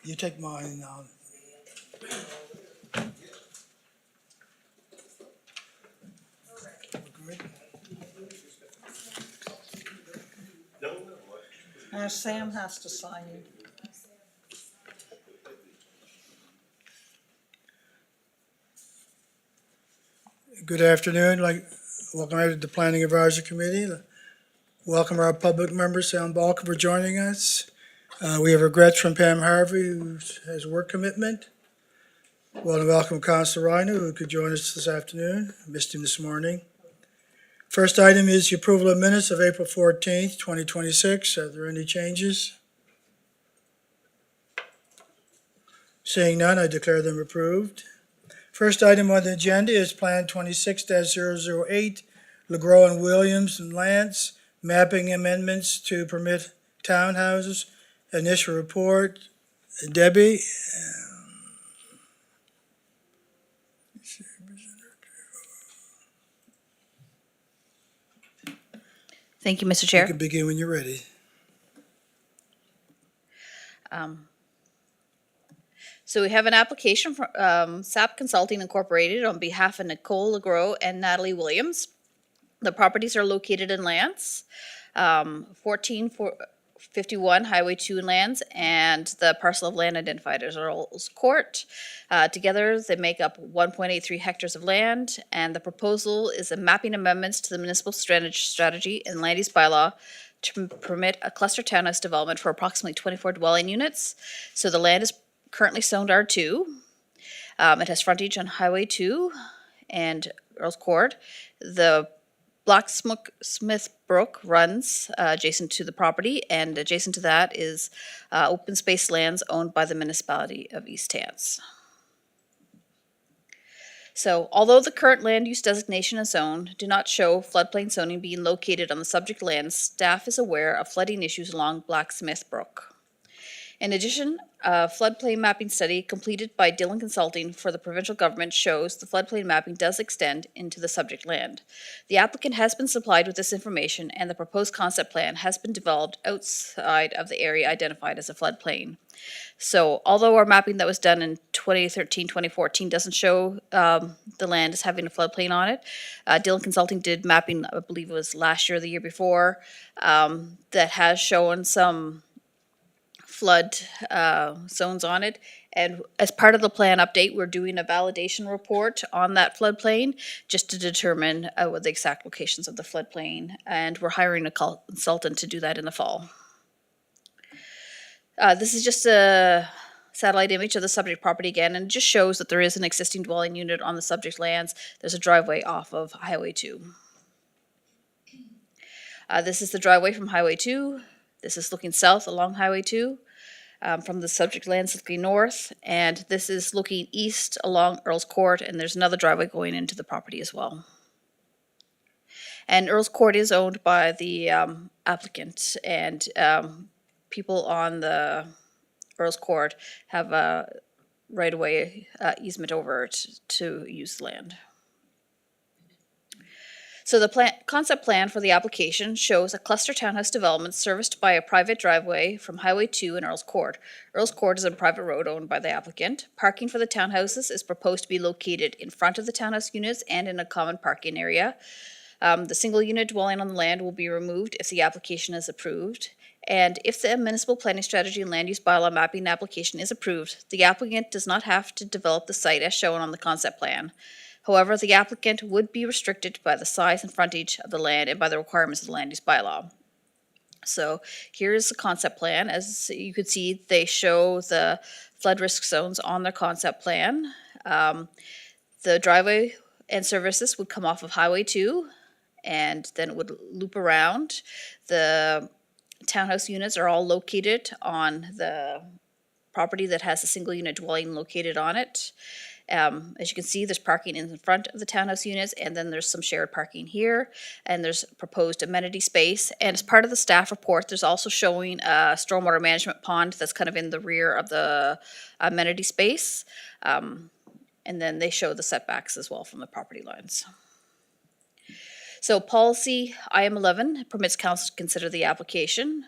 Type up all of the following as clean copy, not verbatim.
You take mine now. Sam has to sign. Good afternoon. Welcome to the Planning Advisory Committee. Welcome our public members, Sam Balkin, for joining us. We have regrets from Pam Harvey, who has work commitment. Want to welcome Councilor Rhino, who could join us this afternoon. Missed him this morning. First item is the approval of minutes of April 14th, 2026. Are there any changes? Seeing none, I declare them approved. First item on the agenda is Plan 26-008, LeGros and Williams and Lance, mapping amendments to permit townhouses. Initial report, Debbie. Thank you, Mr. You Chair. can begin when you're ready. So we have an application from SAP Consulting Incorporated on behalf of Nicole LeGros and Natalie Williams. The properties are located in Lance, 1451 Highway 2 in Lance, and the parcel of land identified as Earl's Court. Together, they make up 1.83 hectares of land, and the proposal is a mapping amendments to the municipal strategy and land use bylaw to permit a cluster townhouse development for approximately 24 dwelling units. So the land is currently zoned R2. It has frontage on Highway 2 and Earl's Court. The Blacksmith Brook runs adjacent to the property, and adjacent to that is open space lands owned by the municipality of East Hants. So, although the current land use designation and zone do not show floodplain zoning being located on the subject lands, staff is aware of flooding issues along Blacksmith Brook. In addition, a floodplain mapping study completed by Dillon Consulting for the provincial government shows the floodplain mapping does extend into the subject land. The applicant has been supplied with this information, and the proposed concept plan has been developed outside of the area identified as a floodplain. So although our mapping that was done in 2013, 2014 doesn't show the land as having a floodplain on it, Dillon Consulting did mapping, I believe it was last year or the year before, that has shown some flood zones on it. And as part of the plan update, we're doing a validation report on that floodplain just to determine what the exact locations of the floodplain. And we're hiring a consultant to do that in the fall. This is just a satellite image of the subject property again, and it just shows that there is an existing dwelling unit on the subject lands. There's a driveway off of Highway 2. This is the driveway from Highway 2. This is looking south along Highway 2. From the subject lands looking north, and this is looking east along Earl's Court, and there's another driveway going into the property as well. And Earl's Court is owned by the applicant, and people on the Earl's Court have a right-of-way easement over it to use the land. So the concept plan for the application shows a cluster townhouse development serviced by a private driveway from Highway 2 and Earl's Court. Earl's Court is a private road owned by the applicant. Parking for the townhouses is proposed to be located in front of the townhouse units and in a common parking area. The single unit dwelling on the land will be removed if the application is approved. And if the municipal planning strategy and land use bylaw mapping application is approved, the applicant does not have to develop the site as shown on the concept plan. However, the applicant would be restricted by the size and frontage of the land and by the requirements of the land use bylaw. So here's the concept plan. As you can see, they show the flood risk zones on their concept plan. The driveway and services would come off of Highway 2, and then it would loop around. The townhouse units are all located on the property that has a single unit dwelling located on it. As you can see, there's parking in front of the townhouse units, and then there's some shared parking here, and there's proposed amenity space. And as part of the staff report, there's also showing a stormwater management pond that's kind of in the rear of the amenity space. And then they show the setbacks as well from the property lines. So policy IM11 permits council to consider the application.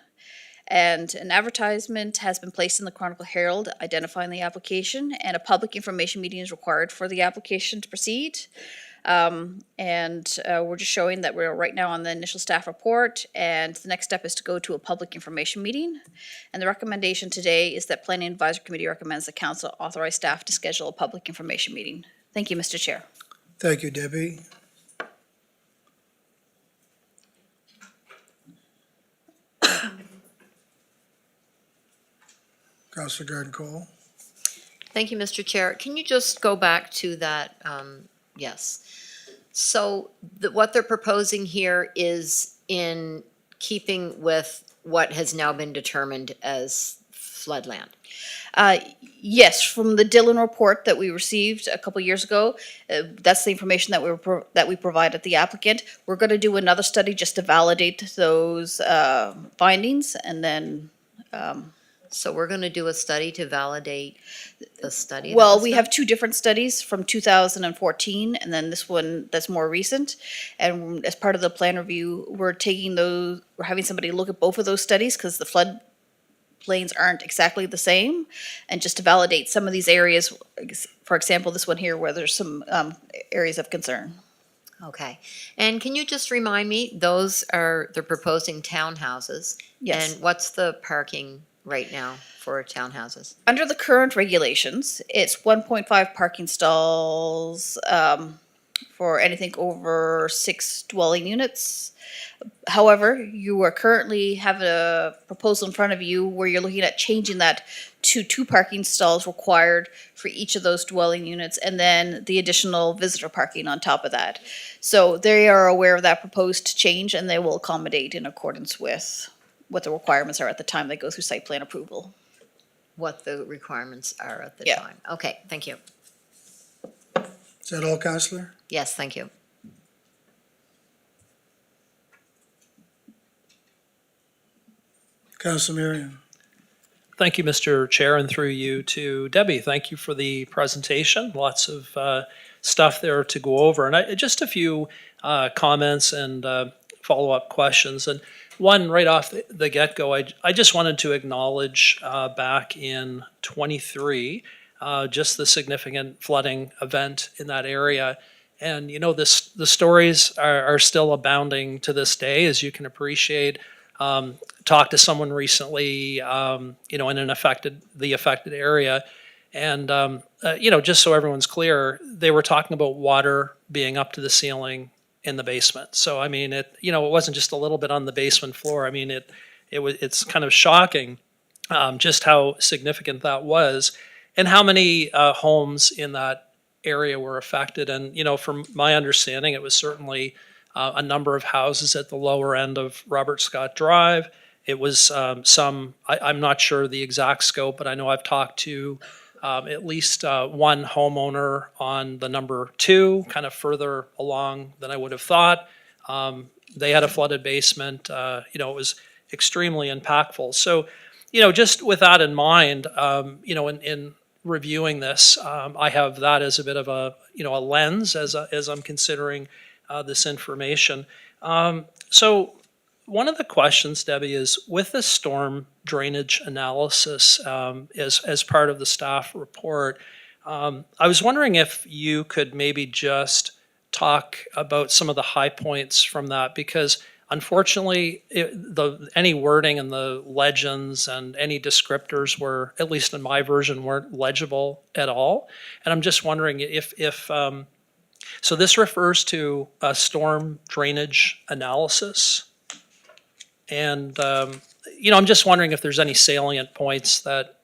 And an advertisement has been placed in the Chronicle Herald identifying the application, and a public information meeting is required for the application to proceed. We're just showing that we're right now on the initial staff report, and the next step is to go to a public information meeting. And the recommendation today is that Planning Advisory Committee recommends the council authorize staff to schedule a public information meeting. Thank you, Mr. Chair. Thank you, Debbie. Councilor Garden Cole. Thank you, Mr. Chair. Can you just go back to that? Yes. So what they're proposing here is in keeping with what has now been determined as floodland. Yes, from the Dillon report that we received a couple years ago, that's the information that we provided the applicant. We're going to do another study just to validate those findings, and then. So we're going to do a study to validate the study? that Well, was we done? have two different studies from 2014, and then this one that's more recent. And as part of the plan review, we're having somebody look at both of those studies because the flood plains aren't exactly the same. And just to validate some of these areas, for example, this one here where there's some areas of concern. Okay. And can you just remind me, they're proposing townhouses? Yes. And what's the parking right now for townhouses? Under the current regulations, it's 1.5 parking stalls for anything over 6 dwelling units. However, you are currently have a proposal in front of you where you're looking at changing that to 2 parking stalls required for each of those dwelling units, and then the additional visitor parking on top of that. So they are aware of that proposed change, and they will accommodate in accordance with what the requirements are at the time they go through site plan approval. What the requirements are at the Yeah. time? Okay, thank you. Is that all, Councilor? Yes, thank you. Councilor Miriam. Thank you, Mr. Chair, and through you to Debbie. Thank you for the presentation. Lots of stuff there to go over. And just a few comments and follow-up questions. And one, right off the get-go, I just wanted to acknowledge back in '23, just the significant flooding event in that area. And, you know, the stories are still abounding to this day, as you can appreciate. Talked to someone recently, you know, in the affected area. And, you know, just so everyone's clear, they were talking about water being up to the ceiling in the basement. So, I mean, it wasn't just a little bit on the basement floor. I mean, it's kind of shocking just how significant that was and how many homes in that area were affected. And, you know, from my understanding, it was certainly a number of houses at the lower end of Robert Scott Drive. It was I'm not sure the exact scope, but I know I've talked to at least one homeowner on the number 2, kind of further along than I would have thought. They had a flooded basement. You know, it was extremely impactful. So, you know, just with that in mind, you know, in reviewing this, I have that as a bit of a, you know, a lens as I'm considering this information. So one of the questions, Debbie, is with the storm drainage analysis as part of the staff report, I was wondering if you could maybe just talk about some of the high points from that, because unfortunately, any wording in the legends and any descriptors were, at least in my version, weren't legible at all. And I'm just wondering if so this refers to a storm drainage analysis. And, you know, I'm just wondering if there's any salient points that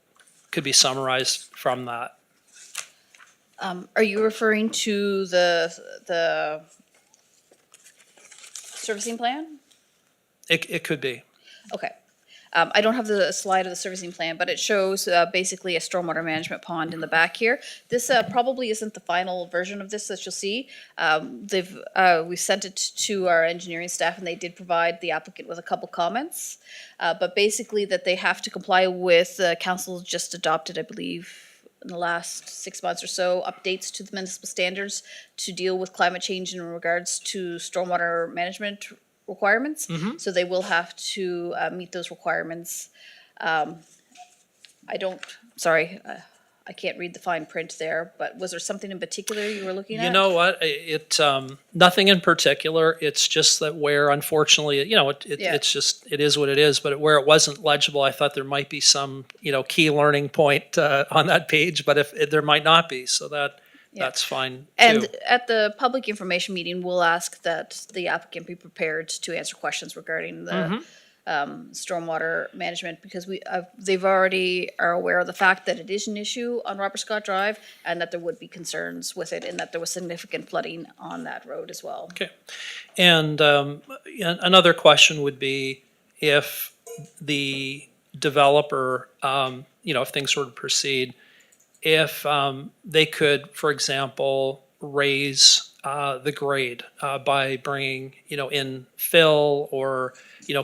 could be summarized from that. Are you referring to the servicing plan? It could be. Okay. I don't have the slide of the servicing plan, but it shows basically a stormwater management pond in the back here. This probably isn't the final version of this that you'll see. We sent it to our engineering staff, and they did provide the applicant with a couple comments. But basically that they have to comply with council just adopted, I believe, in the last 6 months or so, updates to the municipal standards to deal with climate change in regards to stormwater management requirements. So they will have to meet those requirements. I can't read the fine print there, but was there something in particular you were looking at? You know what, nothing in particular, it's just that where unfortunately, Yeah. it's just, it is what it is, but where it wasn't legible, I thought there might be some, key learning point, on that page, but if there might not be, so that's fine too. And at the public information meeting, we'll ask that the applicant be prepared to answer questions regarding the stormwater management, because they've already are aware of the fact that it is an issue on Robert Scott Drive, and that there would be concerns with it, and that there was significant flooding on that road as well. Okay. And another question would be if the developer, if things were to proceed, if they could, for example, raise the grade by bringing, in fill, or,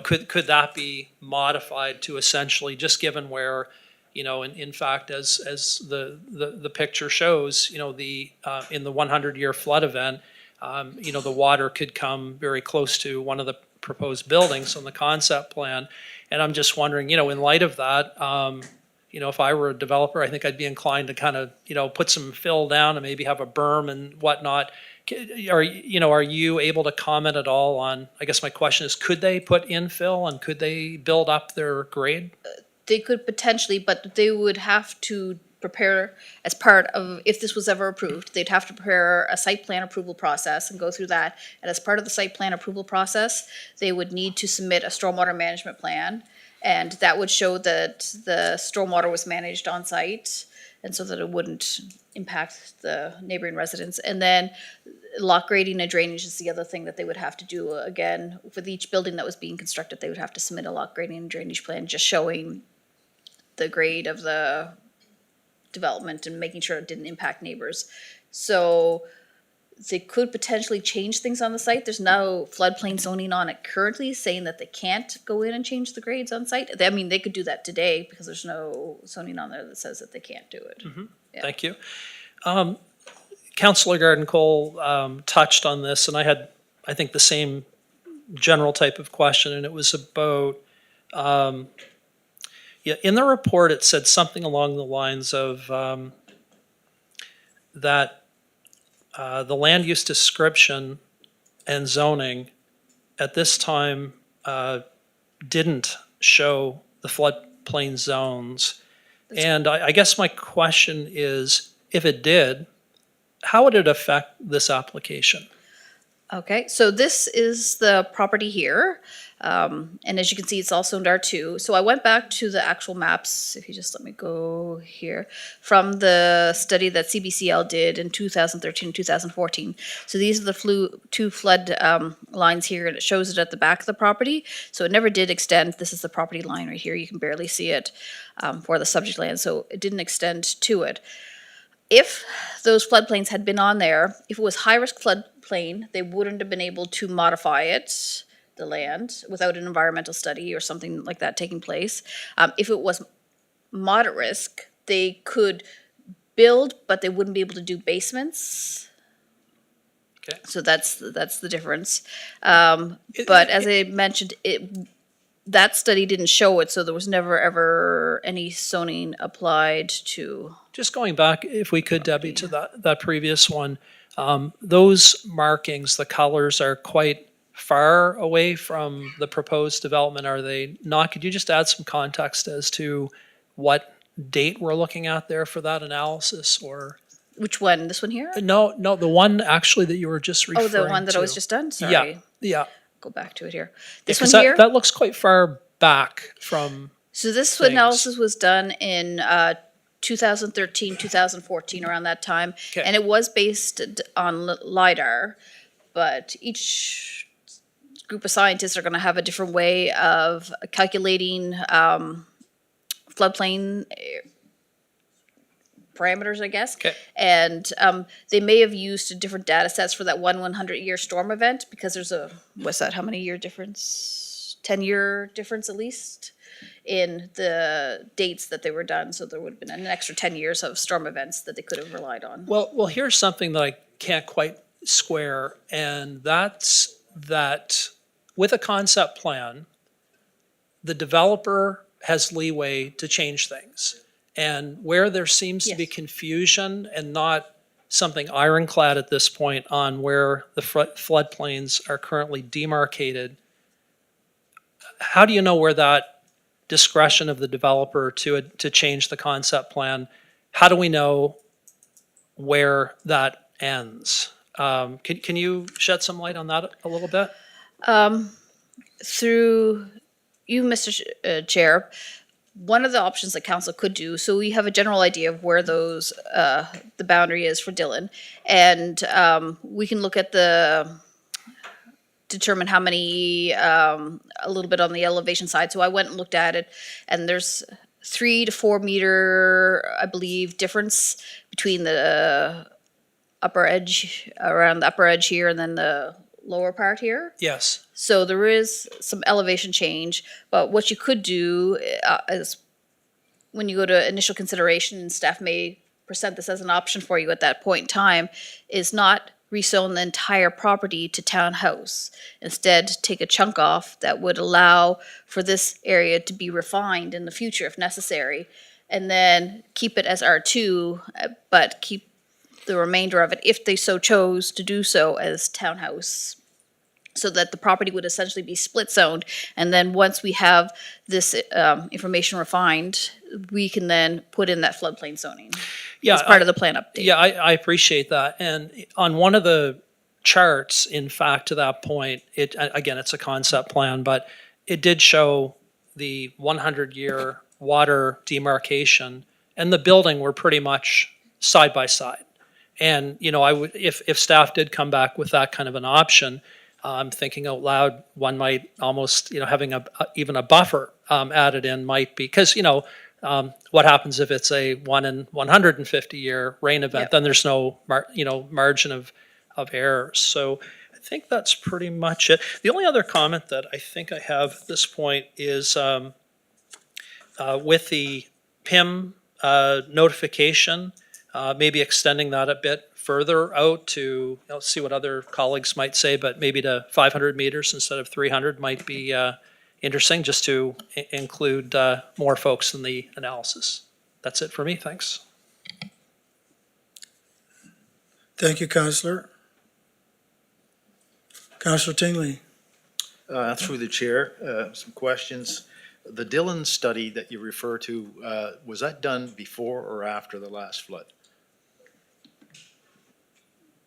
could that be modified to essentially, just given where, in fact, as the picture shows, in the 100-year flood event, the water could come very close to one of the proposed buildings on the concept plan. And I'm just wondering, in light of that, if I were a developer, I think I'd be inclined to kind of, put some fill down and maybe have a berm and whatnot. Are you able to comment at all on, I guess my question is, could they put infill and could they build up their grade? They could potentially, but they would have to prepare, as part of, if this was ever approved, they'd have to prepare a site plan approval process and go through that. And as part of the site plan approval process, they would need to submit a stormwater management plan. And that would show that the stormwater was managed on site, and so that it wouldn't impact the neighboring residents. And then lock grading and drainage is the other thing that they would have to do. Again, with each building that was being constructed, they would have to submit a lock grading and drainage plan, just showing the grade of the development and making sure it didn't impact neighbors. So they could potentially change things on the site. There's no floodplain zoning on it currently, saying that they can't go in and change the grades on site. I mean, they could do that today because there's no zoning on there that says that they can't do it. Yeah. Thank you. Councillor Garden-Cole touched on this, and I had, I think, the same general type of question, and it was about, in the report, it said something along the lines of that the land use description and zoning at this time didn't show the floodplain zones. And I guess my question is, if it did, how would it affect this application? Okay, so this is the property here. And as you can see, it's all zoned R2. So I went back to the actual maps, if you just let me go here, from the study that CBCL did in 2013, 2014. So these are the two flood lines here, and it shows it at the back of the property. So it never did extend. This is the property line right here. You can barely see it for the subject land. So it didn't extend to it. If those floodplains had been on there, if it was high-risk floodplain, they wouldn't have been able to modify it, the land, without an environmental study or something like that taking place. If it was moderate risk, they could build, but they wouldn't be able to do basements. Okay. So that's the difference. But as I mentioned, that study didn't show it, so there was never ever any zoning applied to. Just going back, if we could, Debbie, to that previous one, those markings, the colors are quite far away from the proposed development, are they not? Could you just add some context as to what date we're looking at there for that analysis, or? Which one? This one here? No, the one actually that you were just referring to. Oh, the one that I was just done? Sorry. Yeah. Go back to it here. This Because one here? that looks quite far back from. So this things. analysis was done in 2013, 2014, around that time. Okay. And it was based on LiDAR, but each group of scientists are going to have a different way of calculating floodplain parameters, I guess. Okay. And they may have used different data sets for that 100-year storm event, because there's how many year difference? 10-year difference at least in the dates that they were done. So there would have been an extra 10 years of storm events that they could have relied on. Well, here's something that I can't quite square, and that's that with a concept plan, the developer has leeway to change things. And where there seems to be Yes. confusion and not something ironclad at this point on where the floodplains are currently demarcated, how do you know where that discretion of the developer to change the concept plan, how do we know where that ends? Can you shed some light on that a little bit? Through you, Mr. Chair, one of the options that council could do, so we have a general idea of where those, the boundary is for Dillon. And we can look at determine how many, a little bit on the elevation side. So I went and looked at it, and there's 3 to 4 meter, I believe, difference between the upper edge, around the upper edge here, and then the lower part here. Yes. So there is some elevation change, but what you could do is when you go to initial consideration, and staff may present this as an option for you at that point in time, is not rezone the entire property to townhouse. Instead, take a chunk off that would allow for this area to be refined in the future if necessary, and then keep it as R2, but keep the remainder of it, if they so chose to do so, as townhouse, so that the property would essentially be split zoned. And then once we have this information refined, we can then put in that floodplain zoning Yeah. as part of the plan update. Yeah, I appreciate that. And on one of the charts, in fact, to that point, again, it's a concept plan, but it did show the 100-year water demarcation and the building were pretty much side by side. And, I would, if staff did come back with that kind of an option, I'm thinking out loud, one might almost, having even a buffer added in might be, because, what happens if it's a 1 in 150 year rain event? Yep. Then there's no, margin of error. So I think that's pretty much it. The only other comment that I think I have at this point is with the PIM notification, maybe extending that a bit further out to, see what other colleagues might say, but maybe to 500 meters instead of 300 might be interesting, just to include more folks in the analysis. That's it for me, thanks. Thank you, Councillor. Councillor Tingley. Through the chair, some questions. The Dillon study that you refer to, was that done before or after the last flood?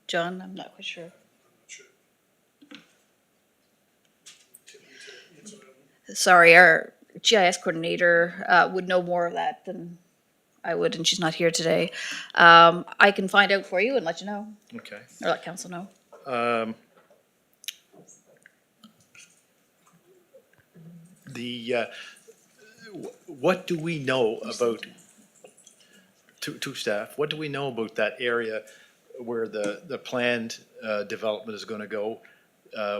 John, I'm not quite sure. Sorry, our GIS coordinator would know more of that than I would, and she's not here today. I can find out for you and let you know, Okay. or let council know. What do we know about, to staff, what do we know about that area where the planned development is going to go?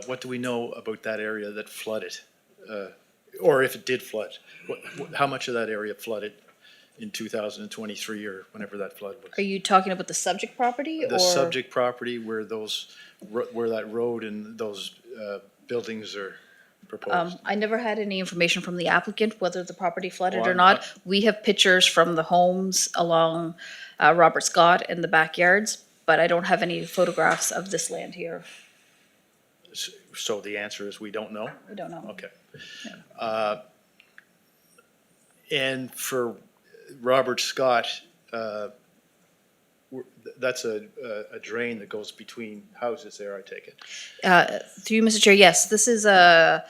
What do we know about that area that flooded? Or if it did flood, how much of that area flooded in 2023 or whenever that flood was? Are you talking about the subject property, or? The subject property where where that road and those buildings are proposed? I never had any information from the applicant whether the property flooded Oh, or not. We have pictures from the homes along Robert Scott and the backyards, but I don't have any photographs of this land here. So the answer is we don't know? We don't know. Okay. And for Robert Scott, that's a drain that goes between houses there, I take it? Through you, Mr. Chair, yes, this is a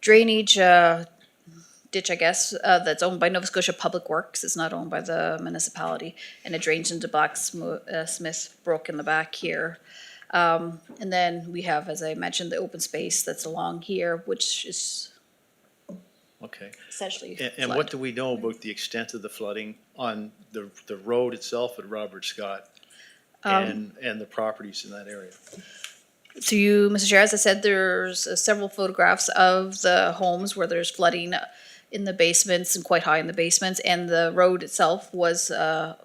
drainage ditch, I guess, that's owned by Nova Scotia Public Works. It's not owned by the municipality, and it drains into Blacksmith Brook in the back here. And then we have, as I mentioned, the open space that's along here, which is Okay. essentially And what do we know about the extent of the flooding on the road itself at Robert Scott and the properties in that area? Through you, Mr. Chair, as I said, there's several photographs of the homes where there's flooding in the basements and quite high in the basements, and the road itself was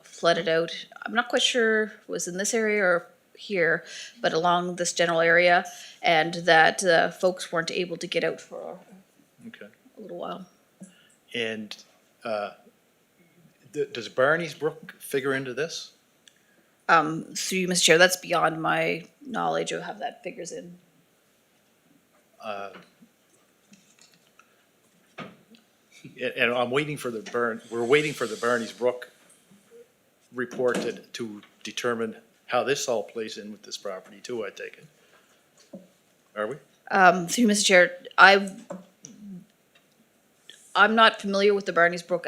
flooded out. I'm not quite sure if it was in this area or here, but along this general area, and that folks weren't able to get out for Okay. a little while. And does Barney's Brook figure into this? Through you, Mr. Chair, that's beyond my knowledge of how that figures in. And I'm waiting for we're waiting for the Barney's Brook report to determine how this all plays in with this property too, I take it. Are we? Through you, Mr. Chair, I'm not familiar with the Barney's Brook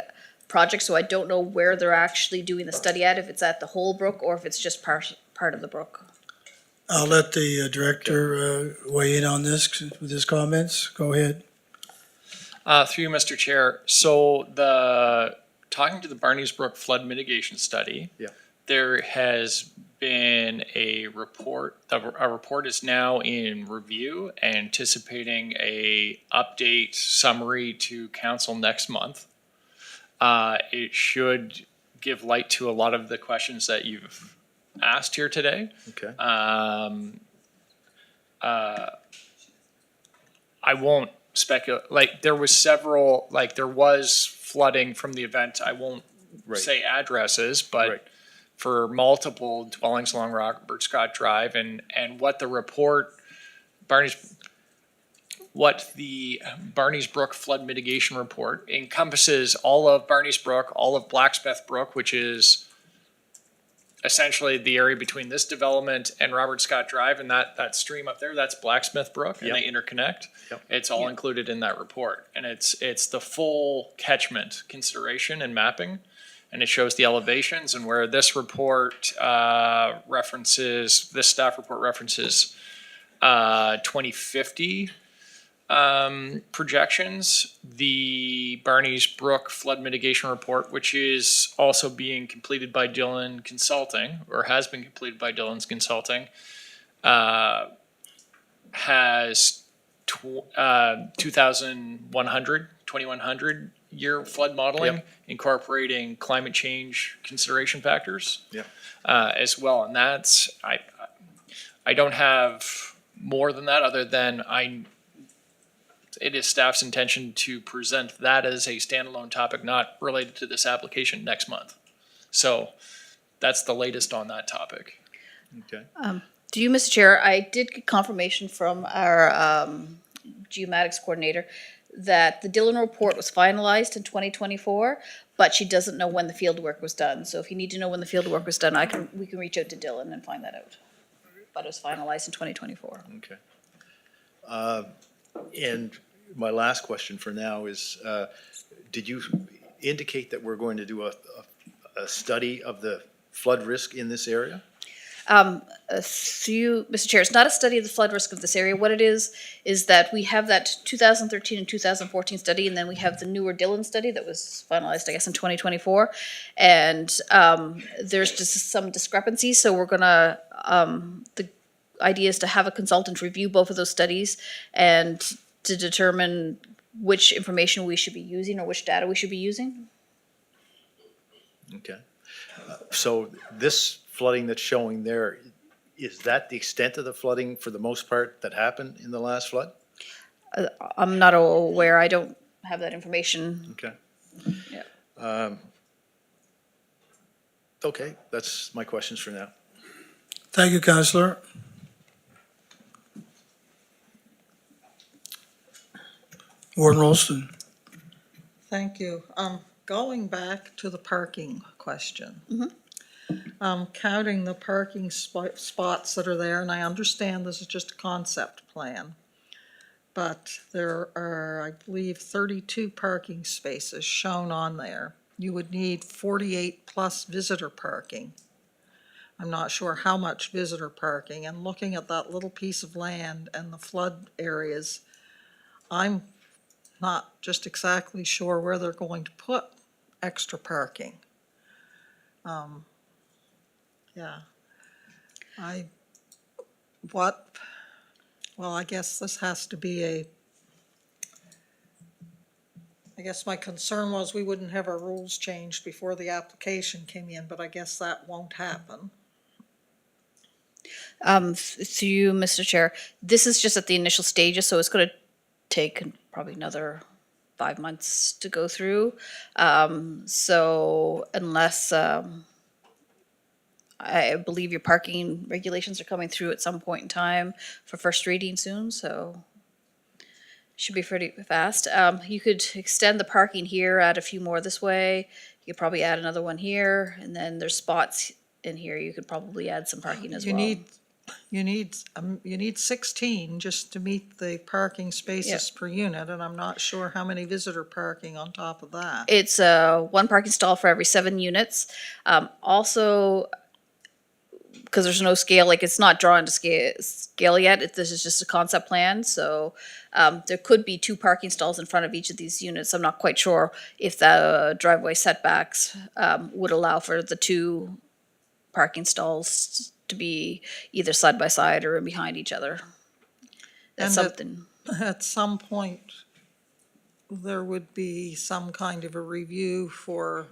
project, so I don't know where they're actually doing the study at, if it's at the whole brook or if it's just part of the brook. I'll let the director weigh in on this with his comments. Go ahead. Through you, Mr. Chair. So talking to the Barney's Brook flood mitigation study. Yeah. There has been a report. A report is now in review, anticipating a update summary to council next month. It should give light to a lot of the questions that you've asked here today. Okay. I won't speculate, like, there was flooding from the event. I won't Right. say addresses, Right. but for multiple dwellings along Robert Scott Drive, and what the report, what the Barney's Brook flood mitigation report encompasses all of Barney's Brook, all of Blacksmith Brook, which is essentially the area between this development and Robert Scott Drive, and that stream up there, that's Blacksmith Brook, and Yep. they interconnect. Yep. It's all included in that report, and it's the full catchment consideration and mapping, and it shows the elevations, and where this report this staff report references 2050 projections, the Barney's Brook flood mitigation report, which is also being completed by Dillon Consulting, or has been completed by Dillon's Consulting, has 2100 year flood modeling, Yep. incorporating climate change consideration factors. Yeah. As well, and that's, I don't have more than that, other than it is staff's intention to present that as a standalone topic, not related to this application, next month. So that's the latest on that topic. Okay. Do you, Mr. Chair, I did get confirmation from our geomatics coordinator that the Dillon report was finalized in 2024, but she doesn't know when the field work was done. So if you need to know when the field work was done, we can reach out to Dillon and find that out. But it was finalized in 2024. Okay. And my last question for now is, did you indicate that we're going to do a study of the flood risk in this area? Through, Mr. Chair, it's not a study of the flood risk of this area. What it is that we have that 2013 and 2014 study, and then we have the newer Dillon study that was finalized, I guess, in 2024. And there's just some discrepancies, so we're gonna, the idea is to have a consultant review both of those studies and to determine which information we should be using or which data we should be using. Okay. So this flooding that's showing there, is that the extent of the flooding for the most part that happened in the last flood? I'm not aware, I don't have that information. Okay. Yeah. Okay, that's my questions for now. Thank you, Councillor. Warden Rolston. Thank you. Going back to the parking question. Counting the parking spots that are there, and I understand this is just a concept plan. But there are, I believe, 32 parking spaces shown on there. You would need 48 plus visitor parking. I'm not sure how much visitor parking, and looking at that little piece of land and the flood areas, I'm not just exactly sure where they're going to put extra parking. Yeah. Well, I guess this has to be I guess my concern was we wouldn't have our rules changed before the application came in, but I guess that won't happen. Through you, Mr. Chair, this is just at the initial stages, so it's gonna take probably another 5 months to go through. So unless, I believe your parking regulations are coming through at some point in time for first reading soon, so should be pretty fast. You could extend the parking here, add a few more this way. You could probably add another one here, and then there's spots in here. You could probably add some parking as well. You need 16 just to meet the parking spaces per unit, and I'm not sure how many visitor parking on top of that. It's one parking stall for every 7 units. Also, because there's no scale, like it's not drawn to scale yet. This is just a concept plan, so there could be 2 parking stalls in front of each of these units. I'm not quite sure if the driveway setbacks would allow for the 2 parking stalls to be either side by side or behind each other. That's And something. At some point, there would be some kind of a review for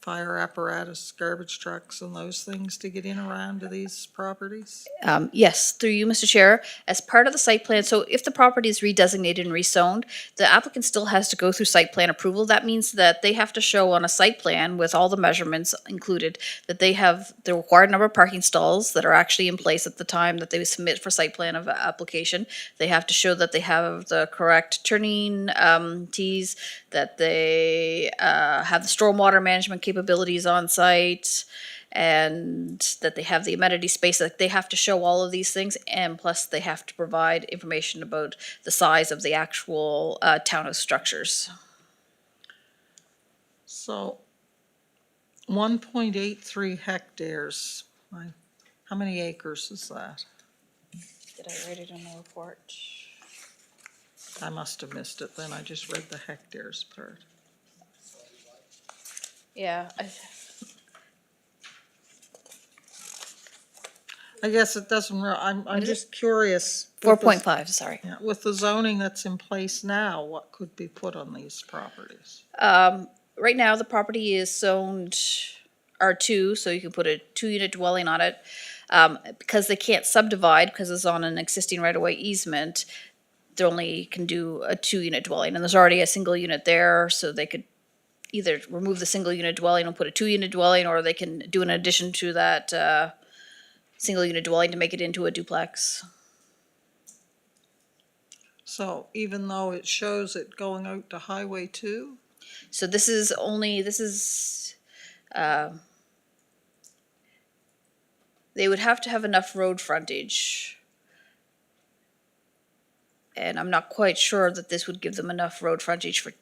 fire apparatus, garbage trucks and those things to get in around to these properties? Yes, through you, Mr. Chair, as part of the site plan, so if the property is redesignated and rezoned, the applicant still has to go through site plan approval. That means that they have to show on a site plan with all the measurements included that they have the required number of parking stalls that are actually in place at the time that they submit for site plan of application. They have to show that they have the correct turning Ts, that they have the stormwater management capabilities on site, and that they have the amenity space. Like, they have to show all of these things, and plus they have to provide information about the size of the actual townhouse structures. So 1.83 hectares, how many acres is that? Did I write it on the report? I must have missed it then, I just read the hectares part. Yeah, I guess it doesn't, I'm is just curious. 4.5, sorry. Yeah, with the zoning that's in place now, what could be put on these properties? Right now, the property is zoned R2, so you can put a 2-unit dwelling on it. Because they can't subdivide, because it's on an existing right-of-way easement, they only can do a 2-unit dwelling, and there's already a single unit there, so they could either remove the single unit dwelling and put a 2-unit dwelling, or they can do an addition to that single unit dwelling to make it into a duplex. So even though it shows it going out to Highway 2? So this is they would have to have enough road frontage. And I'm not quite sure that this would give them enough road frontage for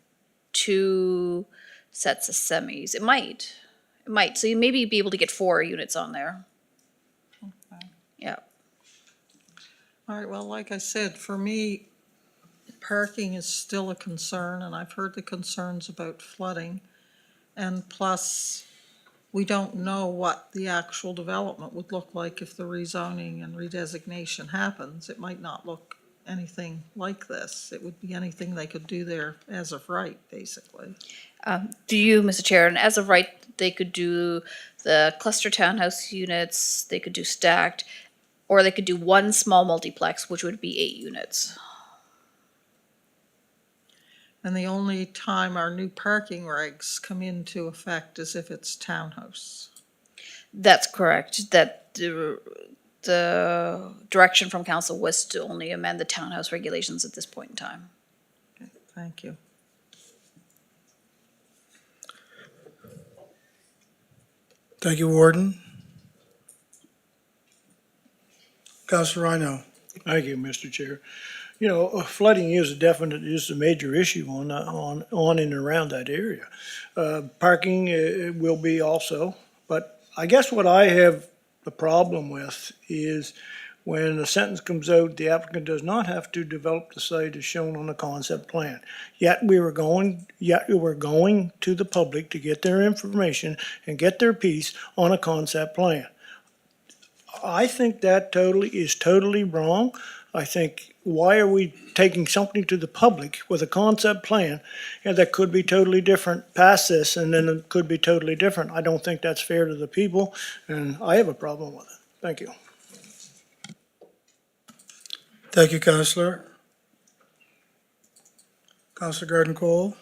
2 sets of semis. It might. So you maybe be able to get 4 units on there. Yeah. All right, well, like I said, for me, parking is still a concern, and I've heard the concerns about flooding. And plus, we don't know what the actual development would look like if the rezoning and redesignation happens. It might not look anything like this. It would be anything they could do there as of right, basically. Do you, Mr. Chair, and as of right, they could do the cluster townhouse units, they could do stacked, or they could do 1 small multiplex, which would be 8 units. And the only time our new parking regs come into effect is if it's townhouse. That's correct. That the direction from council was to only amend the townhouse regulations at this point in time. Okay, thank you. Thank you, Warden. Councilor Rhino. Thank you, Mr. Chair. You know, flooding is a major issue on and around that area. Parking will be also, but I guess what I have the problem with is when the sentence comes out, the applicant does not have to develop the site as shown on the concept plan. Yet we were going to the public to get their information and get their piece on a concept plan. I think that is totally wrong. I think, why are we taking something to the public with a concept plan and that could be totally different past this, and then it could be totally different? I don't think that's fair to the people, and I have a problem with it. Thank you. Thank you, Counselor. Counselor Garden Cole.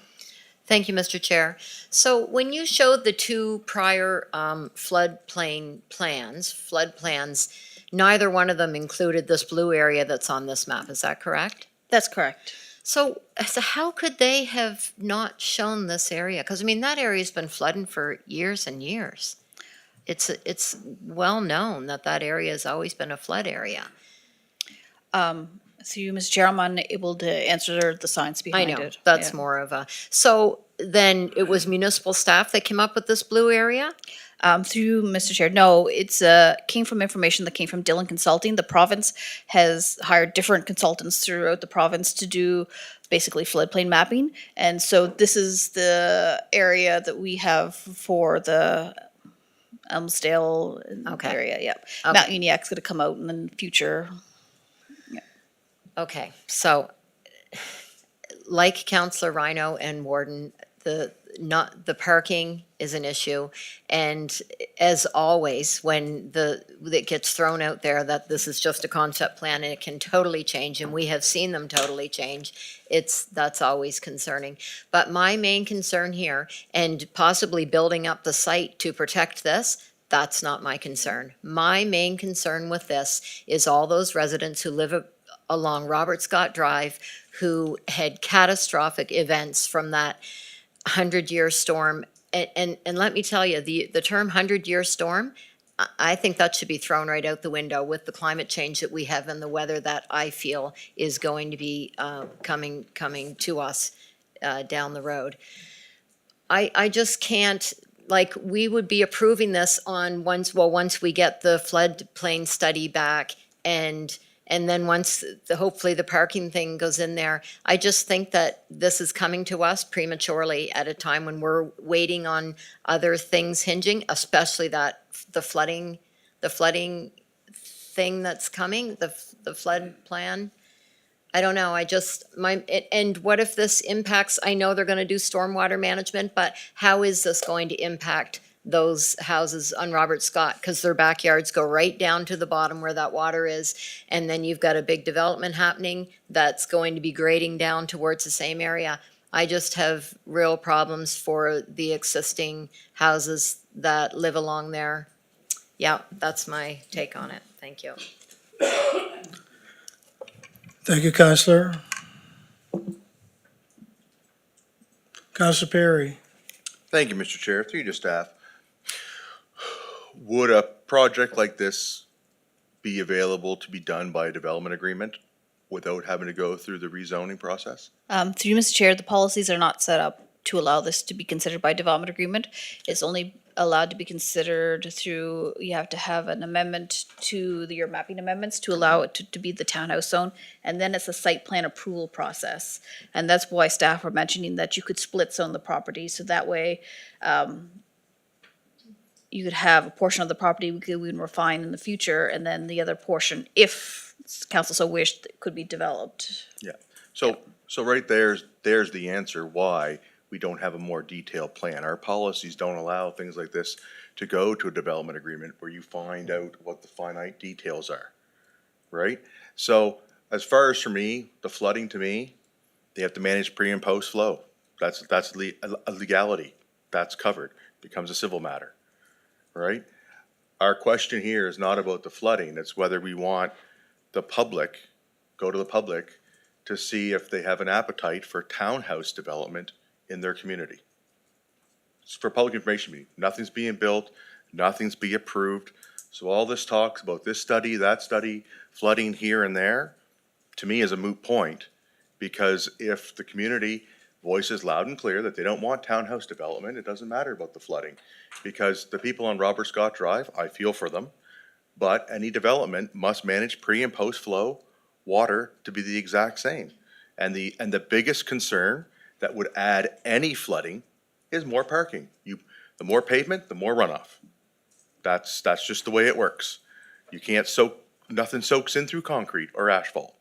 Thank you, Mr. Chair. So when you showed the two prior floodplain flood plans, neither one of them included this blue area that's on this map, is that correct? That's correct. So how could they have not shown this area? Because, I mean, that area's been flooding for years and years. It's well known that that area has always been a flood area. Through Mr. Chair, I'm unable to answer the science I behind know, it. that's Yeah. more of a, so then it was municipal staff that came up with this blue area? Through Mr. Chair, no, it's came from information that came from Dillon Consulting. The province has hired different consultants throughout the province to do basically floodplain mapping. And so this is the area that we have for the Elmsdale Okay. area, yep. Okay. Mount Uniac's gonna come out in the future. Okay, so like Councillor Rhino and Warden, the parking is an issue. And as always, when it gets thrown out there that this is just a concept plan and it can totally change, and we have seen them totally change, that's always concerning. But my main concern here, and possibly building up the site to protect this, that's not my concern. My main concern with this is all those residents who live along Robert Scott Drive who had catastrophic events from that 100-year storm. And let me tell you, the term 100-year storm, I think that should be thrown right out the window with the climate change that we have and the weather that I feel is going to be coming to us down the road. I just can't, like, we would be approving this on once we get the floodplain study back and then once hopefully the parking thing goes in there. I just think that this is coming to us prematurely at a time when we're waiting on other things hinging, especially that the flooding thing that's coming, the flood plan. I don't know, and what if this impacts, I know they're gonna do stormwater management, but how is this going to impact those houses on Robert Scott? Because their backyards go right down to the bottom where that water is, and then you've got a big development happening that's going to be grading down towards the same area. I just have real problems for the existing houses that live along there. Yeah, that's my take on it. Thank you. Thank you, Counselor. Counselor Perry. Thank you, Mr. Chair. Through you to staff. Would a project like this be available to be done by a development agreement without having to go through the rezoning process? Through Mr. Chair, the policies are not set up to allow this to be considered by development agreement. It's only allowed to be considered through, you have to have an amendment to your mapping amendments to allow it to be the townhouse zone. And then it's a site plan approval process. And that's why staff were mentioning that you could split zone the property. So that way, you could have a portion of the property we can refine in the future, and then the other portion, if council so wished, could be developed. Yeah. So right there's the answer why we don't have a more detailed plan. Our policies don't allow things like this to go to a development agreement where you find out what the finite details are, right? So as far as for me, the flooding to me, they have to manage pre and post flow. That's a legality. That's covered. Becomes a civil matter, right? Our question here is not about the flooding. It's whether we want the public, go to the public to see if they have an appetite for townhouse development in their community. It's for public information meeting. Nothing's being built, nothing's being approved. So all this talks about this study, that study, flooding here and there, to me is a moot point. Because if the community voices loud and clear that they don't want townhouse development, it doesn't matter about the flooding. Because the people on Robert Scott Drive, I feel for them, but any development must manage pre and post flow water to be the exact same. And the biggest concern that would add any flooding is more parking. The more pavement, the more runoff. That's just the way it works. You can't nothing soaks in through concrete or asphalt.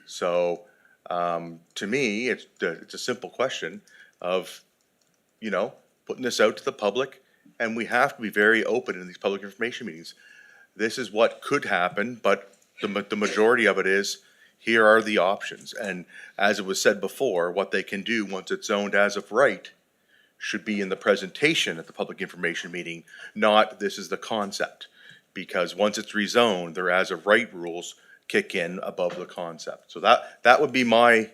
So, to me, it's a simple question of, putting this out to the public, and we have to be very open in these public information meetings. this is what could happen, but the majority of it is, here are the options. And as it was said before, what they can do once it's zoned as of right should be in the presentation at the public information meeting, not this is the concept. Because once it's rezoned, their as of right rules kick in above the concept. So that would be my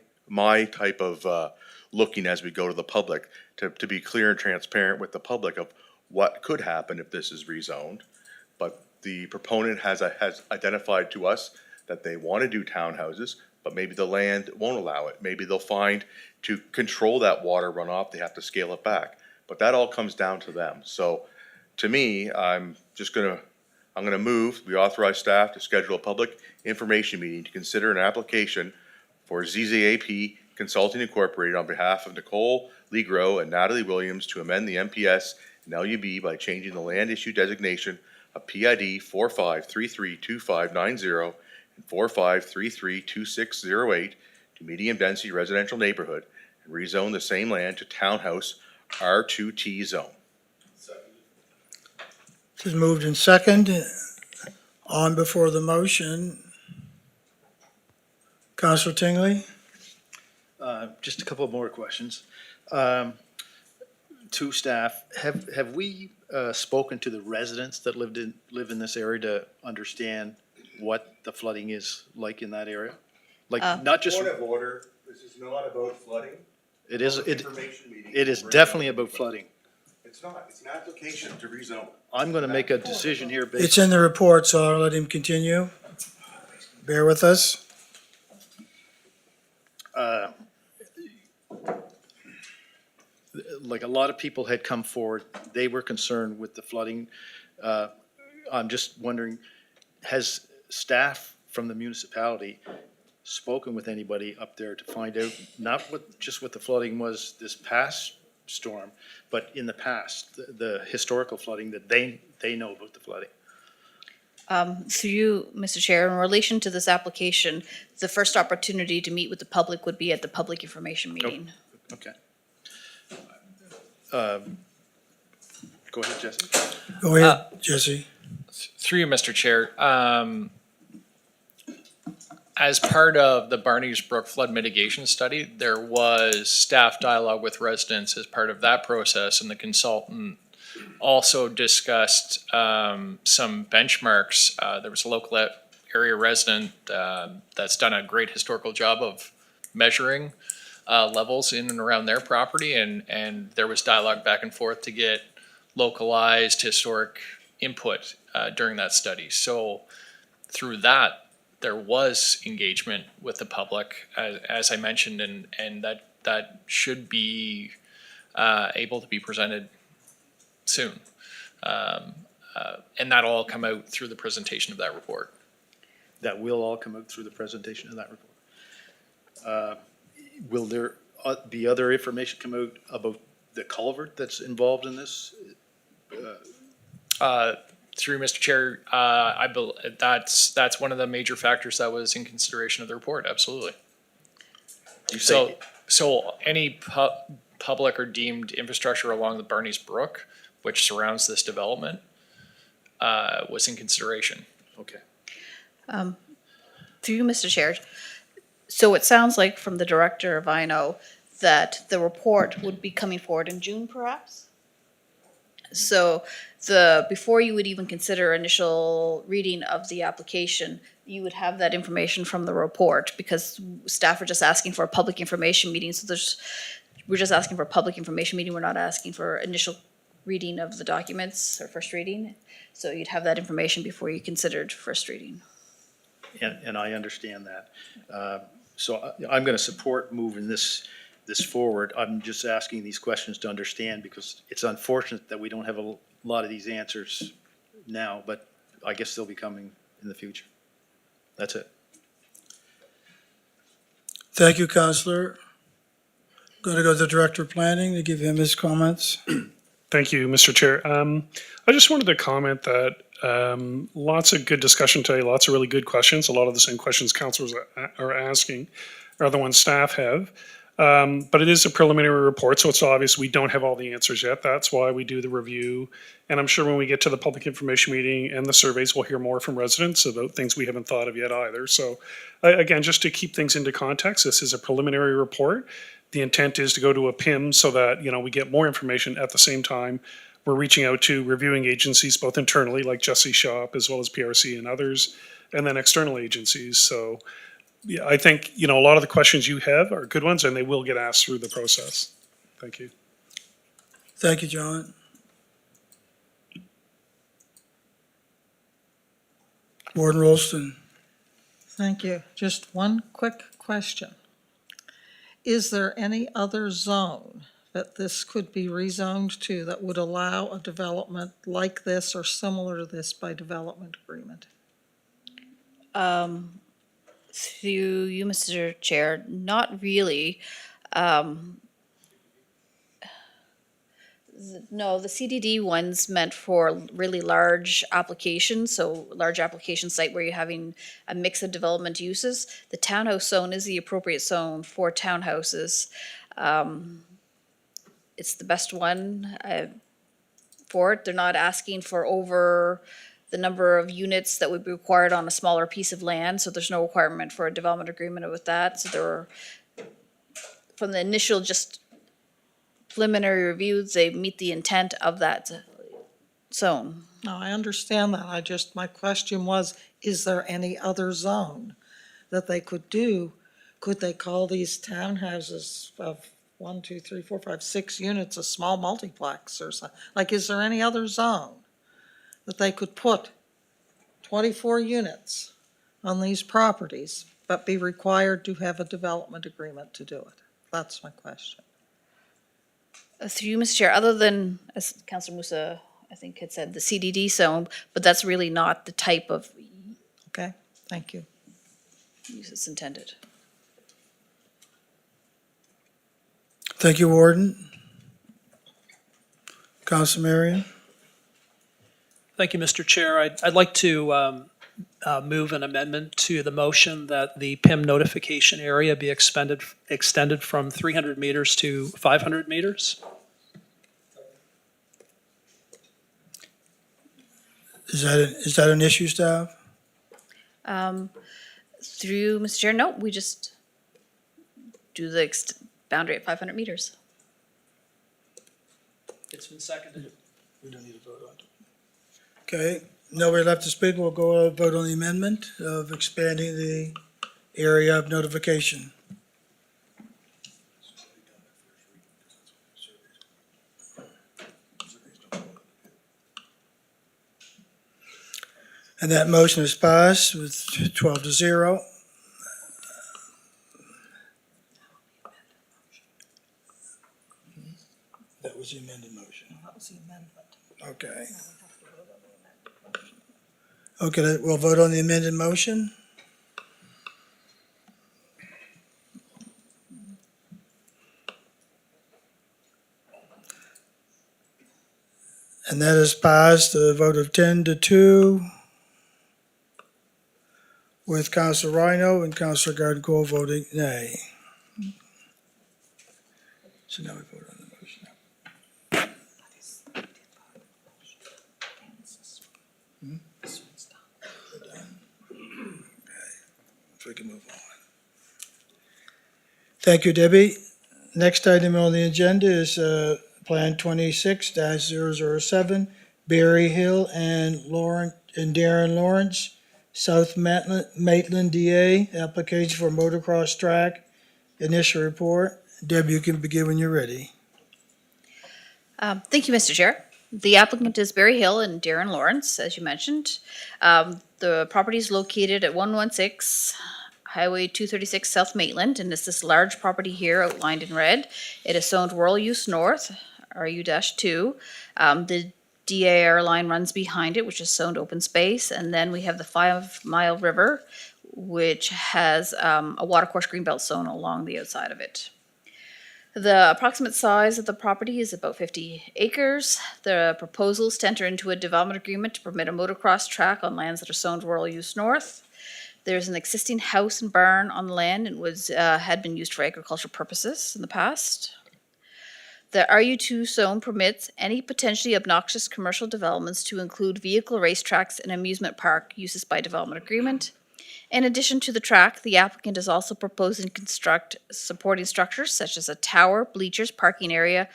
type of looking as we go to the public, to be clear and transparent with the public of what could happen if this is rezoned. But the proponent has identified to us that they want to do townhouses, but maybe the land won't allow it. Maybe they'll find to control that water runoff, they have to scale it back. But that all comes down to them. So to me, I'm gonna move, we authorize staff to schedule a public information meeting to consider an application for ZZAP Consulting Incorporated on behalf of Nicole Legro and Natalie Williams to amend the MPS and LUB by changing the land issue designation of PID 45332590 and 45332608 to medium density residential neighborhood and rezone the same land to townhouse R2T zone. It is moved in second. On before the motion. Counselor Tingley? Just a couple more questions. To staff, have we spoken to the residents that live in this area to understand what the flooding is like in that area? Like, not just, Point of order, this is not about flooding. it is, Information meeting. it is definitely about flooding. It's not, it's an application to rezone. I'm gonna make a decision here based. It's in the report, so I'll let him continue. Bear with us. Like a lot of people had come forward, they were concerned with the flooding. I'm just wondering, has staff from the municipality spoken with anybody up there to find out, not just what the flooding was this past storm, but in the past, the historical flooding that they know about the flooding? Through you, Mr. Chair, in relation to this application, the first opportunity to meet with the public would be at the public information meeting. Okay. Go ahead, Jesse. Go ahead, Jesse. Through you, Mr. Chair, as part of the Barney's Brook flood mitigation study, there was staff dialogue with residents as part of that process, and the consultant also discussed some benchmarks. There was a local area resident that's done a great historical job of measuring levels in and around their property, and there was dialogue back and forth to get localized historic input during that study. So through that, there was engagement with the public, as I mentioned, and that should be able to be presented soon. And that'll all come out through the presentation of that report. That will all come out through the presentation of that report. Will there be other information come out about the culvert that's involved in this? Through Mr. Chair, that's one of the major factors that was in consideration of the report, absolutely. You say, So any public or deemed infrastructure along the Barney's Brook, which surrounds this development, was in consideration. okay. Through you, Mr. Chair. So it sounds like from the director of INO that the report would be coming forward in June, perhaps? So before you would even consider initial reading of the application, you would have that information from the report, because staff are just asking for a public information meeting. So we're just asking for a public information meeting. We're not asking for initial reading of the documents or first reading. So you'd have that information before you considered first reading. And I understand that. So I'm going to support moving this forward. I'm just asking these questions to understand, because it's unfortunate that we don't have a lot of these answers now, but I guess they'll be coming in the future. That's it. Thank you, Counselor. Going to go to the Director of Planning to give him his comments. Thank you, Mr. Chair. I just wanted to comment that lots of good discussion today, lots of really good questions. A lot of the same questions councilors are asking are the ones staff have. But it is a preliminary report, so it's obvious we don't have all the answers yet. That's why we do the review. And I'm sure when we get to the public information meeting and the surveys, we'll hear more from residents about things we haven't thought of yet either. So again, just to keep things into context, this is a preliminary report. The intent is to go to a PIM so that, we get more information. At the same time, we're reaching out to reviewing agencies, both internally, like Jesse Shop, as well as PRC and others, and then external agencies. So yeah, I think, a lot of the questions you have are good ones, and they will get asked through the process. Thank you. Thank you, John. Warden Rolston. Thank you. Just one quick question. Is there any other zone that this could be rezoned to that would allow a development like this or similar to this by development agreement? Through you, Mr. Chair, not really. No, the CDD one's meant for really large applications, so large application site where you're having a mix of development uses. The townhouse zone is the appropriate zone for townhouses. It's the best one for it. They're not asking for over the number of units that would be required on a smaller piece of land, so there's no requirement for a development agreement with that. So there were, from the initial just preliminary reviews, they meet the intent of that zone. No, I understand that. My question was, is there any other zone that they could do? Could they call these townhouses of 1, 2, 3, 4, 5, 6 units a small multiplex or something? Like, is there any other zone that they could put 24 units on these properties, but be required to have a development agreement to do it? That's my question. Through you, Mr. Chair, other than, as Councillor Musa, I think had said, the CDD zone, but that's really not the type of Okay, thank you. use it's intended. Thank you, Warden. Council Marion. Thank you, Mr. Chair. I'd like to move an amendment to the motion that the PIM notification area be extended from 300 meters to 500 meters. Is that an issue, staff? Through Mr. Chair, no, we just do the boundary at 500 meters. It's been seconded. We don't need to vote on it. Okay, nobody left to speak. We'll go vote on the amendment of expanding the area of notification. And that motion is passed with 12-0. That was the amended motion. That was the amendment. Okay. Okay, we'll vote on the amended motion. And that is passed, a vote of 10-2, with Councilor Rhino and Councilor Garden-Cole voting nay. So now we vote on the motion. So we can move on. Thank you, Debbie. Next item on the agenda is Plan 26-007, Berry Hill and Darren Lawrence, South Maitland DA, application for motocross track, initial report. Debbie, you can begin when you're ready. Thank you, Mr. Chair. The applicant is Berry Hill and Darren Lawrence, as you mentioned. The property is located at 116 Highway 236 South Maitland, and it's this large property here outlined in red. It is zoned rural use north, RU-2. The DAR line runs behind it, which is zoned open space, and then we have the 5 Mile River, which has a watercourse greenbelt zone along the outside of it. The approximate size of the property is about 50 acres. The proposals to enter into a development agreement to permit a motocross track on lands that are zoned rural use north. There's an existing house and barn on the land and had been used for agricultural purposes in the past. The RU2 zone permits any potentially obnoxious commercial developments to include vehicle racetracks and amusement park uses by development agreement. In addition to the track, the applicant is also proposing construct supporting structures such as a tower, bleachers, parking area,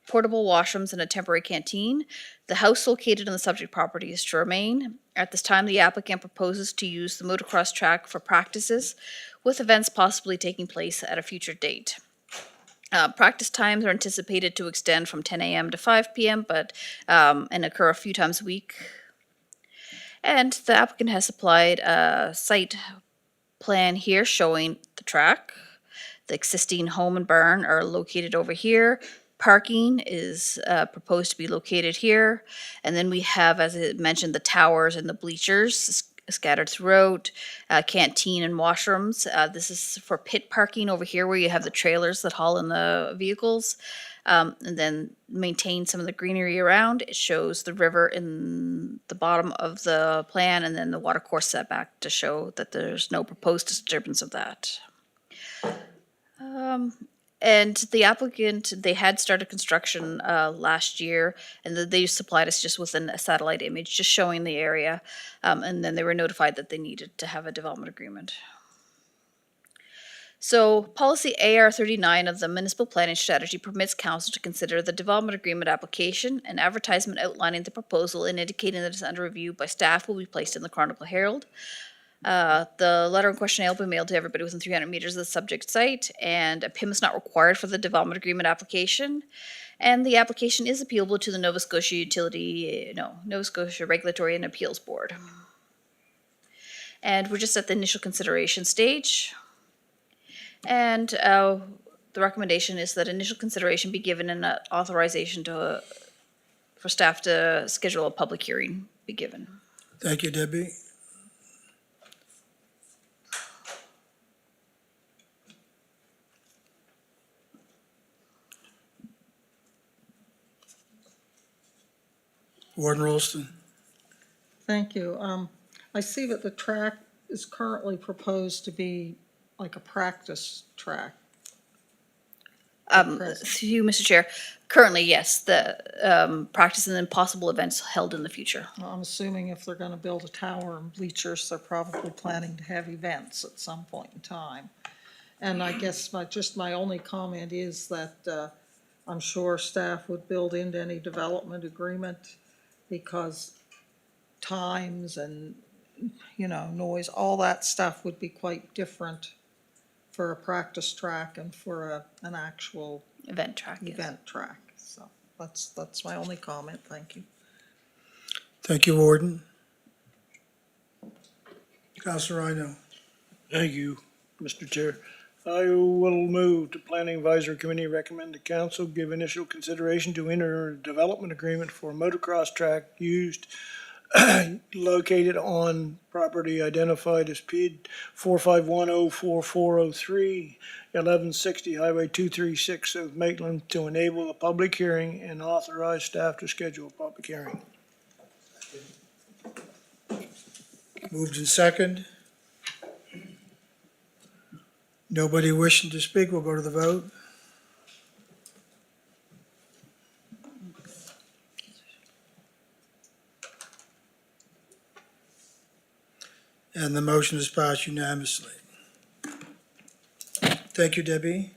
portable washrooms, and a temporary canteen. The house located on the subject property is to remain. At this time, the applicant proposes to use the motocross track for practices, with events possibly taking place at a future date. Practice times are anticipated to extend from 10 a.m. to 5 p.m., and occur a few times a week. And the applicant has supplied a site plan here showing the track. The existing home and barn are located over here. Parking is proposed to be located here. And then we have, as I mentioned, the towers and the bleachers scattered throughout, canteen and washrooms. This is for pit parking over here where you have the trailers that haul in the vehicles. And then maintain some of the greenery around. It shows the river in the bottom of the plan and then the water course setback to show that there's no proposed disturbance of that. And the applicant, they had started construction last year, and they supplied us just with a satellite image, just showing the area. And then they were notified that they needed to have a development agreement. So policy AR 39 of the municipal planning strategy permits council to consider the development agreement application. An advertisement outlining the proposal and indicating that it's under review by staff will be placed in the Chronicle Herald. The letter in question will be mailed to everybody within 300 meters of the subject site, and a PIM is not required for the development agreement application. And the application is appealable to the Nova Scotia Nova Scotia Regulatory and Appeals Board. And we're just at the initial consideration stage. And the recommendation is that initial consideration be given and authorization for staff to schedule a public hearing be given. Thank you, Debbie. Warden Rolston. Thank you. I see that the track is currently proposed to be like a practice track. Through you, Mr. Chair. Currently, yes, the practice and then possible events held in the future. I'm assuming if they're gonna build a tower and bleachers, they're probably planning to have events at some point in time. And I guess my only comment is that, I'm sure staff would build into any development agreement because times and, noise, all that stuff would be quite different for a practice track and for an actual Event track, yes. event track. So that's my only comment. Thank you. Thank you, Warden. Councilor Rhino. Thank you, Mr. Chair. I will move to Planning Advisory Committee recommend the council give initial consideration to enter a development agreement for a motocross track used located on property identified as PID 451-04403, 1160 Highway 236 of Maitland to enable a public hearing and authorize staff to schedule a public hearing. Moved in second. Nobody wishing to speak, we'll go to the vote. And the motion is passed unanimously. Thank you, Debbie.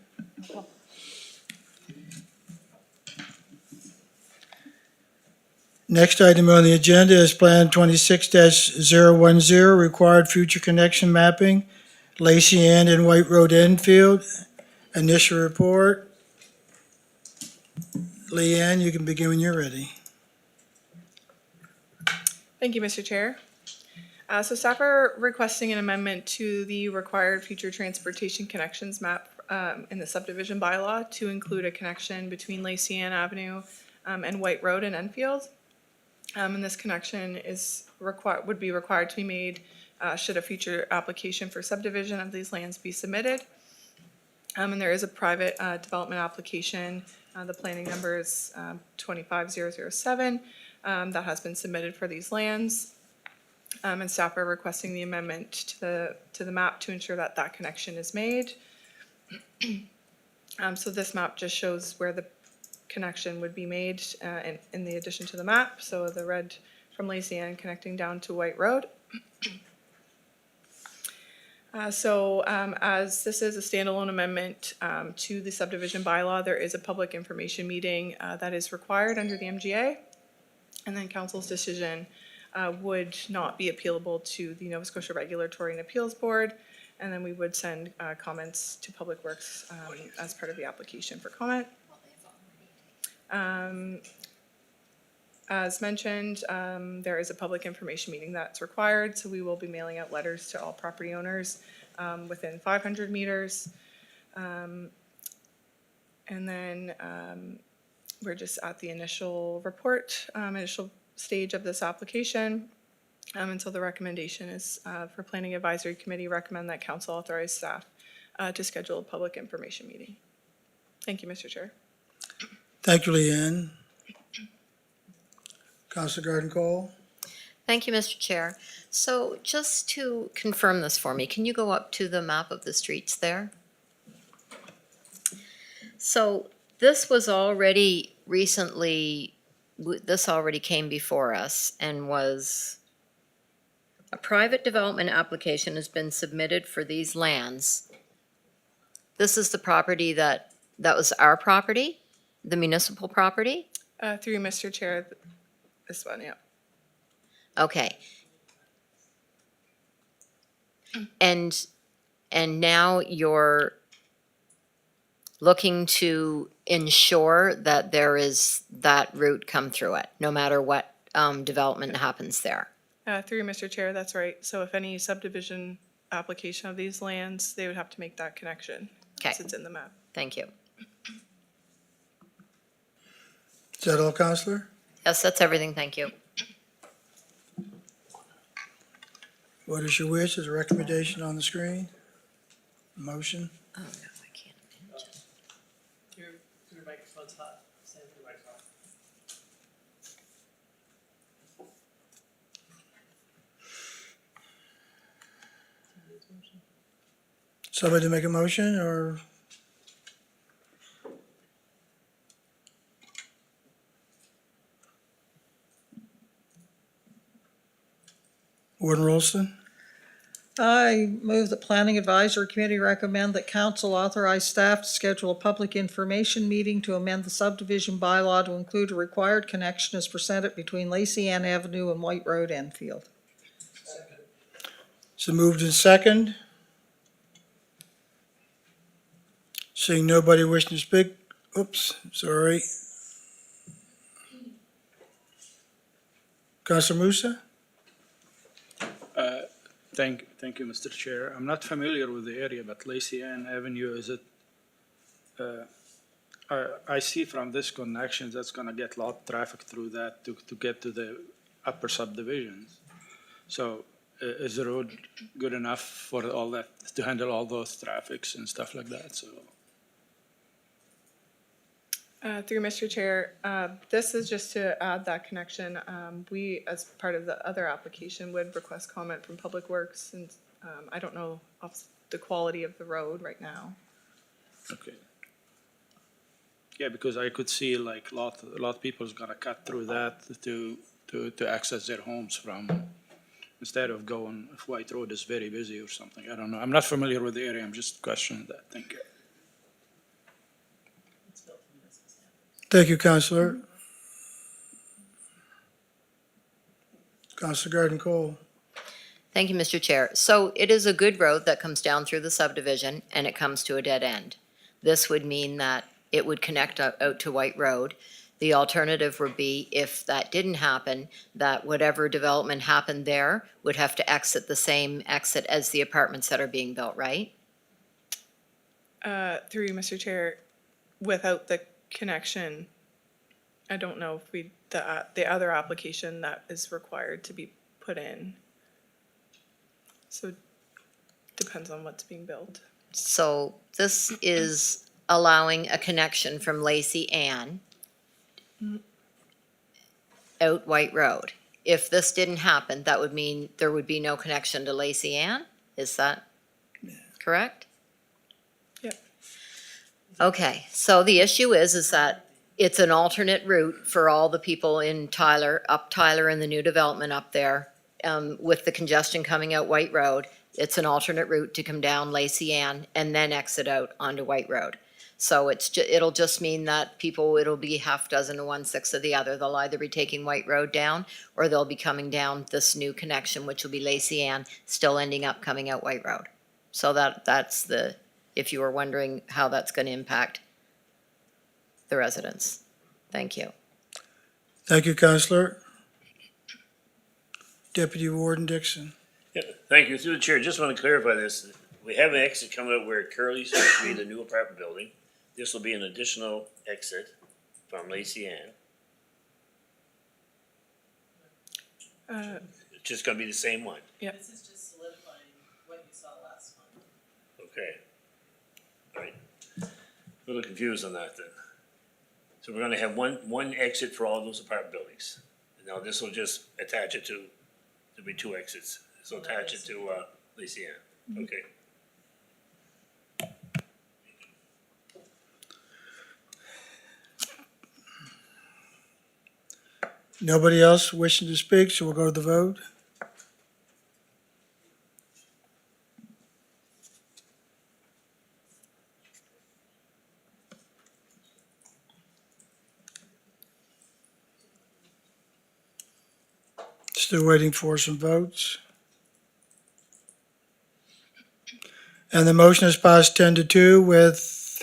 Next item on the agenda is Plan 26-010, required future connection mapping, Lacey Ann and White Road Enfield. Initial report. Leanne, you can begin when you're ready. Thank you, Mr. Chair. So staff are requesting an amendment to the required future transportation connections map in the subdivision bylaw to include a connection between Lacey Ann Avenue and White Road in Enfield. And this connection would be required to be made should a future application for subdivision of these lands be submitted. And there is a private development application. The planning number is 25007 that has been submitted for these lands. And staff are requesting the amendment to the map to ensure that that connection is made. So this map just shows where the connection would be made in the addition to the map. So the red from Lacey Ann connecting down to White Road. As this is a standalone amendment to the subdivision bylaw, there is a public information meeting that is required under the MGA. And then council's decision would not be appealable to the Nova Scotia Regulatory and Appeals Board. And then we would send comments to Public Works as part of the application for comment. As mentioned, there is a public information meeting that's required, so we will be mailing out letters to all property owners within 500 meters. And then we're just at the initial report, initial stage of this application. And so the recommendation is for Planning Advisory Committee, recommend that council authorize staff to schedule a public information meeting. Thank you, Mr. Chair. Thank you, Leanne. Councilor Garden Cole? Thank you, Mr. Chair. So just to confirm this for me, can you go up to the map of the streets there? So this was already recently, this already came before us and was, a private development application has been submitted for these lands. This is the property that was our property, the municipal property? Through you, Mr. Chair, this one, yeah. Okay. And now you're looking to ensure that there is that route come through it, no matter what development happens there. Through you, Mr. Chair, that's right. So if any subdivision application of these lands, they would have to make that connection. Okay. Since it's in the map. Thank you. Is that all, Councilor? Yes, that's everything. Thank you. What is your wish? Is a recommendation on the screen? Motion? Oh, no, I can't. Your microphone's hot. Somebody to make a motion, or? Warden Rolston? I move the Planning Advisory Committee recommend that council authorize staff to schedule a public information meeting to amend the subdivision bylaw to include a required connection as presented between Lacey Ann Avenue and White Road, Enfield. So moved in second. Seeing nobody wishing to speak, oops, sorry. Councilor Musa? Thank you, Mr. Chair. I'm not familiar with the area, but Lacey Ann Avenue, is it, I see from this connection, that's gonna get a lot of traffic through that to get to the upper subdivisions. So is the road good enough for all that, to handle all those traffics and stuff like that, so? Through Mr. Chair, this is just to add that connection. We, as part of the other application, would request comment from Public Works, and I don't know of the quality of the road right now. Okay. Yeah, because I could see like a lot of people's gonna cut through that to access their homes from, instead of going, if White Road is very busy or something, I don't know. I'm not familiar with the area, I'm just questioning that, thank you. Thank you, Councilor. Councilor Garden Cole? Thank you, Mr. Chair. So it is a good road that comes down through the subdivision and it comes to a dead end. This would mean that it would connect out to White Road. The alternative would be, if that didn't happen, that whatever development happened there would have to exit the same exit as the apartments that are being built, right? Through you, Mr. Chair, without the connection, I don't know if the other application that is required to be put in. So depends on what's being built. So this is allowing a connection from Lacey Ann out White Road. if this didn't happen, that would mean there would be no connection to Lacey Ann? Is that correct? Yep. Okay, so the issue is that it's an alternate route for all the people in Tyler, up Tyler and the new development up there. With the congestion coming out White Road, it's an alternate route to come down Lacey Ann and then exit out onto White Road. So it'll just mean that people, it'll be half dozen to 1/6 of the other. They'll either be taking White Road down or they'll be coming down this new connection, which will be Lacey Ann, still ending up coming out White Road. So that's the, if you were wondering how that's gonna impact the residents. Thank you. Thank you, Counselor. Deputy Warden Dixon. Yeah, thank you. Through the chair, just want to clarify this. We have an exit coming up where Curly's supposed to be the new apartment building. This will be an additional exit from Lacey Ann. It's just gonna be the same one. Yep. This is just solidifying what you saw last month. Okay. All right. A little confused on that then. So we're gonna have one exit for all those apartment buildings. Now this will just attach it to, there'll be two exits. So attach it to, Lacey Ann. Okay. Nobody else wishing to speak, so we'll go to the vote. Still waiting for some votes. And the motion is passed 10-2 with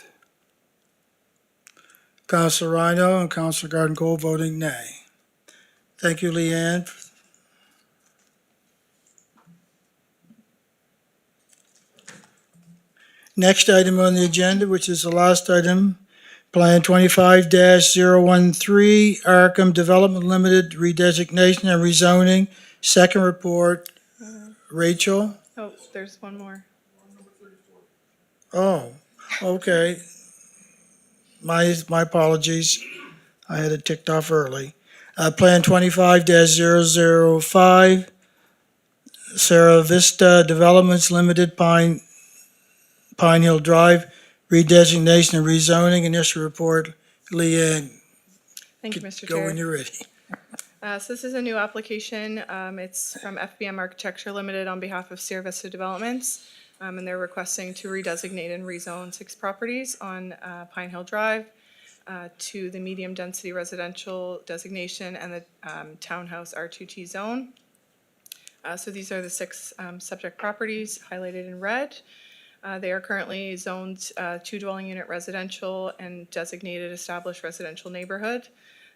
Councilor Rhino and Councilor Garden Cole voting nay. Thank you, Leanne. Next item on the agenda, which is the last item, Plan 25-013, Arkham Development Limited redesignation and rezoning. Second report, Rachel. Oh, there's one more. Oh, okay. My apologies. I had it ticked off early. Plan 25-005, Sarah Vista Developments Limited, Pine Hill Drive, redesignation and rezoning. Initial report, Leanne, Thank you, Mr. go Chair. when you're ready. So this is a new application. It's from FBM Architecture Limited on behalf of Sierra Vista Developments. And they're requesting to redesignate and rezone 6 properties on Pine Hill Drive to the medium-density residential designation and the townhouse R2T zone. So these are the 6 subject properties highlighted in red. They are currently zoned 2-dwelling unit residential and designated established residential neighborhood.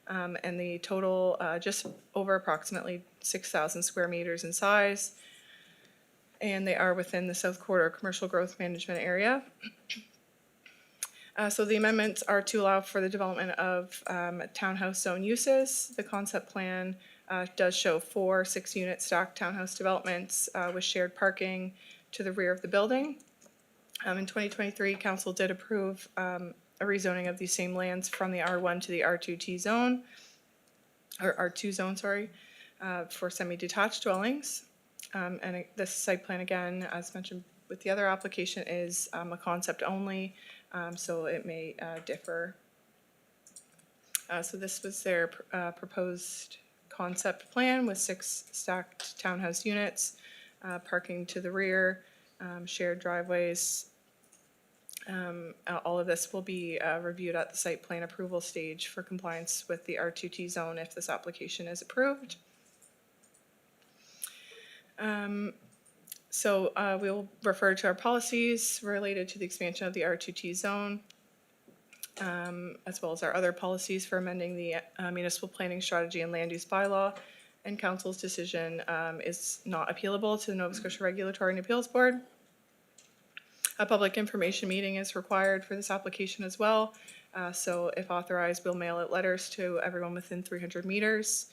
And the total just over approximately 6,000 square meters in size. And they are within the South Quarter Commercial Growth Management Area. So the amendments are to allow for the development of townhouse zone uses. The concept plan does show 4 6-unit stacked townhouse developments with shared parking to the rear of the building. In 2023, council did approve a rezoning of these same lands from the R1 to the R2T zone, or R2 zone, sorry, for semi-detached dwellings. And this site plan, again, as mentioned with the other application, is a concept only, so it may differ. So this was their proposed concept plan with 6 stacked townhouse units, parking to the rear, shared driveways. All of this will be reviewed at the site plan approval stage for compliance with the R2T zone if this application is approved. So we'll refer to our policies related to the expansion of the R2T zone, as well as our other policies for amending the municipal planning strategy and land use bylaw. And council's decision is not appealable to the Nova Scotia Regulatory and Appeals Board. A public information meeting is required for this application as well. So if authorized, we'll mail out letters to everyone within 300 meters.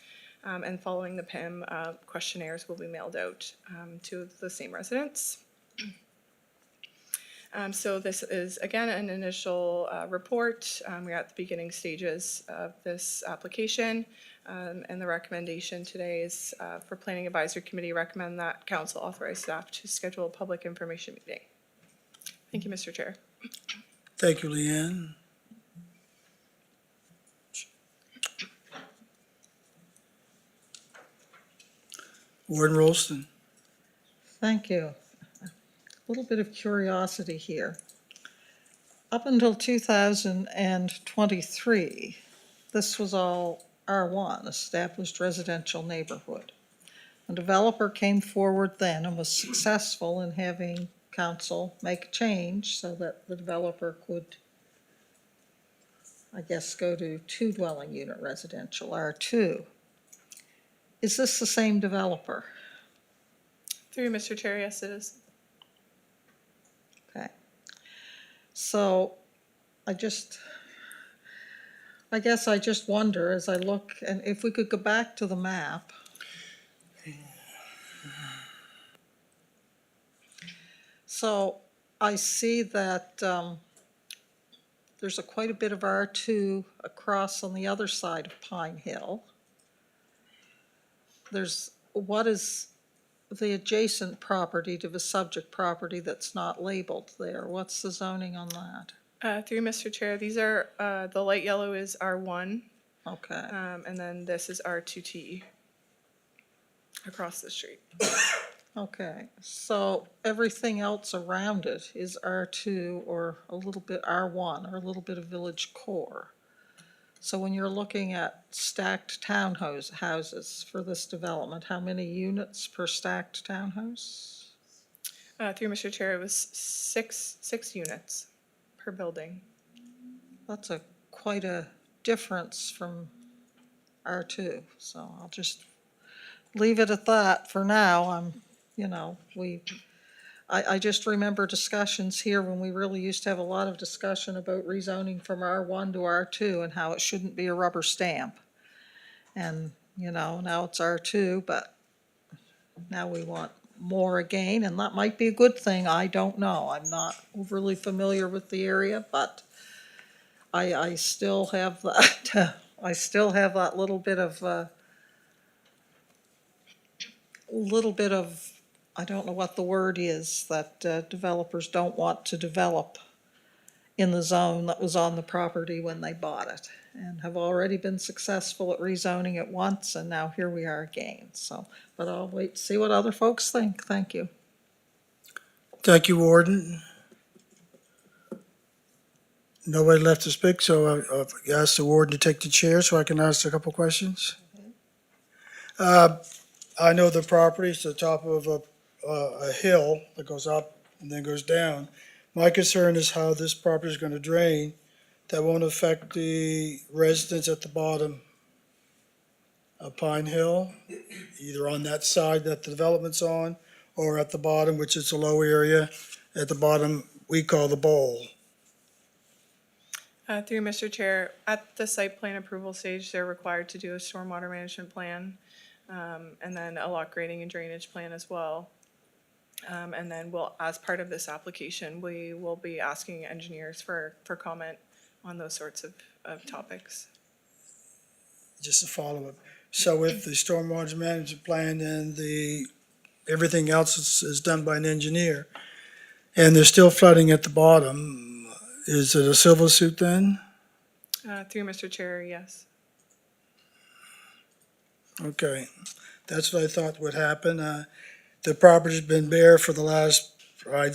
And following the PIM, questionnaires will be mailed out to the same residents. So this is, again, an initial report. We're at the beginning stages of this application. And the recommendation today is for Planning Advisory Committee, recommend that council authorize staff to schedule a public information meeting. Thank you, Mr. Chair. Thank you, Leanne. Warden Rolston. Thank you. A little bit of curiosity here. Up until 2023, this was all R1, established residential neighborhood. A developer came forward then and was successful in having council make a change so that the developer could, I guess, go to 2 dwelling unit residential, R2. Is this the same developer? Through Mr. Chair, yes, it is. Okay. So I guess I just wonder as I look, and if we could go back to the map. So I see that there's quite a bit of R2 across on the other side of Pine Hill. What is the adjacent property to the subject property that's not labeled there? What's the zoning on that? Through Mr. Chair, these are, the light yellow is R1, Okay, and then this is R2T across the street. okay. So everything else around it is R2 or a little bit R1 or a little bit of village core. So when you're looking at stacked houses for this development, how many units per stacked townhouse? Through Mr. Chair, it was six units per building. That's quite a difference from R2, so I'll just leave it at that for now. I just remember discussions here when we really used to have a lot of discussion about rezoning from R1 to R2 and how it shouldn't be a rubber stamp. And, now it's R2, but now we want more again, and that might be a good thing, I don't know. I'm not overly familiar with the area, but I still have that, little bit of, I don't know what the word is, that developers don't want to develop in the zone that was on the property when they bought it, and have already been successful at rezoning it once, and now here we are again, so, but I'll wait to see what other folks think. Thank you. Thank you, Warden. Nobody left to speak, so I've asked the warden to take the chair so I can ask a couple questions. I know the property is the top of a hill that goes up and then goes down. My concern is how this property is going to drain. That won't affect the residents at the bottom of Pine Hill, either on that side that the development's on, or at the bottom, which is a low area. At the bottom, we call the bowl. Through Mr. Chair, at the site plan approval stage, they're required to do a stormwater management plan, and then a lot grading and drainage plan as well. And then as part of this application, we will be asking engineers for comment on those sorts of topics. Just a follow-up. So if the stormwater management plan and everything else is done by an engineer, and there's still flooding at the bottom, is it a civil suit then? Through Mr. Chair, yes. Okay, that's what I thought would happen. The property's been bare for the last 3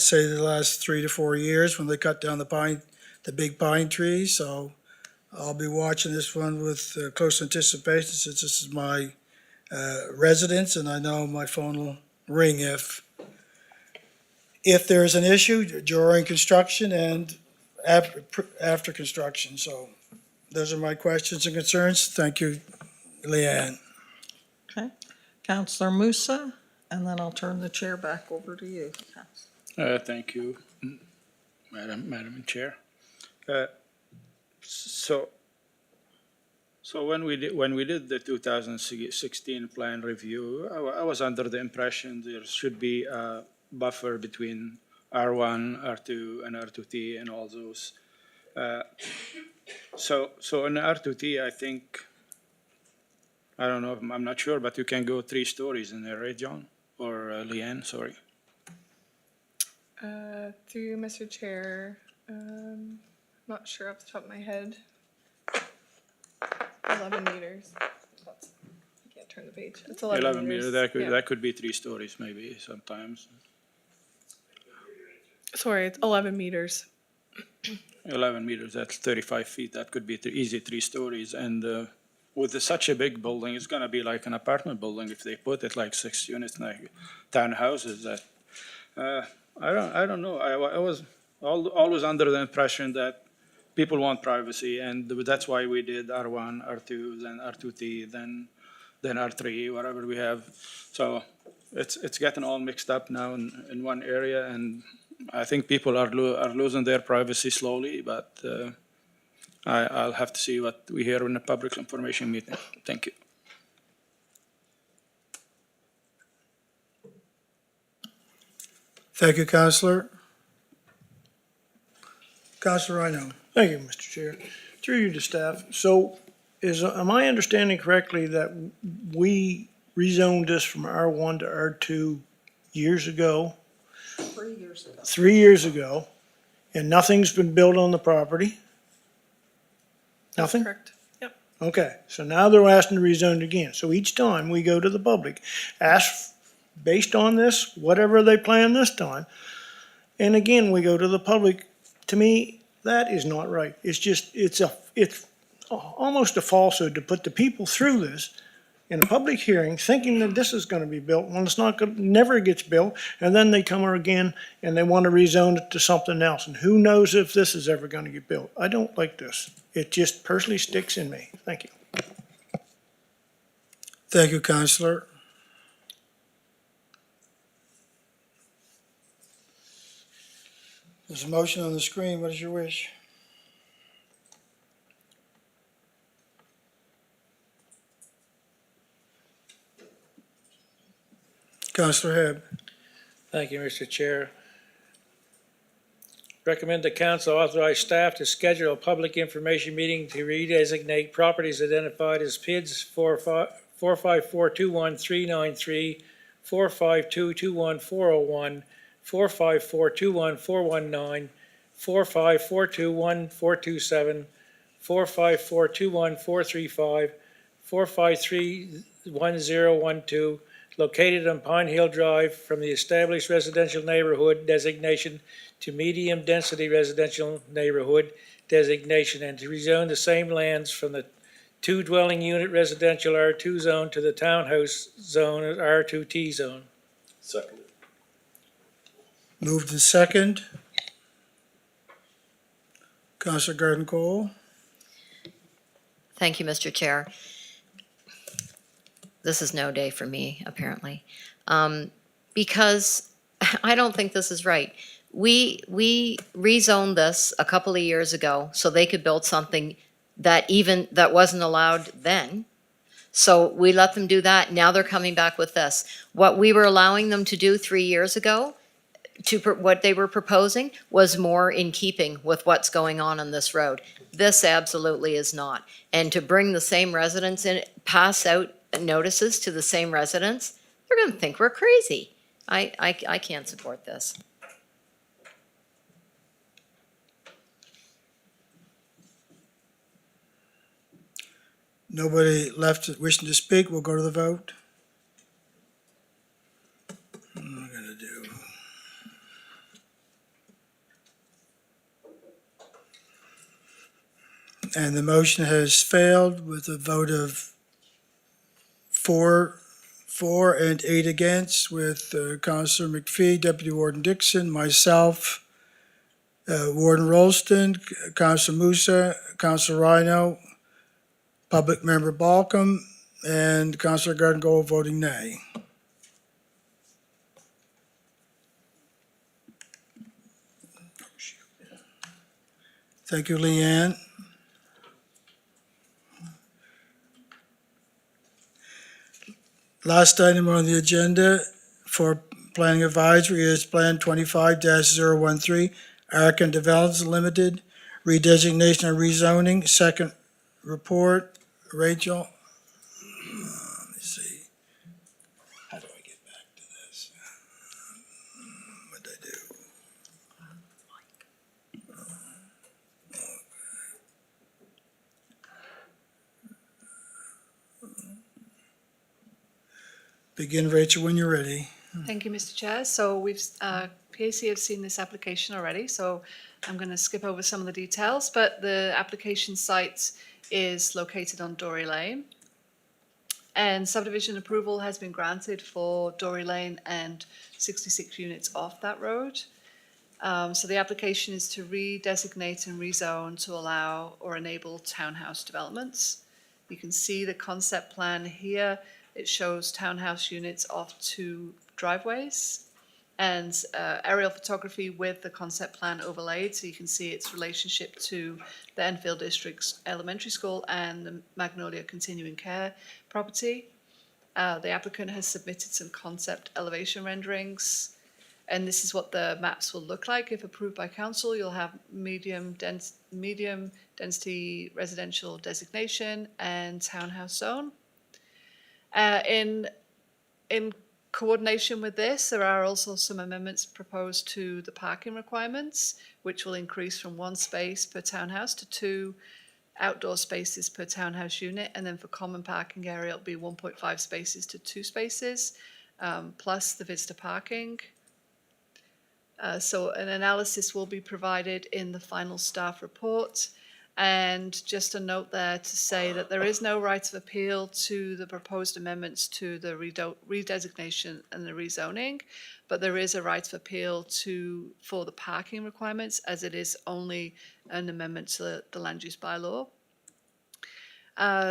to 4 years when they cut down the big pine trees, so I'll be watching this one with close anticipation since this is my residence, and I know my phone will ring if there's an issue during construction and after construction. So those are my questions and concerns. Thank you, Leanne. Okay, Councillor Musa, and then I'll turn the chair back over to you. Thank you, Madam Chair. So when we did the 2016 plan review, I was under the impression there should be a buffer between R1, R2, and R2T and all those. So in R2T, I think I don't know, I'm not sure, but you can go 3 stories in there, right, John? Or Leanne, sorry. Through you, Mr. Chair, not sure off the top of my head. 11 meters. I can't turn the page. It's 11 meters. Yeah. That could be 3 stories maybe sometimes. Sorry, it's 11 meters. 11 meters, that's 35 feet. That could be easy 3 stories. And with such a big building, it's gonna be like an apartment building if they put it like 6 units, like townhouses. That I don't know. I was always under the impression that people want privacy, and that's why we did R1, R2, then R2T, then R3, whatever we have. So it's getting all mixed up now in one area, and I think people are losing their privacy slowly, but I'll have to see what we hear in the public information meeting. Thank you. Thank you, Counselor. Counselor Rhino. Thank you, Mr. Chair. Through you to staff. So am I understanding correctly that we rezoned this from R1 to R2 years ago? 3 years ago. 3 years ago, and nothing's been built on the property? Nothing? Correct. Yep. Okay, so now they're asking to rezone it again. So each time we go to the public, ask based on this, whatever they plan this time, and again, we go to the public. To me, that is not right. It's almost a falsehood to put the people through this in a public hearing, thinking that this is gonna be built, when it's not, never gets built, and then they come again and they wanna rezone it to something else, and who knows if this is ever gonna get built. I don't like this. It just personally sticks in me. Thank you. Thank you, Counselor. There's a motion on the screen. What is your wish? Counselor Hebb. Thank you, Mr. Chair. Recommend the council authorize staff to schedule a public information meeting to redesignate properties identified as PIDs 45421-393, 45221-401, 45421-419, 45421-427, 45421-435, 4531012, located on Pine Hill Drive from the established residential neighborhood designation to medium-density residential neighborhood designation, and to rezone the same lands from the 2-dwelling-unit residential R2 zone to the townhouse zone, R2T zone. Second. Moved in second. Counselor Garden Cole. Thank you, Mr. Chair. This is no day for me, apparently, because I don't think this is right. We rezoned this a couple of years ago so they could build something that wasn't allowed then. So we let them do that. Now they're coming back with this. What we were allowing them to do 3 years ago, what they were proposing, was more in keeping with what's going on this road. This absolutely is not. And to bring the same residents in, pass out notices to the same residents, they're going to think we're crazy. I can't support this. Nobody left wishing to speak. We'll go to the vote. What am I gonna do? And the motion has failed with a vote of 4 for and 8 against, with Councillor McPhee, Deputy Warden Dixon, myself, Warden Rolston, Councillor Musa, Councillor Rhino, Public Member Balcom, and Councillor Garden Cole voting nay. Thank you, Leanne. Last item on the agenda for Planning Advisory is Plan 25-013, Arakan Developments Limited, redesignation and rezoning. Second report, Rachel. Begin, Rachel, when you're ready. Thank you, Mr. Chair. So PAC have seen this application already, so I'm going to skip over some of the details, but the application site is located on Dory Lane. And subdivision approval has been granted for Dory Lane and 66 units off that road. So the application is to redesignate and rezone to allow or enable townhouse developments. You can see the concept plan here. It shows townhouse units off 2 driveways and aerial photography with the concept plan overlaid, so you can see its relationship to the Enfield District's elementary school and the Magnolia Continuing Care property. The applicant has submitted some concept elevation renderings, and this is what the maps will look like if approved by council. You'll have medium density residential designation and townhouse zone. In coordination with this, there are also some amendments proposed to the parking requirements, which will increase from 1 space per townhouse to 2 outdoor spaces per townhouse unit. And then for common parking area, it'll be 1.5 spaces to 2 spaces, plus the visitor parking. So an analysis will be provided in the final staff report. And just a note there to say that there is no right of appeal to the proposed amendments to the redesignation and the rezoning, but there is a right of appeal for the parking requirements, as it is only an amendment to the land use bylaw.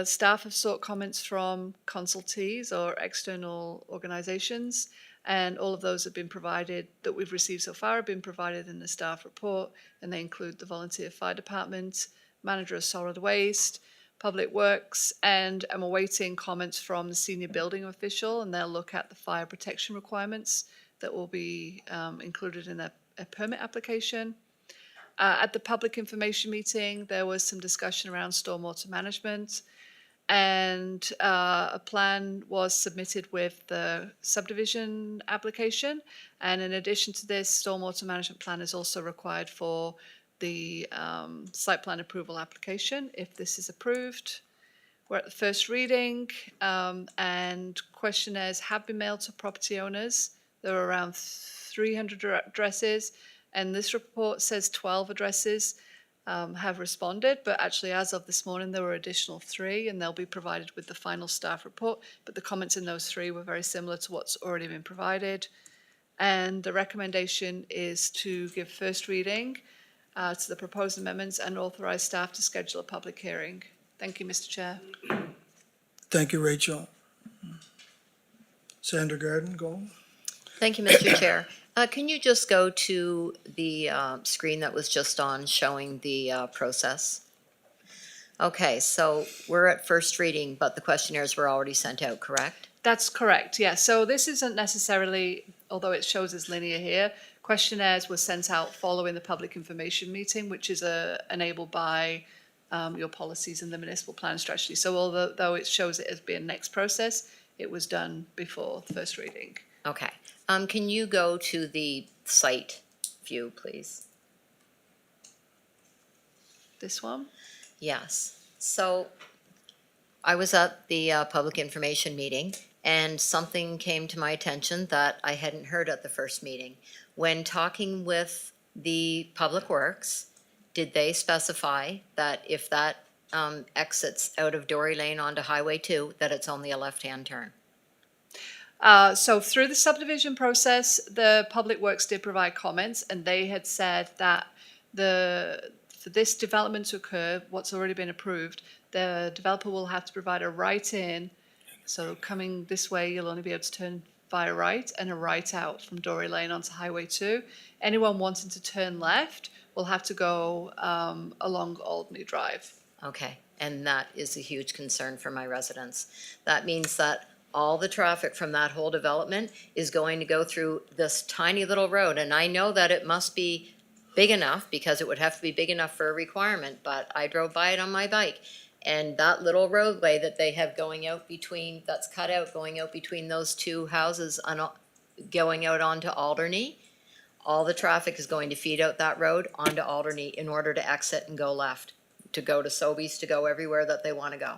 Staff have sought comments from consultees or external organisations, and all of those have been provided, that we've received so far, have been provided in the staff report, and they include the Volunteer Fire Department, Manager of Solid Waste, Public Works, and I'm awaiting comments from the senior building official, and they'll look at the fire protection requirements that will be included in a permit application. At the public information meeting, there was some discussion around stormwater management, and a plan was submitted with the subdivision application. And in addition to this, stormwater management plan is also required for the site plan approval application, if this is approved. We're at the first reading, and questionnaires have been mailed to property owners. There are around 300 addresses, and this report says 12 addresses have responded, but actually as of this morning there were additional 3, and they'll be provided with the final staff report, but the comments in those 3 were very similar to what's already been provided. And the recommendation is to give first reading to the proposed amendments and authorize staff to schedule a public hearing. Thank you, Mr. Chair. Thank you, Rachel. Sandra Garden, go. Thank you, Mr. Chair. Can you just go to the screen that was just on showing the process? Okay, so we're at first reading, but the questionnaires were already sent out, correct? That's correct, yeah. So this isn't necessarily, although it shows as linear here, questionnaires were sent out following the public information meeting, which is enabled by your policies and the municipal plan strategy. So although it shows it as being next process, it was done before the first reading. Okay. Can you go to the site view, please? This one? Yes. So I was at the public information meeting, and something came to my attention that I hadn't heard at the first meeting. When talking with the Public Works, did they specify that if that exits out of Dory Lane onto Highway 2, that it's only a left-hand turn? So through the subdivision process, the Public Works did provide comments, and they had said that for this development to occur, what's already been approved, the developer will have to provide a right-in. So coming this way, you'll only be able to turn via right, and a right out from Dory Lane onto Highway 2. Anyone wanting to turn left will have to go along Alderney Drive. Okay, and that is a huge concern for my residents. That means that all the traffic from that whole development is going to go through this tiny little road. And I know that it must be big enough, because it would have to be big enough for a requirement, but I drove by it on my bike. And that little roadway that they have going out between, that's cut out, going out between those 2 houses, going out onto Alderney, all the traffic is going to feed out that road onto Alderney in order to exit and go left, to go to Sobeys, to go everywhere that they want to go.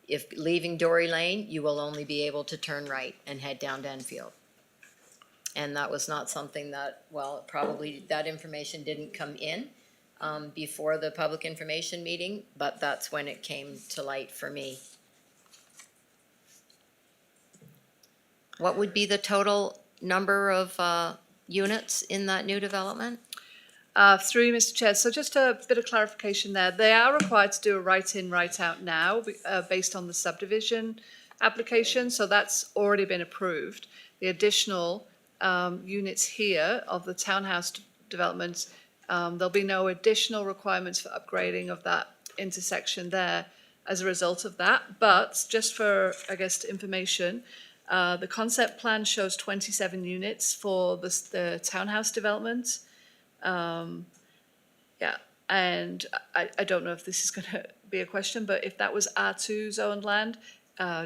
if leaving Dory Lane, you will only be able to turn right and head down to Enfield. And that was not something that, well, probably that information didn't come in before the public information meeting, but that's when it came to light for me. What would be the total number of units in that new development? Through you, Mr. Chair. So just a bit of clarification there. They are required to do a write-in, write-out now based on the subdivision application. So that's already been approved. The additional units here of the townhouse developments, there'll be no additional requirements for upgrading of that intersection there as a result of that. But just for, I guess, information, the concept plan shows 27 units for the townhouse development. Yeah, and I don't know if this is going to be a question, but if that was R2 zoned land,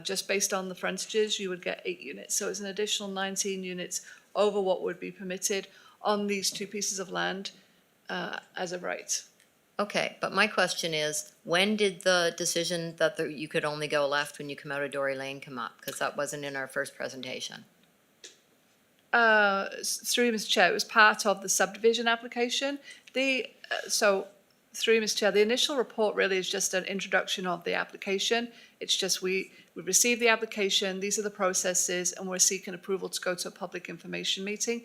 just based on the frontages, you would get 8 units. So it's an additional 19 units over what would be permitted on these 2 pieces of land as of right. Okay, but my question is, when did the decision that you could only go left when you come out of Dory Lane come up? Because that wasn't in our first presentation. Through you, Mr. Chair, it was part of the subdivision application. So through you, Mr. Chair, the initial report really is just an introduction of the application. It's just we received the application, these are the processes, and we're seeking approval to go to a public information meeting.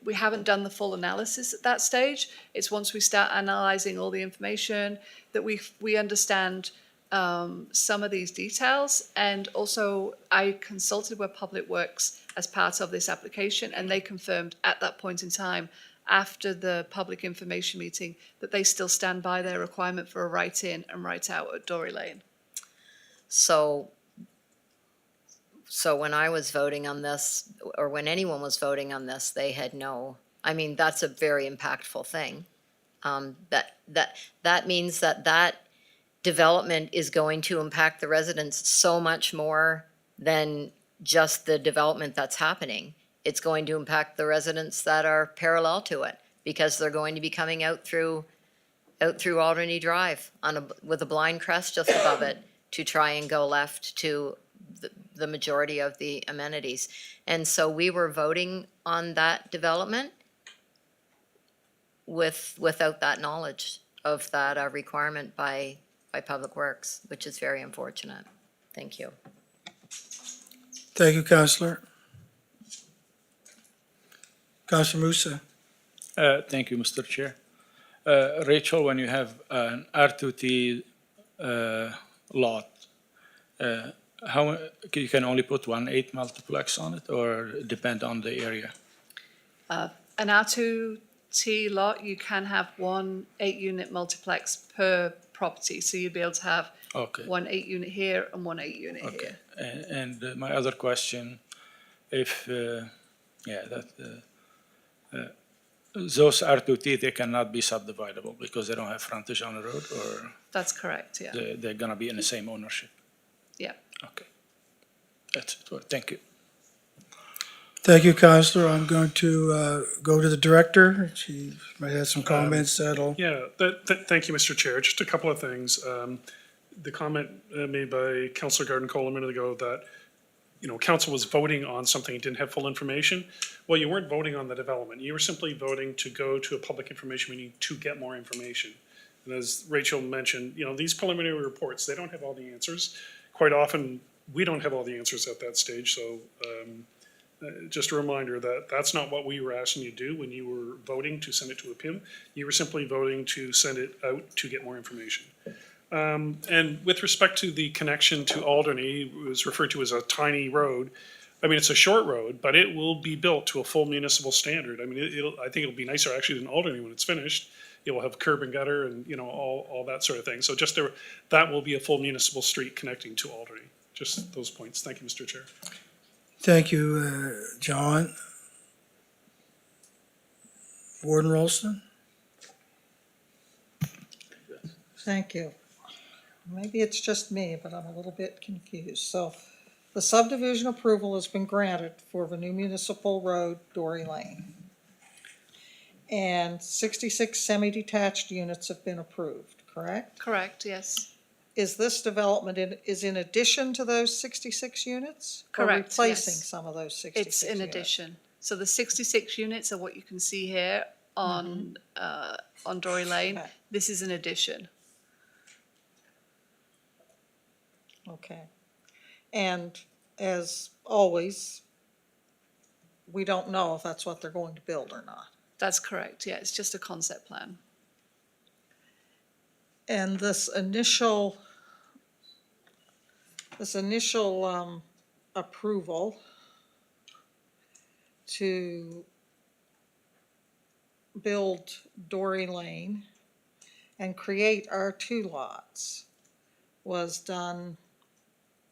We haven't done the full analysis at that stage. It's once we start analysing all the information that we understand some of these details. And also I consulted with Public Works as part of this application, and they confirmed at that point in time, after the public information meeting, that they still stand by their requirement for a write-in and write-out at Dory Lane. So when I was voting on this, or when anyone was voting on this, they had no, I mean, that's a very impactful thing. That means that development is going to impact the residents so much more than just the development that's happening. It's going to impact the residents that are parallel to it, because they're going to be coming out through Alderney Drive with a blind crest just above it to try and go left to the majority of the amenities. And so we were voting on that development without that knowledge of that requirement by Public Works, which is very unfortunate. Thank you. Thank you, Councillor. Councillor Musa. Thank you, Mr. Chair. Rachel, when you have an R2T lot, how you can only put 1/8 multiplex on it, or depend on the area? An R2T lot, you can have 1 8-unit multiplex per property. So you'd be able to have Okay. 1 8-unit here and 1 8-unit Okay. here. And my other question, if those R2T, they cannot be subdividable because they don't have frontage on the road, or That's correct, yeah. they're gonna be in the same ownership? Yeah. Okay. That's it. Well, thank you. Thank you, Councillor. I'm going to go to the director. She might have some comments that'll. Yeah, thank you, Mr. Chair. Just a couple of things. The comment made by Councillor Garden-Cole a minute ago that, council was voting on something and didn't have full information. Well, you weren't voting on the development. You were simply voting to go to a public information meeting to get more information. And as Rachel mentioned, these preliminary reports, they don't have all the answers. Quite often, we don't have all the answers at that stage. So just a reminder that that's not what we were asking you to do when you were voting to send it to a PIM. You were simply voting to send it out to get more information. And with respect to the connection to Alderney, it was referred to as a tiny road. I mean, it's a short road, but it will be built to a full municipal standard. I mean, I think it'll be nicer actually than Alderney when it's finished. It will have curb and gutter and, all that sort of thing. So just that will be a full municipal street connecting to Alderney. Just those points. Thank you, Mr. Chair. Thank you, John. Warden Rolston. Thank you. Maybe it's just me, but I'm a little bit confused. So the subdivision approval has been granted for the new municipal road, Dory Lane. And 66 semi-detached units have been approved, correct? Correct, yes. is this development is in addition to those 66 units? Correct, Or replacing yes. some of those 66 It's units? in addition. So the 66 units are what you can see here on Dory Lane. Okay. This is an addition. Okay. And as always, we don't know if that's what they're going to build or not. That's correct, yeah, it's just a concept plan. And this initial approval to build Dory Lane and create R2 lots was done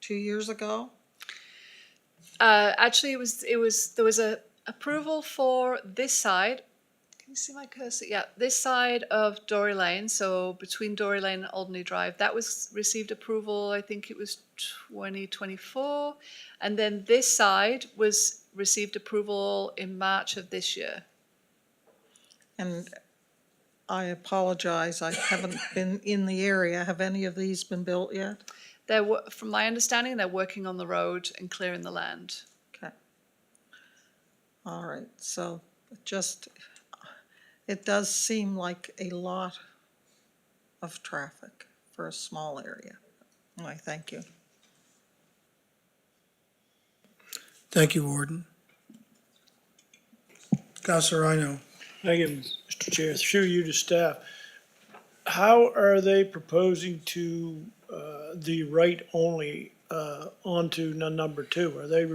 2 years ago? Actually, there was a approval for this side. Can you see my cursor? Yeah, this side of Dory Lane, so between Dory Lane and Alderney Drive, that was received approval, I think it was 2024. And then this side was received approval in March of this year. And I apologize, I haven't been in the area. Have any of these been built yet? From my understanding, they're working on the road and clearing the land. Okay. All right, so it does seem like a lot of traffic for a small area. Anyway, thank you. Thank you, Warden. Councilor Rhino. Thank you, Mr. Chair. Through you to staff. How are they proposing to, the right only, onto number 2? Are they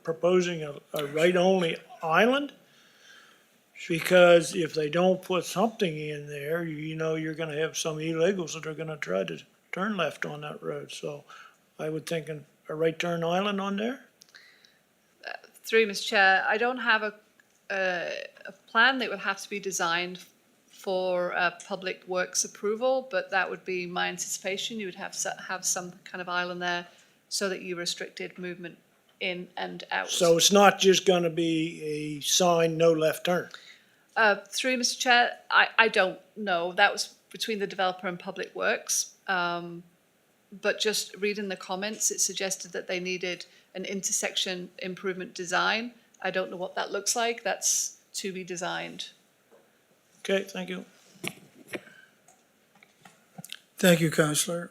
proposing a right only island? Because if they don't put something in there, you know, you're gonna have some illegals that are gonna try to turn left on that road. So I would think a right turn island on there? Through you, Mr. Chair, I don't have a plan that would have to be designed for public works approval, but that would be my anticipation. You would have some kind of island there so that you restricted movement in and out. So it's not just gonna be a sign, no left turn? Through you, Mr. Chair, I don't know. That was between the developer and Public Works. But just reading the comments, it suggested that they needed an intersection improvement design. I don't know what that looks like. That's to be designed. Okay, thank you. Thank you, Councilor.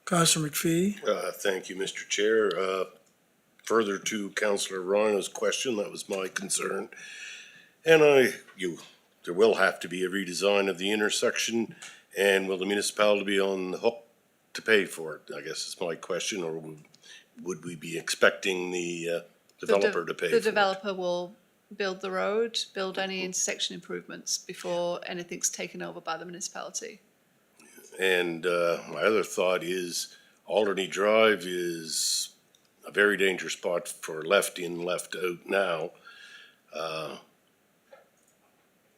Councilor McPhee. Thank you, Mr. Chair. Further to Councilor Rhino's question, that was my concern. And there will have to be a redesign of the intersection, and will the municipality be on the hook to pay for it? I guess is my question, or would we be expecting the developer to pay for it? The developer will build the road, build any intersection improvements before anything's taken over by the municipality. And my other thought is Alderney Drive is a very dangerous spot for left in, left out now.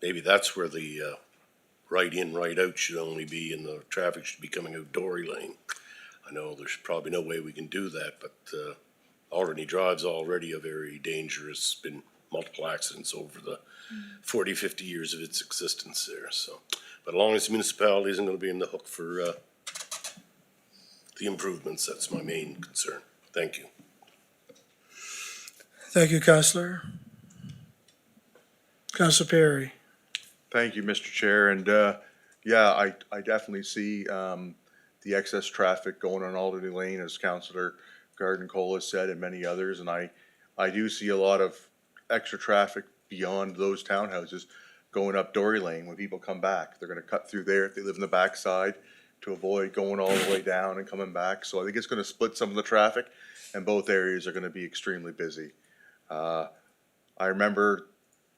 Maybe that's where the right in, right out should only be, and the traffic should be coming out Dory Lane. I know there's probably no way we can do that, but Alderney Drive's already a very dangerous, been multiple accidents over the 40, 50 years of its existence there, so. But as long as the municipality isn't gonna be in the hook for the improvements, that's my main concern. Thank you. Thank you, Councilor. Councilor Perry. Thank you, Mr. Chair, and, yeah, I definitely see, the excess traffic going on Alderney Lane, as Councillor Garden-Cole has said, and many others, and I do see a lot of extra traffic beyond those townhouses going up Dory Lane when people come back. They're gonna cut through there if they live in the backside to avoid going all the way down and coming back, so I think it's gonna split some of the traffic, and both areas are gonna be extremely busy. I remember,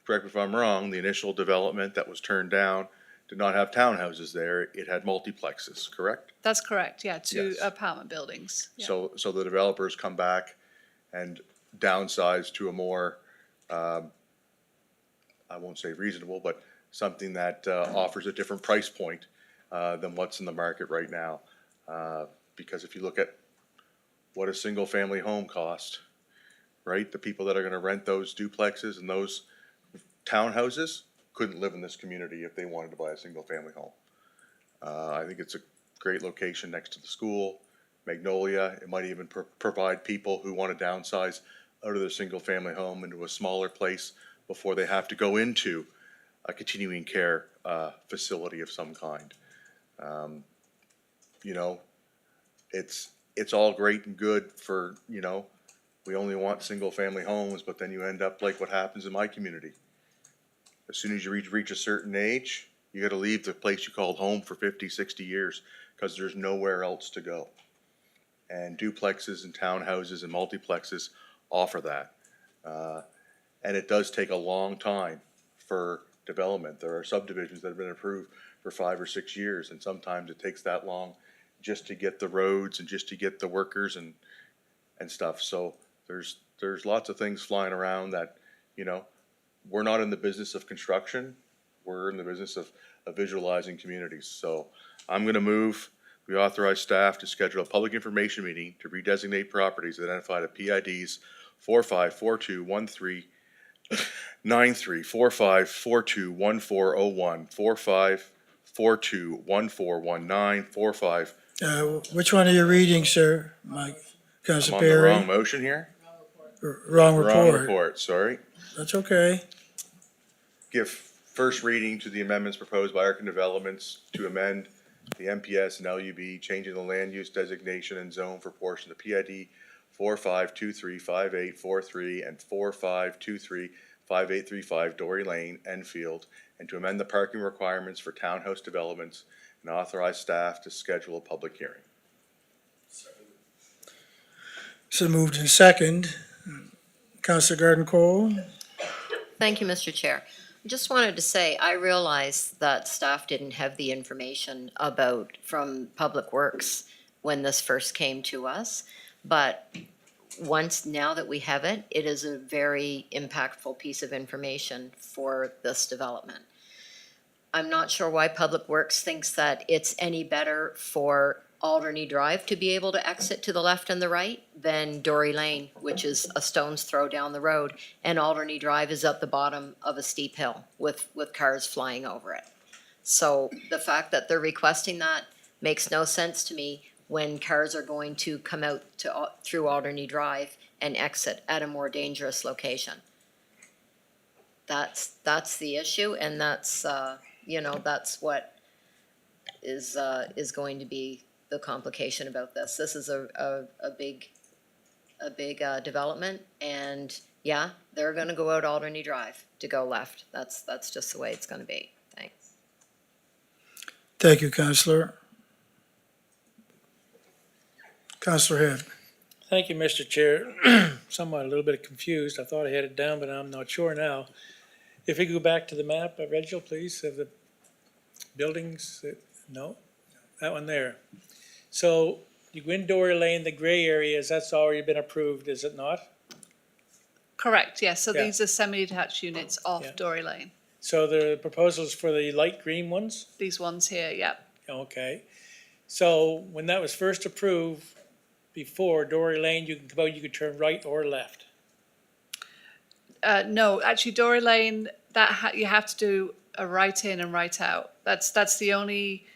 correct me if I'm wrong, the initial development that was turned down did not have townhouses there, it had multiplexes, correct? That's correct, yeah, two Yes. apartment buildings. Yeah. So the developers come back and downsize to a more, I won't say reasonable, but something that offers a different price point than what's in the market right now. Because if you look at what a single-family home cost, right? The people that are gonna rent those duplexes and those townhouses couldn't live in this community if they wanted to buy a single-family home. I think it's a great location next to the school. Magnolia, it might even provide people who want to downsize out of their single-family home into a smaller place before they have to go into a continuing care facility of some kind. You know, it's all great and good for, you know, we only want single-family homes, but then you end up like what happens in my community. As soon as you reach a certain age, you gotta leave the place you called home for 50, 60 years, because there's nowhere else to go. And duplexes and townhouses and multiplexes offer that. And it does take a long time for development. There are subdivisions that have been approved for 5 or 6 years, and sometimes it takes that long just to get the roads and just to get the workers and stuff. So there's lots of things flying around that, you know, we're not in the business of construction. We're in the business of visualizing communities. So I'm gonna move, we authorize staff to schedule a public information meeting to redesignate properties identified at PIDs 45421393, 45421401, 45421419, 45. Which one are you reading, sir? Mike, I'm Councilor on the wrong Perry? motion here? Wrong Wrong report. report, sorry. That's okay. Give first reading to the amendments proposed by Arkin Developments to amend the MPS and LUB, changing the land use designation and zone for portion of PID 45235843 and 45235835 Dory Lane, Enfield, and to amend the parking requirements for townhouse developments and authorize staff to schedule a public hearing. So moved in second. Councilor Garden Cole? Thank you, Mr. Chair. I just wanted to say, I realize that staff didn't have the information from Public Works when this first came to us, but now that we have it, it is a very impactful piece of information for this development. I'm not sure why Public Works thinks that it's any better for Alderney Drive to be able to exit to the left and the right than Dory Lane, which is a stone's throw down the road, and Alderney Drive is at the bottom of a steep hill with cars flying over it. So the fact that they're requesting that makes no sense to me when cars are going to come out through Alderney Drive and exit at a more dangerous location. That's the issue, and that's that's what is going to be the complication about this. This is a big development, and yeah, they're gonna go out Alderney Drive to go left. That's just the way it's gonna be. Thanks. Thank you, Councilor. Councilor Head. Thank you, Mr. Chair. Somewhat a little bit confused. I thought I had it down, but I'm not sure now. If we go back to the map, Reginald, please, of the buildings, no, that one there. So you go in Dory Lane, the gray areas, that's already been approved, is it not? Correct, yes. So Yeah. these are semi-detached units off Yeah. Dory Lane. So the proposals for the light green ones? These ones here, yep. Okay. So when that was first approved, before Dory Lane, you can come out, you could turn right or left. No, actually Dory Lane, you have to do a right in and right out. That's the only,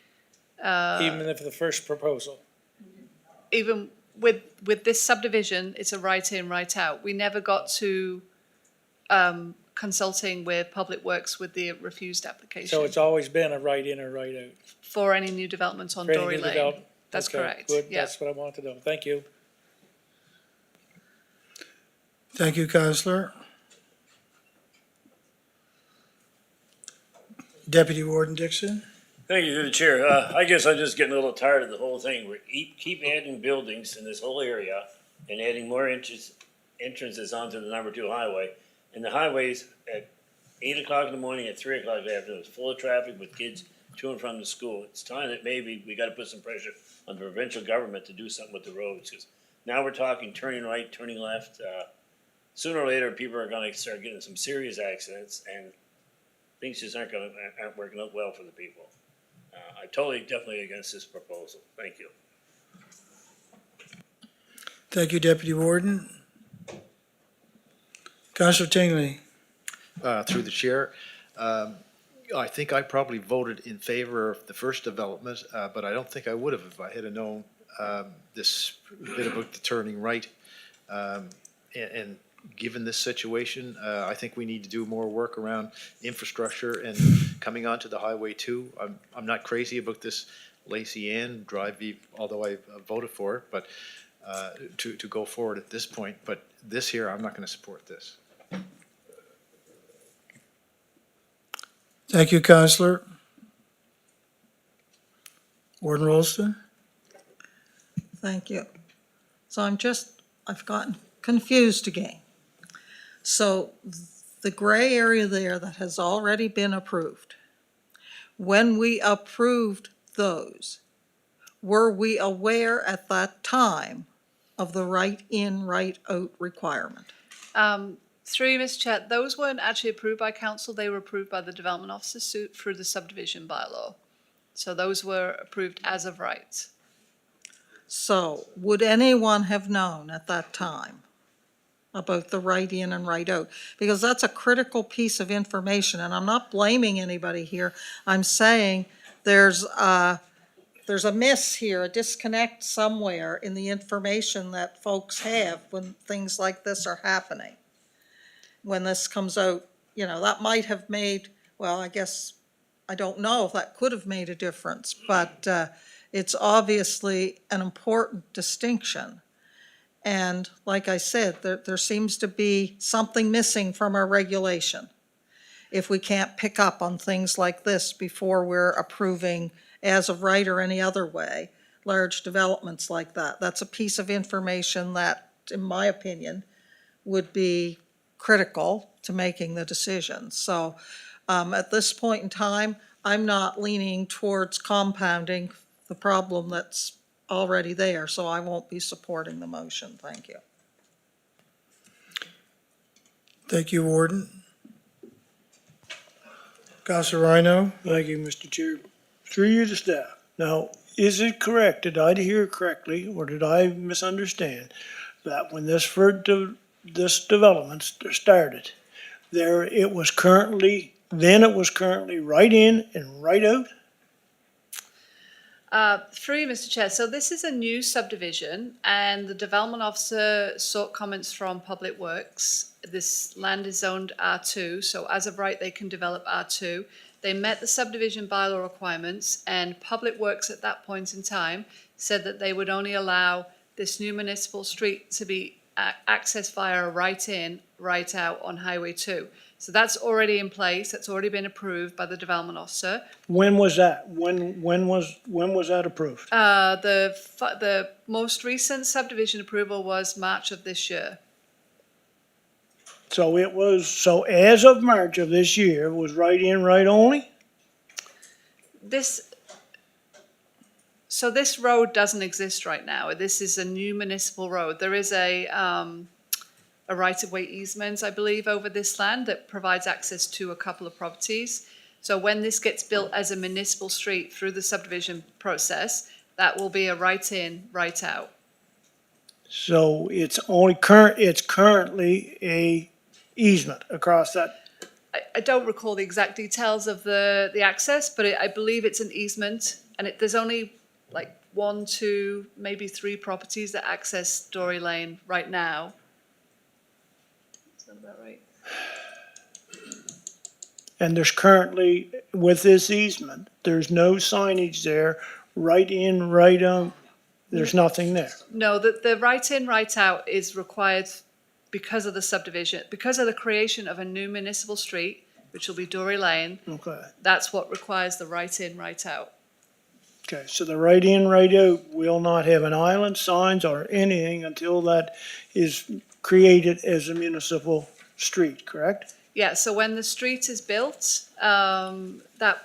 Even if the first proposal. even with this subdivision, it's a right in, right out. We never got to consulting with Public Works with the refused application So it's always been a right in or right out. for any new developments on For any Dory new Lane. development. That's Okay, correct, Good, yeah. that's what I wanted to know. Thank you. Thank you, Councilor. Deputy Warden Dixon? Thank you, through the chair. I guess I'm just getting a little tired of the whole thing. We keep adding buildings in this whole area and adding more entrances onto the number 2 highway. And the highways at 8 o'clock in the morning, at 3 o'clock in the afternoon, it's full of traffic with kids to and from the school. It's time that maybe we gotta put some pressure on the provincial government to do something with the roads, because now we're talking turning right, turning left. Sooner or later, people are gonna start getting some serious accidents, and things just aren't working out well for the people. I'm definitely against this proposal. Thank you. Thank you, Deputy Warden. Councilor Tingley? Through the chair. I think I probably voted in favor of the first development, but I don't think I would have if I had known this bit about the turning right. And given this situation, I think we need to do more work around infrastructure and coming onto the Highway 2. I'm not crazy about this Lacey Ann Drive, although I voted for it, but to go forward at this point. But this here, I'm not going to support this. Thank you, Counselor. Warden Rolston? Thank you. So I've gotten confused again. So the gray area there that has already been approved, when we approved those, were we aware at that time of the right in, right out requirement? Through you, Mr. Chair, those weren't actually approved by council, they were approved by the development officer suit through the subdivision bylaw. So those were approved as of right. So would anyone have known at that time about the right in and right out? Because that's a critical piece of information, and I'm not blaming anybody here. I'm saying there's a miss here, a disconnect somewhere in the information that folks have when things like this are happening. When this comes out, that might have made, well, I guess, I don't know if that could have made a difference, but it's obviously an important distinction. And like I said, there seems to be something missing from our regulation if we can't pick up on things like this before we're approving as of right or any other way, large developments like that. That's a piece of information that, in my opinion, would be critical to making the decision. So at this point in time, I'm not leaning towards compounding the problem that's already there, so I won't be supporting the motion. Thank you. Thank you, Warden. Counselor Rhino? Thank you, Mr. Chair. Through you to staff. Now, is it correct, did I hear correctly, or did I misunderstand, that when this development started, it was currently right in and right out? Through you, Mr. Chair, so this is a new subdivision and the development officer sought comments from Public Works. This land is zoned R2, so as of right, they can develop R2. They met the subdivision bylaw requirements, and Public Works at that point in time said that they would only allow this new municipal street to be accessed via a right in, right out on Highway 2. So that's already in place, that's already been approved by the development officer. When was that? When was that approved? The most recent subdivision approval was March of this year. So as of March of this year, it was right in, right only? This road doesn't exist right now. This is a new municipal road. There is a right-of-way easement, I believe, over this land that provides access to a couple of properties. So when this gets built as a municipal street through the subdivision process, that will be a right in, right out. So it's currently a easement across that. I don't recall the exact details of the access, but I believe it's an easement, and there's only like 1, 2, maybe 3 properties that access Dory Lane right now. Is that about right? And there's currently, with this easement, there's no signage there, right in, right out, there's nothing there. No, the right in, right out is required because of the subdivision, because of the creation of a new municipal street, which will be Dory Lane. Okay. That's what requires the right in, right out. Okay, so the right in, right out will not have an island, signs, or anything until that is created as a municipal street, correct? Yeah, so when the street is built, that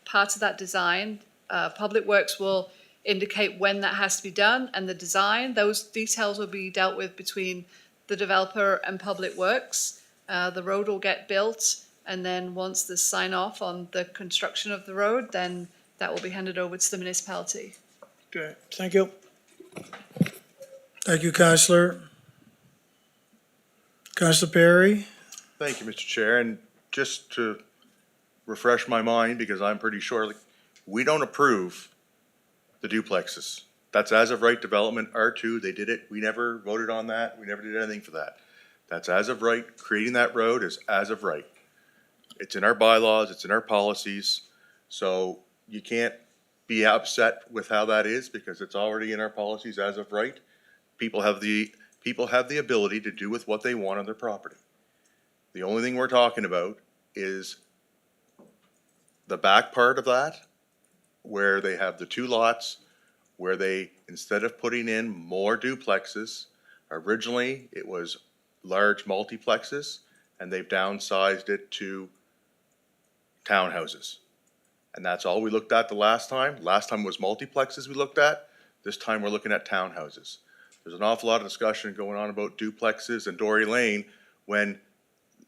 part of that design, Public Works will indicate when that has to be done, and the design, those details will be dealt with between the developer and Public Works. The road will get built, and then once the sign off on the construction of the road, then that will be handed over to the municipality. Okay, thank you. Thank you, Counselor. Counselor Perry? Thank you, Mr. Chair, and just to refresh my mind, because I'm pretty sure, like, we don't approve the duplexes. That's as of right development, R2, they did it, we never voted on that, we never did anything for that. That's as of right, creating that road is as of right. It's in our bylaws, it's in our policies, so you can't be upset with how that is, because it's already in our policies as of right. People have the ability to do with what they want on their property. The only thing we're talking about is the back part of that, where they have the two lots, where they, instead of putting in more duplexes, originally it was large multiplexes, and they've downsized it to townhouses. And that's all we looked at the last time. Last time was multiplexes we looked at. This time we're looking at townhouses. There's an awful lot of discussion going on about duplexes and Dory Lane when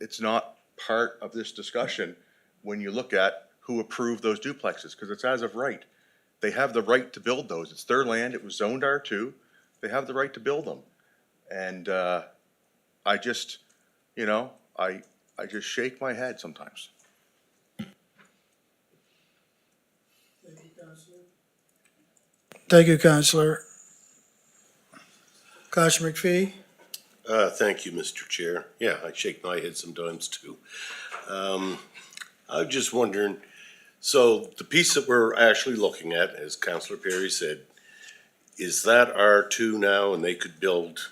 it's not part of this discussion when you look at who approved those duplexes, because it's as of right. They have the right to build those. It's their land. It was zoned R2. They have the right to build them. And I just, I just shake my head sometimes. Thank you, Counselor. Counselor McPhee? Thank you, Mr. Chair. Yeah, I shake my head sometimes too. I'm just wondering, so the piece that we're actually looking at, as Councillor Perry said, is that R2 now, and they could build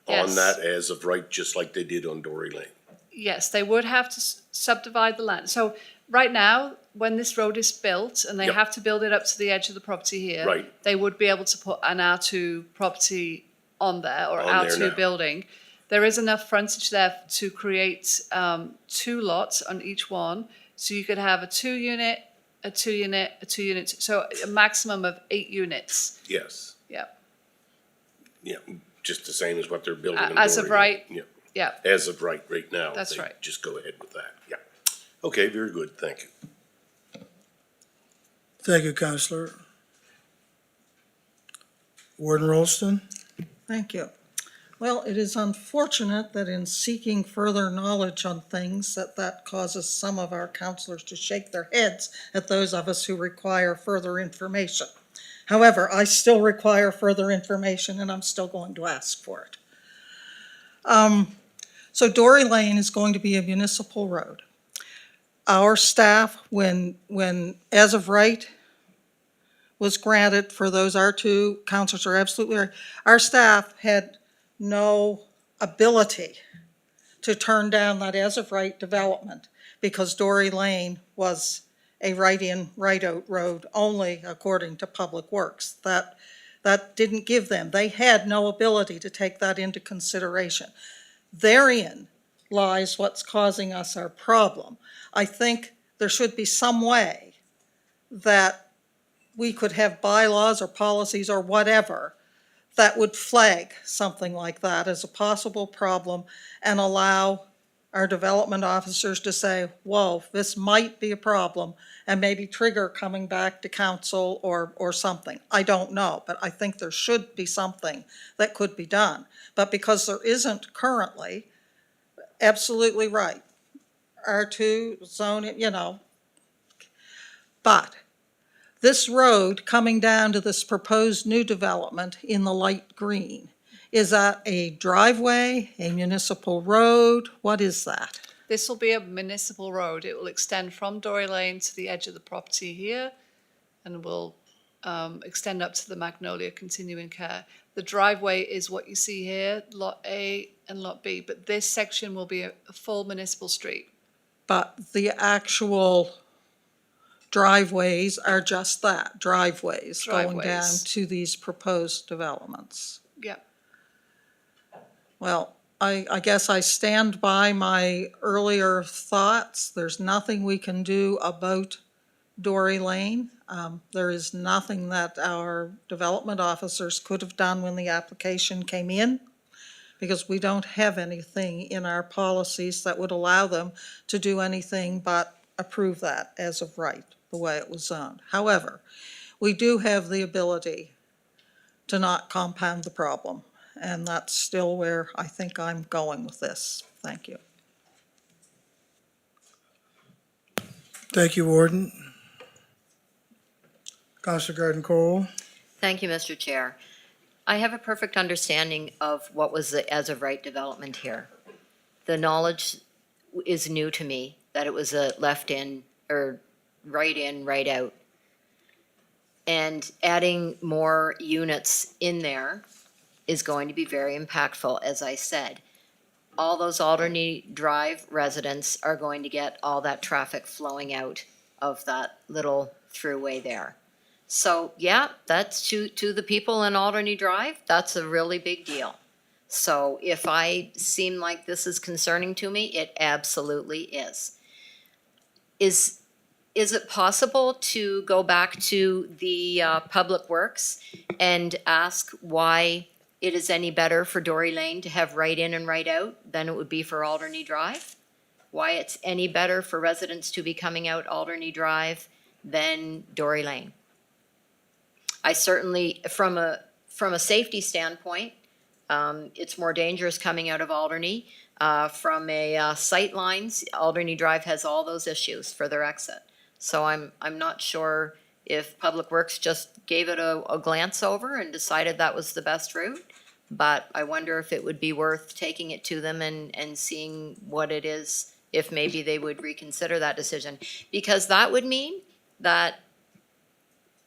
on Yes. that as of right, just like they did on Dory Lane? Yes, they would have to subdivide the land. So right now, when this road is built and they Yep. have to build it up to the edge of the property here, Right. they would be able to put an R2 property on there or On there R2 now. building. There is enough frontage there to create two lots on each one. So you could have a 2-unit, a 2-unit, a 2-unit, so a maximum of 8 units. Yes, Yeah, yeah, just the same as what they're building in As of Dory Lane. right. Yeah, yeah. as of right now. That's they right. Just go ahead with that, yeah. Okay, very good, thank you. Thank you, Counselor. Warden Rolston? Thank you. Well, it is unfortunate that in seeking further knowledge on things, that causes some of our counselors to shake their heads at those of us who require further information. However, I still require further information, and I'm still going to ask for it. So Dory Lane is going to be a municipal road. Our staff, when as of right was granted for those R2, counselors are absolutely right, our staff had no ability to turn down that as of right development because Dory Lane was a right-in, right-out road only according to Public Works. That didn't give them, they had no ability to take that into consideration. Therein lies what's causing us our problem. I think there should be some way that we could have bylaws or policies or whatever that would flag something like that as a possible problem and allow our development officers to say, whoa, this might be a problem, and maybe trigger coming back to council or something. I don't know, but I think there should be something that could be done. But because there isn't currently, absolutely right. R2 zone, But this road coming down to this proposed new development in the light green, is that a driveway, a municipal road? What is that? This will be a municipal road. It will extend from Dory Lane to the edge of the property here and will extend up to the Magnolia Continuing Care. The driveway is what you see here, Lot A and Lot B, but this section will be a full municipal street. But the actual driveways are just that, driveways going down Driveways. to these proposed developments. Yeah. Well, I guess I stand by my earlier thoughts. There's nothing we can do about Dory Lane. There is nothing that our development officers could have done when the application came in, because we don't have anything in our policies that would allow them to do anything but approve that as of right, the way it was zoned. However, we do have the ability to not compound the problem. And that's still where I think I'm going with this. Thank you. Thank you, Warden. Councilor Garden Cole. Thank you, Mr. Chair. I have a perfect understanding of what was the as of right development here. The knowledge is new to me, that it was a left in, or right in, right out. And adding more units in there is going to be very impactful, as I said. All those Alderney Drive residents are going to get all that traffic flowing out of that little throughway there. So, yeah, that's to the people in Alderney Drive, that's a really big deal. So if I seem like this is concerning to me, it absolutely is. Is it possible to go back to the Public Works and ask why it is any better for Dory Lane to have right in and right out than it would be for Alderney Drive? Why it's any better for residents to be coming out Alderney Drive than Dory Lane? I certainly, from a safety standpoint, it's more dangerous coming out of Alderney. From a sight lines, Alderney Drive has all those issues for their exit. So I'm not sure if Public Works just gave it a glance over and decided that was the best route. But I wonder if it would be worth taking it to them and seeing what it is, if maybe they would reconsider that decision. Because that would mean that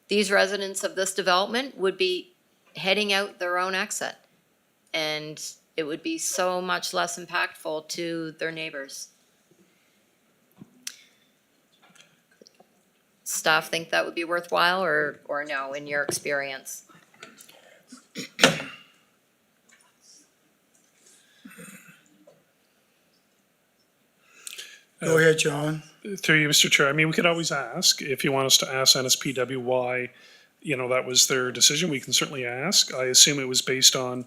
these residents of this development would be heading out their own exit. And it would be so much less impactful to their neighbors. Staff think that would be worthwhile or no, in your experience? Go ahead, John. Through you, Mr. Chair, I mean, we could always ask, if you want us to ask NSPW why, that was their decision, we can certainly ask. I assume it was based on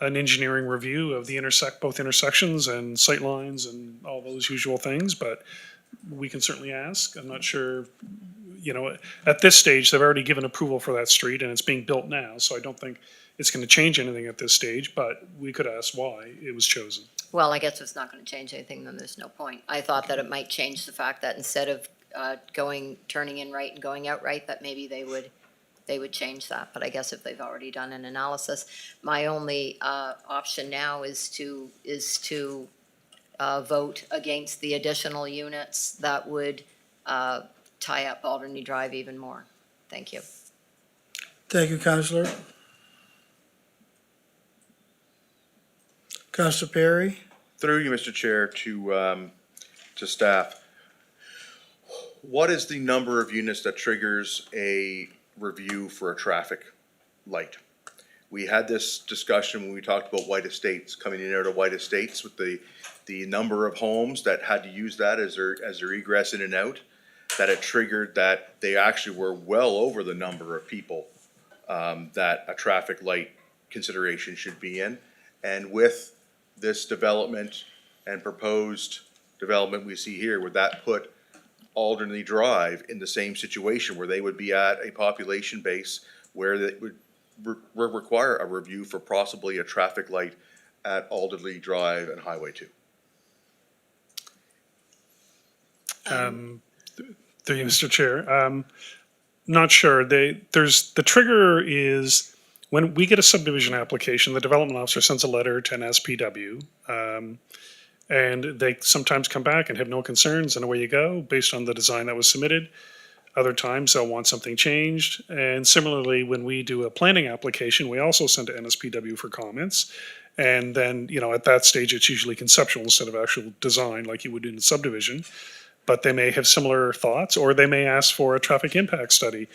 an engineering review of the both intersections and sight lines and all those usual things, but we can certainly ask. I'm not sure, at this stage, they've already given approval for that street and it's being built now, so I don't think it's gonna change anything at this stage, but we could ask why it was chosen. Well, I guess if it's not going to change anything, then there's no point. I thought that it might change the fact that instead of turning in right and going out right, that maybe they would change that. But I guess if they've already done an analysis, my only option now is to vote against the additional units that would tie up Alderney Drive even more. Thank you. Thank you, Councilor. Councilor Perry. Through you, Mr. Chair, to staff. What is the number of units that triggers a review for a traffic light? We had this discussion when we talked about White Estates, coming in and out of White Estates with the number of homes that had to use that as their egress in and out, that it triggered that they actually were well over the number of people that a traffic light consideration should be in. And with this development and proposed development we see here, would that put Alderney Drive in the same situation where they would be at a population base where they would require a review for possibly a traffic light at Alderney Drive and Highway 2? Through you, Mr. Chair, not sure. The trigger is when we get a subdivision application, the development officer sends a letter to an SPW, and they sometimes come back and have no concerns, and away you go, based on the design that was submitted. Other times they'll want something changed. And similarly, when we do a planning application, we also send to NSPW for comments. And then, at that stage, it's usually conceptual instead of actual design like you would in a subdivision. But they may have similar thoughts, or they may ask for a traffic impact study.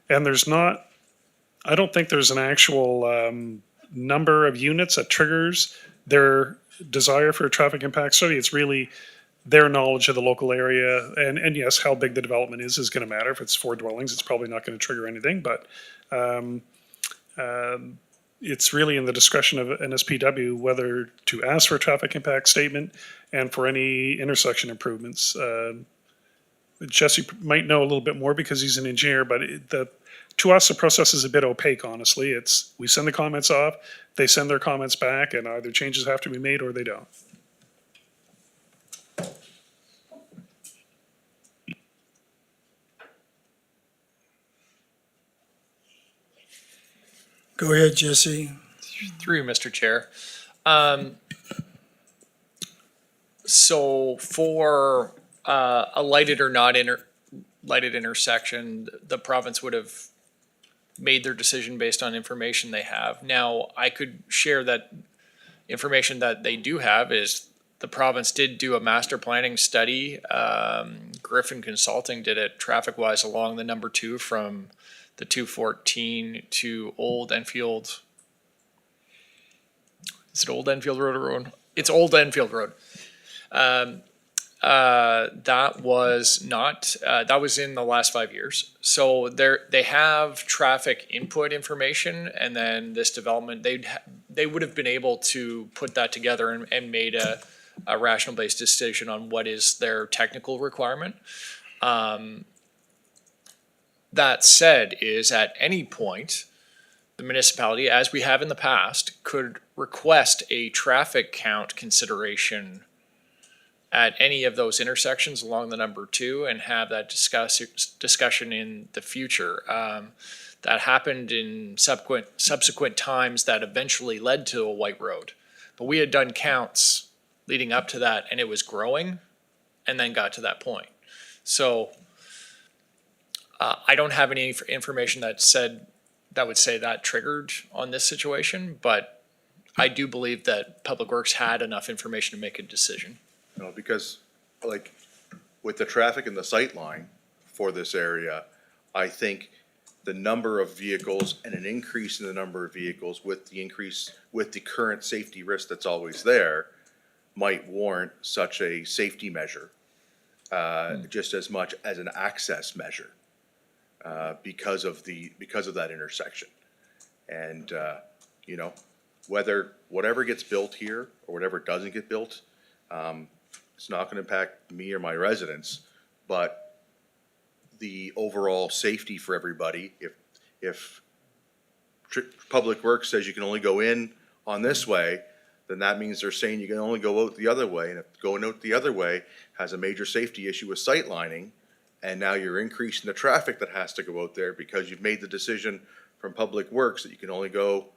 And I don't think there's an actual number of units that triggers their desire for a traffic impact study. It's really their knowledge of the local area. And yes, how big the development is going to matter. If it's 4 dwellings, it's probably not going to trigger anything. But it's really in the discretion of NSPW whether to ask for a traffic impact statement and for any intersection improvements. Jesse might know a little bit more because he's an engineer, but to us, the process is a bit opaque, honestly. We send the comments off, they send their comments back, and either changes have to be made or they don't. Go ahead, Jesse. Through you, Mr. Chair. So for a lighted or not lighted intersection, the province would have made their decision based on information they have. Now, I could share that information that they do have is the province did do a master planning study. Griffin Consulting did it traffic-wise along the number 2 from the 214 to Old Enfield. Is it Old Enfield Road or Road? It's Old Enfield Road. That was not, that was in the last 5 years. So they have traffic input information, and then this development, they would have been able to put that together and made a rational based decision on what is their technical requirement. That said, is at any point, the municipality, as we have in the past, could request a traffic count consideration at any of those intersections along the number 2 and have that discussion in the future. That happened in subsequent times that eventually led to a white road. But we had done counts leading up to that, and it was growing and then got to that point. So I don't have any information that would say that triggered on this situation, but I do believe that Public Works had enough information to make a decision. No, because like with the traffic and the sight line for this area, I think the number of vehicles and an increase in the number of vehicles with the current safety risk that's always there might warrant such a safety measure, just as much as an access measure, because of that intersection. And, you know, whatever gets built here or whatever doesn't get built, it's not gonna impact me or my residents, but the overall safety for everybody, if Public Works says you can only go in on this way, then that means they're saying you can only go out the other way, and if going out the other way has a major safety issue with sight lining, and now you're increasing the traffic that has to go out there because you've made the decision from Public Works that you can only go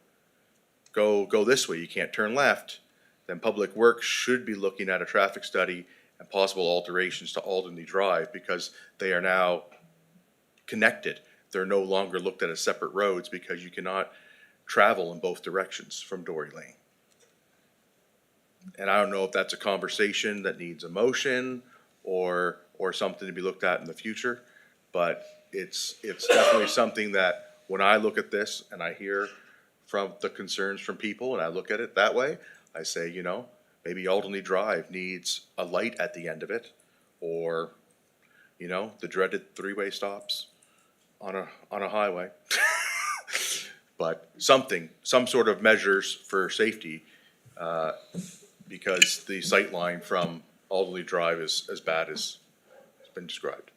this way, you can't turn left, then Public Works should be looking at a traffic study and possible alterations to Alderney Drive, because they are now connected. They're no longer looked at as separate roads because you cannot travel in both directions from Dory Lane. And I don't know if that's a conversation that needs a motion or something to be looked at in the future, but it's definitely something that when I look at this and I hear from the concerns from people and I look at it that way, I say, you know, maybe Alderney Drive needs a light at the end of it, or, you know, the dreaded three-way stops on a highway. But some sort of measures for safety, because the sight line from Alderney Drive is as bad as it's been described.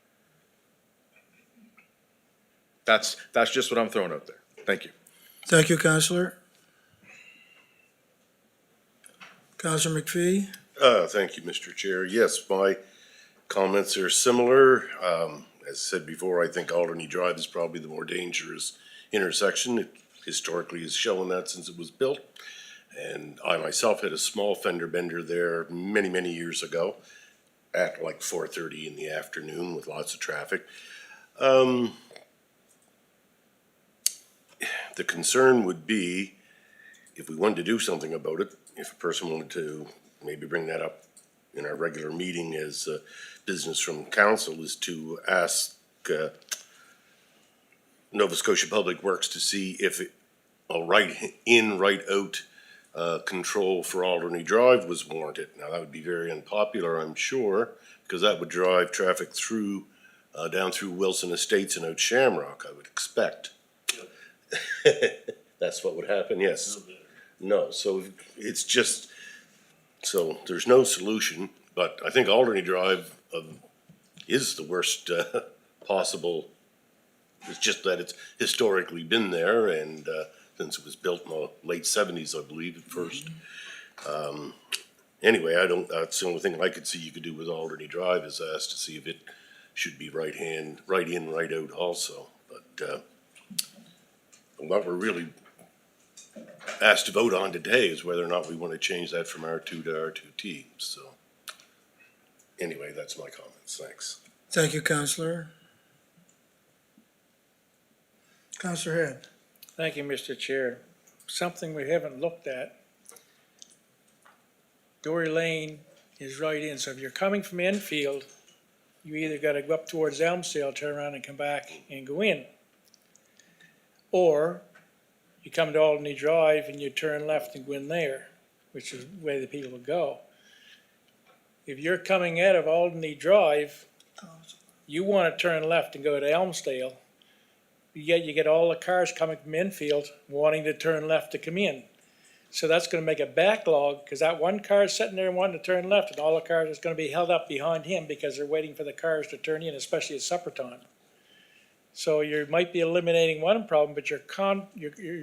That's just what I'm throwing out there. Thank you. Thank you, Councillor. Councillor McPhee? Thank you, Mr. Chair. Yes, my comments are similar. As I said before, I think Alderney Drive is probably the more dangerous intersection. It historically has shown that since it was built. And I myself had a small fender bender there many, many years ago at like 4:30 in the afternoon with lots of traffic. The concern would be if we wanted to do something about it, if a person wanted to maybe bring that up in our regular meeting as business from council, is to ask Nova Scotia Public Works to see if a right in, right out control for Alderney Drive was warranted. Now, that would be very unpopular, I'm sure, because that would drive traffic through, down through Wilson Estates and out Shamrock, I would expect. That's what would happen, yes. No, so it's just, so there's no solution, but I think Alderney Drive is the worst possible. It's just that it's historically been there, and since it was built in the late 70s, I believe, at first. Anyway, that's the only thing I could see you could do with Alderney Drive is ask to see if it should be right in, right out also. But what we're really asked to vote on today is whether or not we want to change that from R2 to R2T, so. Anyway, that's my comments, thanks. Thank you, Counselor. Counselor Head. Thank you, Mr. Chair. Something we haven't looked at. Dory Lane is right in, so if you're coming from Enfield, you either gotta go up towards Elmsdale, turn around and come back and go in. Or you come to Alderney Drive and you turn left and go in there, which is the way the people will go. If you're coming out of Alderney Drive, you wanna turn left and go to Elmsdale. Yet you get all the cars coming from Enfield wanting to turn left to come in. So that's gonna make a backlog, because that one car is sitting there wanting to turn left, and all the cars is gonna be held up behind him because they're waiting for the cars to turn in, especially at supper time. So you might be eliminating one problem, but you're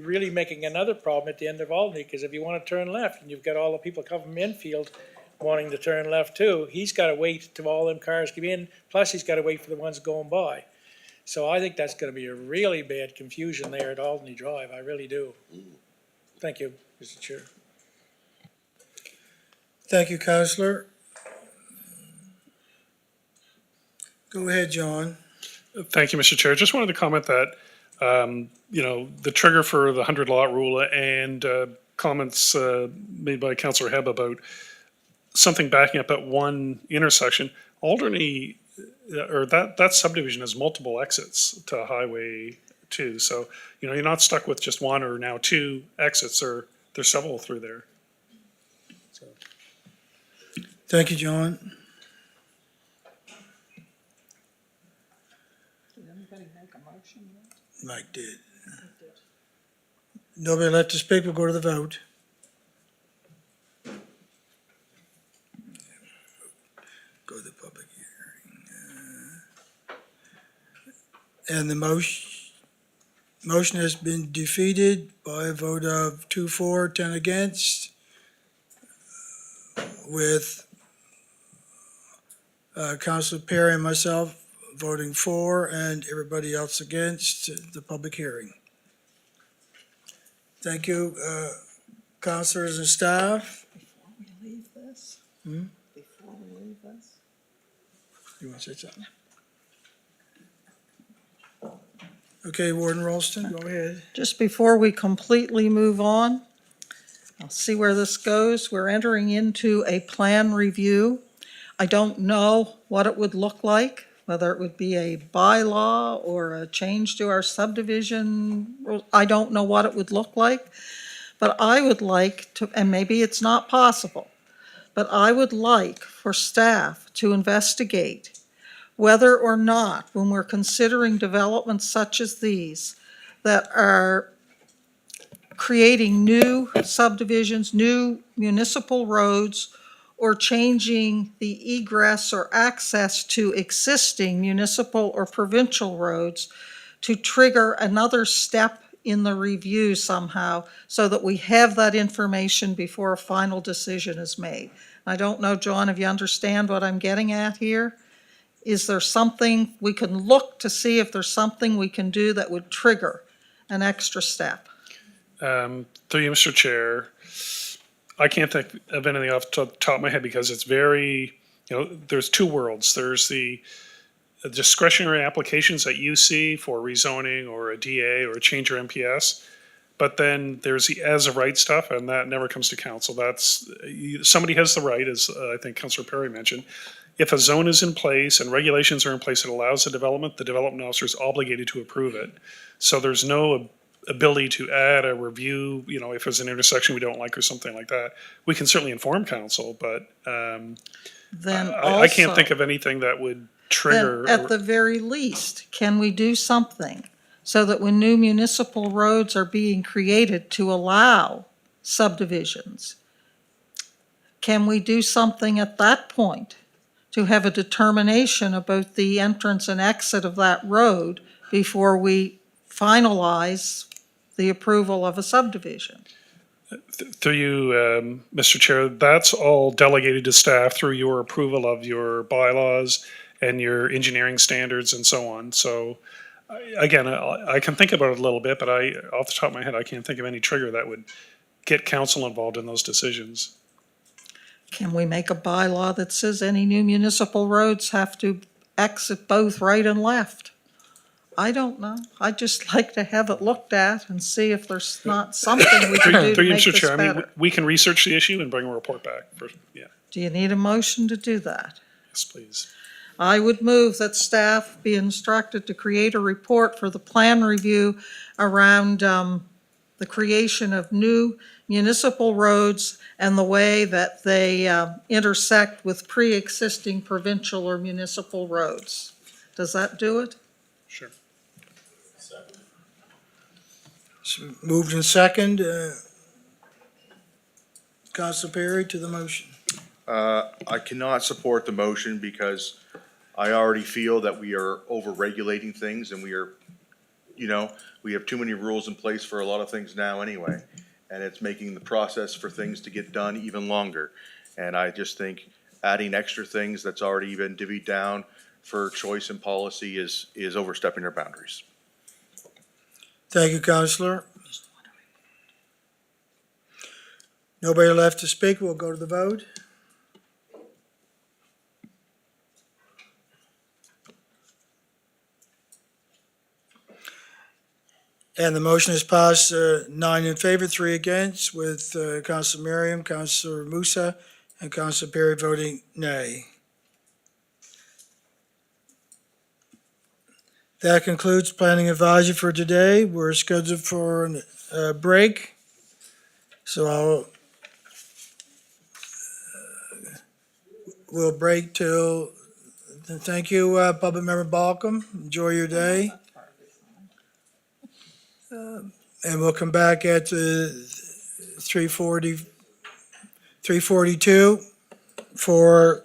really making another problem at the end of Albany, because if you wanna turn left, and you've got all the people coming from Enfield wanting to turn left too, he's gotta wait till all them cars come in, plus he's gotta wait for the ones going by. So I think that's gonna be a really bad confusion there at Alderney Drive, I really do. Thank you, Mr. Chair. Thank you, Counselor. Go ahead, John. Thank you, Mr. Chair. Just wanted to comment that, the trigger for the 100 lot rule and comments made by Councillor Hebb about something backing up at one intersection. Alderney, or that subdivision has multiple exits to Highway 2. So, you're not stuck with just one or now two exits, or there's several through there. So. Thank you, John. Did anybody make a motion yet? Mike did. Nobody left to speak, we'll go to the vote. Go to the public hearing. And the motion has been defeated by a vote of 2 for, 10 against, with Councilor Perry and myself voting for and everybody else against the public hearing. Thank you, councilors and staff. Before we leave this? Hmm? Before we leave this? You want to say something? Okay, Warden Ralston, go ahead. Just before we completely move on, I'll see where this goes. We're entering into a plan review. I don't know what it would look like, whether it would be a bylaw or a change to our subdivision. I don't know what it would look like, but I would like to, and maybe it's not possible, but I would like for staff to investigate whether or not, when we're considering developments such as these, that are creating new subdivisions, new municipal roads, or changing the egress or access to existing municipal or provincial roads to trigger another step in the review somehow, so that we have that information before a final decision is made. I don't know, John, if you understand what I'm getting at here. Is there something we can look to see if there's something we can do that would trigger an extra step? Through you, Mr. Chair, I can't think of anything off the top of my head because it's very, there's two worlds. There's the discretionary applications that you see for rezoning or a DA or a change your MPS. But then there's the as of right stuff, and that never comes to council. That's, somebody has the right, as I think Councillor Perry mentioned. If a zone is in place and regulations are in place that allows the development officer is obligated to approve it. So there's no ability to add a review, if there's an intersection we don't like or something like that. We can certainly inform council, but Then I can't also- think of anything that would trigger. Then, at the very least, can we do something so that when new municipal roads are being created to allow subdivisions, can we do something at that point to have a determination about the entrance and exit of that road before we finalize the approval of a subdivision? Through you, Mr. Chair, that's all delegated to staff through your approval of your bylaws and your engineering standards and so on. So Again, I can think about it a little bit, but off the top of my head, I can't think of any trigger that would get council involved in those decisions. Can we make a bylaw that says any new municipal roads have to exit both right and left? I don't know. I'd just like to have it looked at and see if there's not something we can do to Through you, make Mr. this Chair, I mean, better. we can research the issue and bring a report back. Yeah, Do you need a motion to do that? yes, please. I would move that staff be instructed to create a report for the plan review around the creation of new municipal roads and the way that they intersect with pre-existing provincial or municipal roads. Does that do it? Sure. It's moved in second. Council Perry to the motion. I cannot support the motion because I already feel that we are over-regulating things and we are, we have too many rules in place for a lot of things now anyway. And it's making the process for things to get done even longer. And I just think adding extra things that's already been divvied down for choice and policy is overstepping our boundaries. Thank you, Counselor. Nobody left to speak. We'll go to the vote. And the motion is passed, 9 in favor, 3 against, with Councilor Miriam, Councilor Musa, and Councilor Perry voting nay. That concludes planning advisory for today. We're scheduled for a break. So we'll break till, thank you, Public Member Balcom. Enjoy your day. And we'll come back at 3:42 for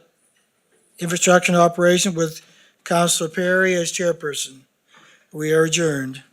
infrastructure and operation with Councilor Perry as chairperson. We are adjourned.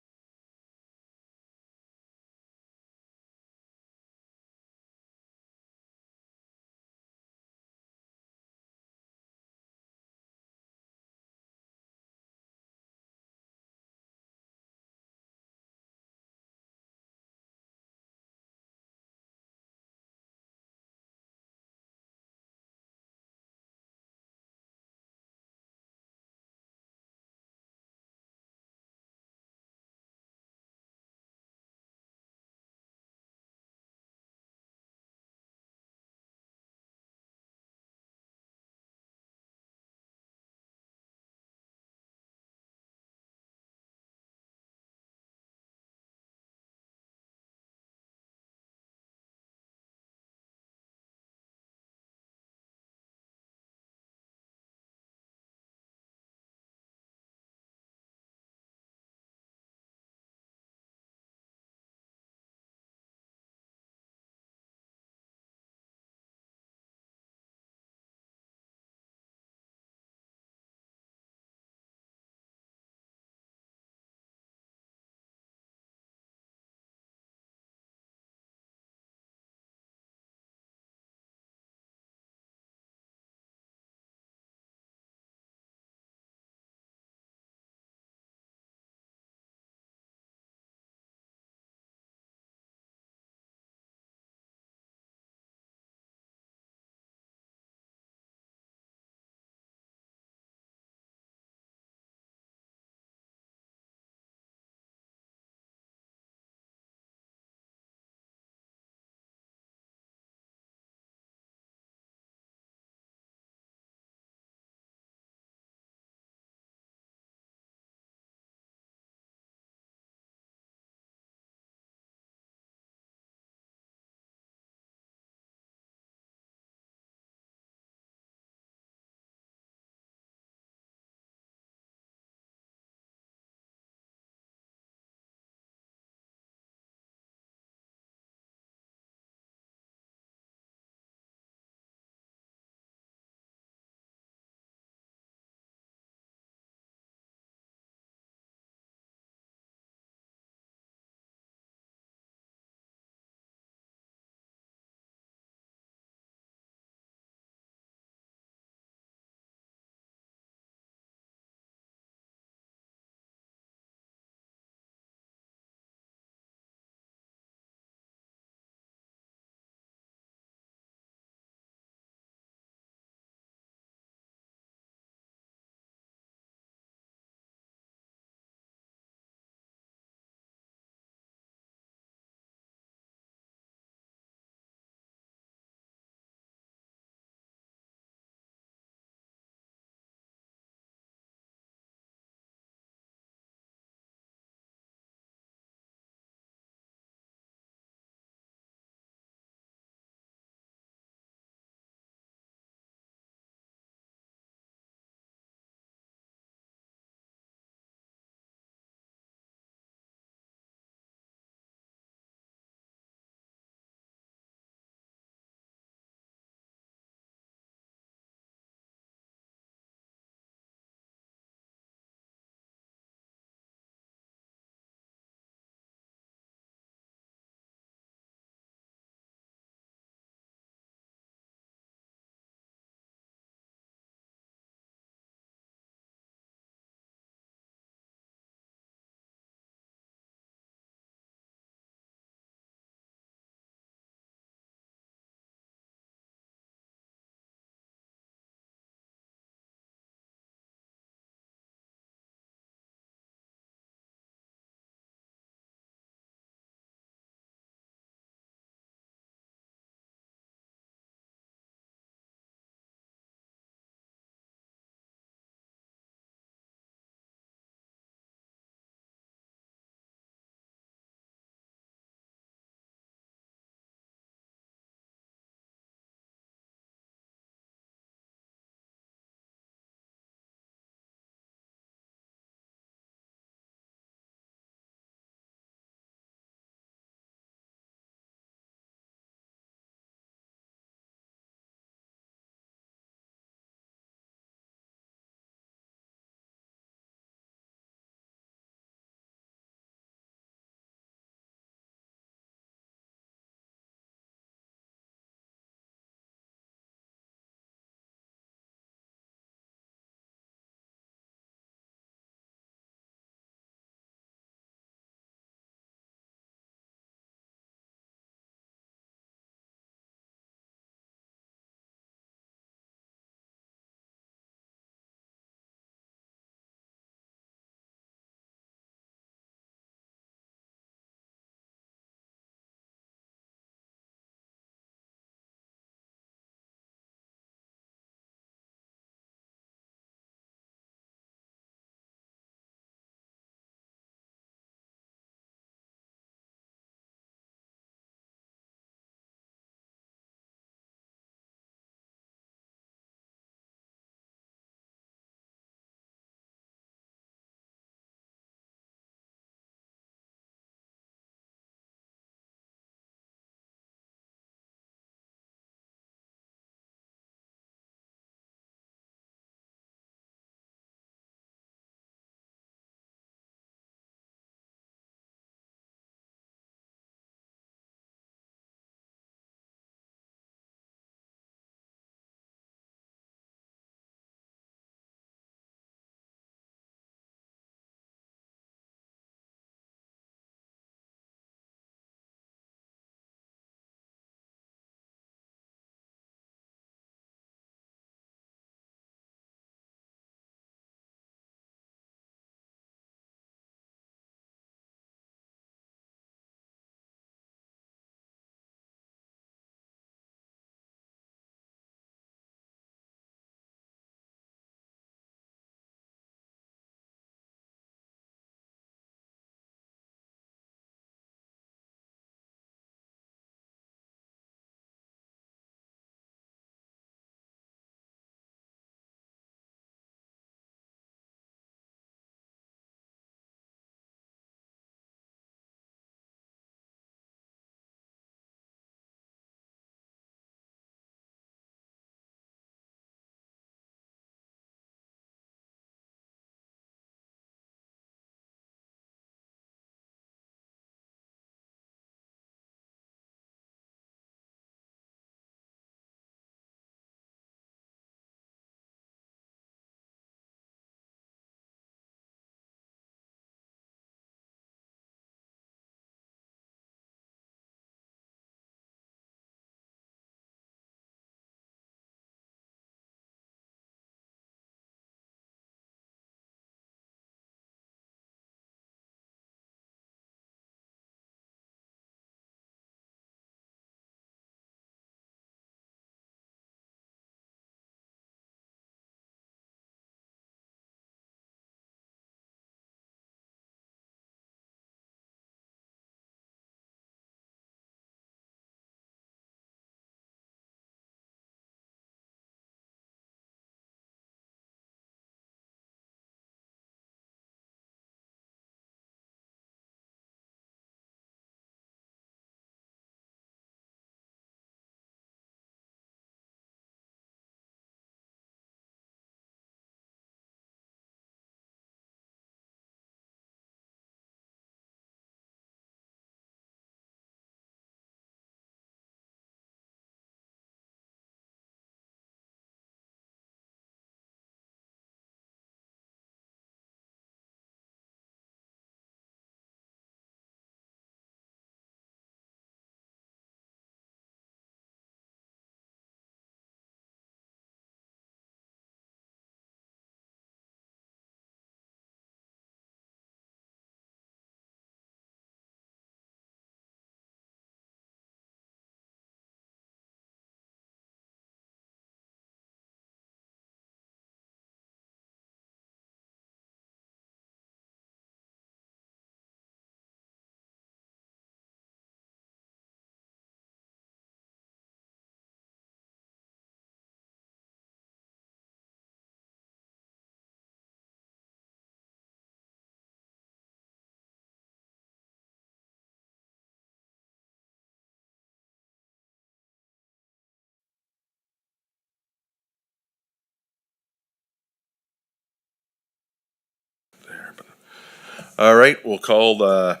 All right, we'll call the,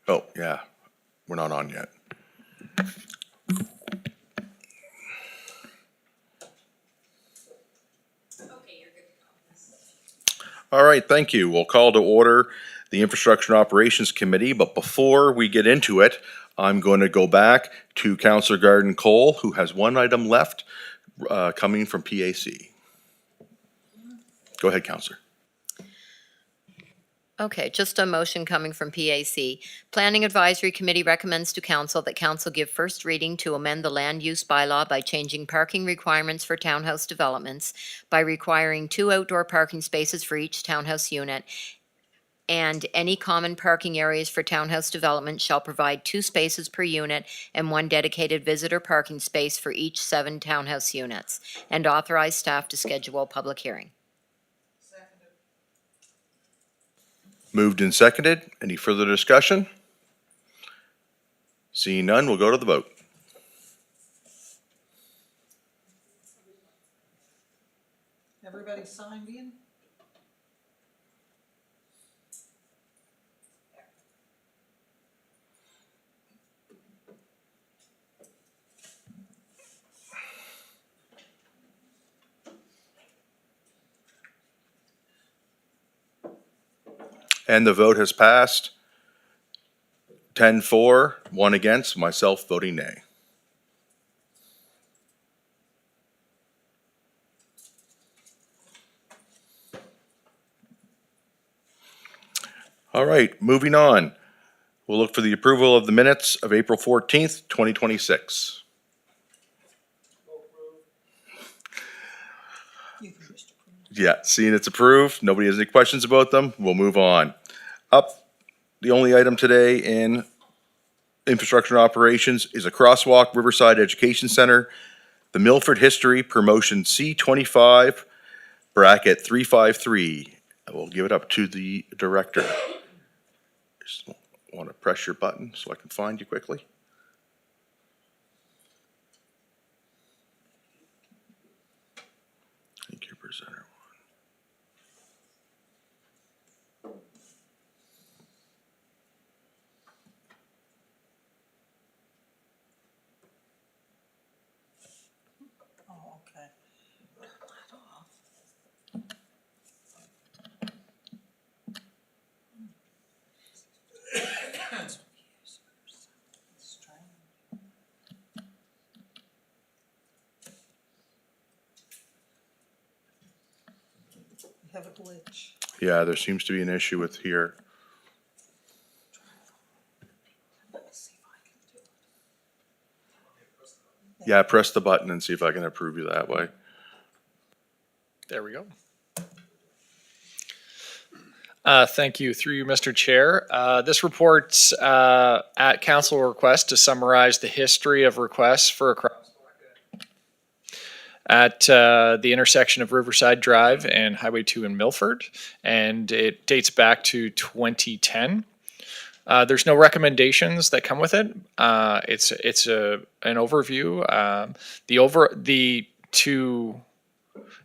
oh, yeah, we're not on yet. All right, thank you. We'll call to order the Infrastructure and Operations Committee, but before we get into it, I'm going to go back to Councillor Garden Cole, who has one item left, coming from PAC. Go ahead, Councillor. Okay, just a motion coming from PAC. Planning Advisory Committee recommends to council that council give first reading to amend the land use bylaw by changing parking requirements for townhouse developments by requiring 2 outdoor parking spaces for each townhouse unit, and any common parking areas for townhouse development shall provide 2 spaces per unit and 1 dedicated visitor parking space for each 7 townhouse units, and authorize staff to schedule a public hearing. Moved and seconded. Any further discussion? Seeing none, we'll go to the vote. Everybody signed in? And the vote has passed. 10-4, 1 against, myself voting nay. All right, moving on. We'll look for the approval of the minutes of April 14th, 2026. Yeah, seeing it's approved, nobody has any questions about them, we'll move on. Up, the only item today in infrastructure and operations is a crosswalk Riverside Education Center, the Milford History Promotion C25 bracket 353. I will give it up to the director. Just want to press your button so I can find you quickly. Thank you, presenter. Oh, okay. We have a glitch. Yeah, there seems to be an issue with here. Let me see if I can do it. Yeah, press the button and see if I can approve you that way. There we go. Thank you. Through you, Mr. Chair. This report's at council request to summarize the history of requests for a crosswalk at the intersection of Riverside Drive and Highway 2 in Milford, and it dates back to 2010. There's no recommendations that come with it. It's an overview.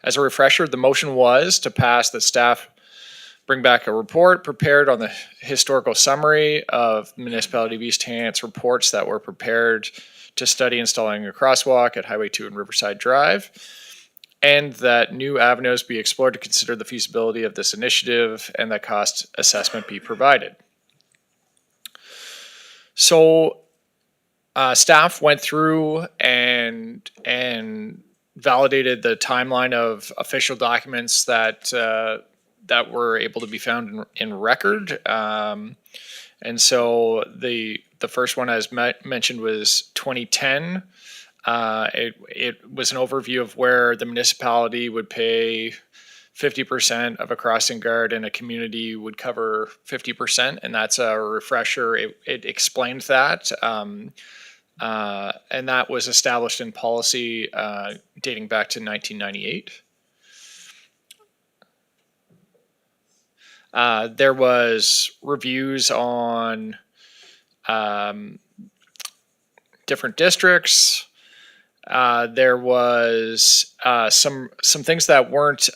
As a refresher, the motion was to pass that staff bring back a report prepared on the historical summary of Municipality of East Hants reports that were prepared to study installing a crosswalk at Highway 2 and Riverside Drive, and that new avenues be explored to consider the feasibility of this initiative and that cost assessment be provided. So staff went through and validated the timeline of official documents that were able to be found in record. And so the first one, as mentioned, was 2010. It was an overview of where the municipality would pay 50% of a crossing guard and a community would cover 50%. And that's a refresher. It explained that. And that was established in policy dating back to 1998. There was reviews on different districts. There was some things that weren't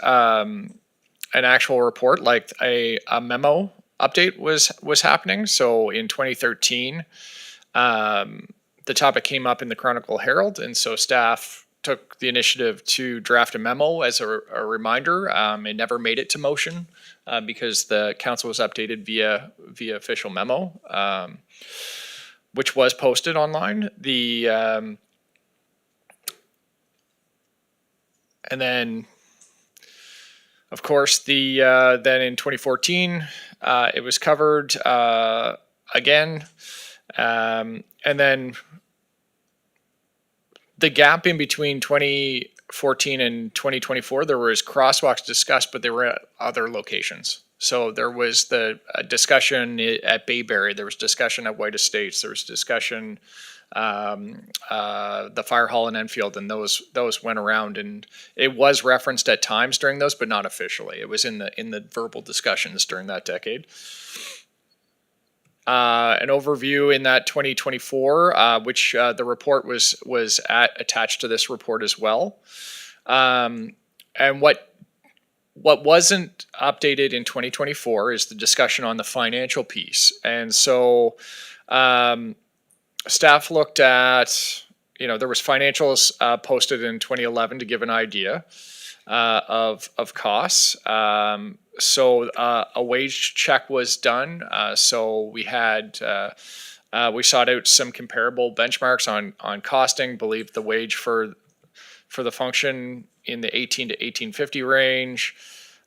an actual report, like a memo update was happening. So in 2013, the topic came up in the Chronicle Herald, and so staff took the initiative to draft a memo as a reminder. It never made it to motion because the council was updated via official memo, which was posted online. And then, of course, then in 2014, it was covered again, and then the gap in between 2014 and 2024, there was crosswalks discussed, but there were at other locations. So there was the discussion at Bayberry, there was discussion at White Estates, there was discussion the fire hall in Enfield, and those went around, and it was referenced at times during those, but not officially. It was in the verbal discussions during that decade. An overview in that 2024, which the report was attached to this report as well. And what wasn't updated in 2024 is the discussion on the financial piece. And so staff looked at, there was financials posted in 2011 to give an idea of costs. So a wage check was done. So we had we sought out some comparable benchmarks on costing. Believe the wage for the function in the 18 to 1850 range,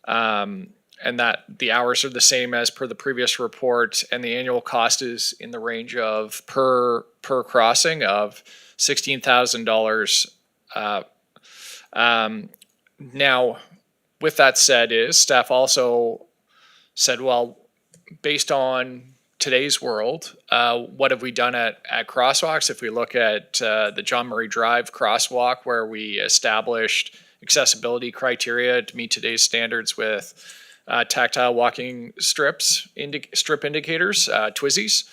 and that the hours are the same as per the previous report, and the annual cost is in the range of per crossing of $16,000. Now, with that said, staff also said, well, based on today's world, what have we done at crosswalks? If we look at the John Murray Drive crosswalk, where we established accessibility criteria to meet today's standards with tactile walking strip indicators, TWISIes.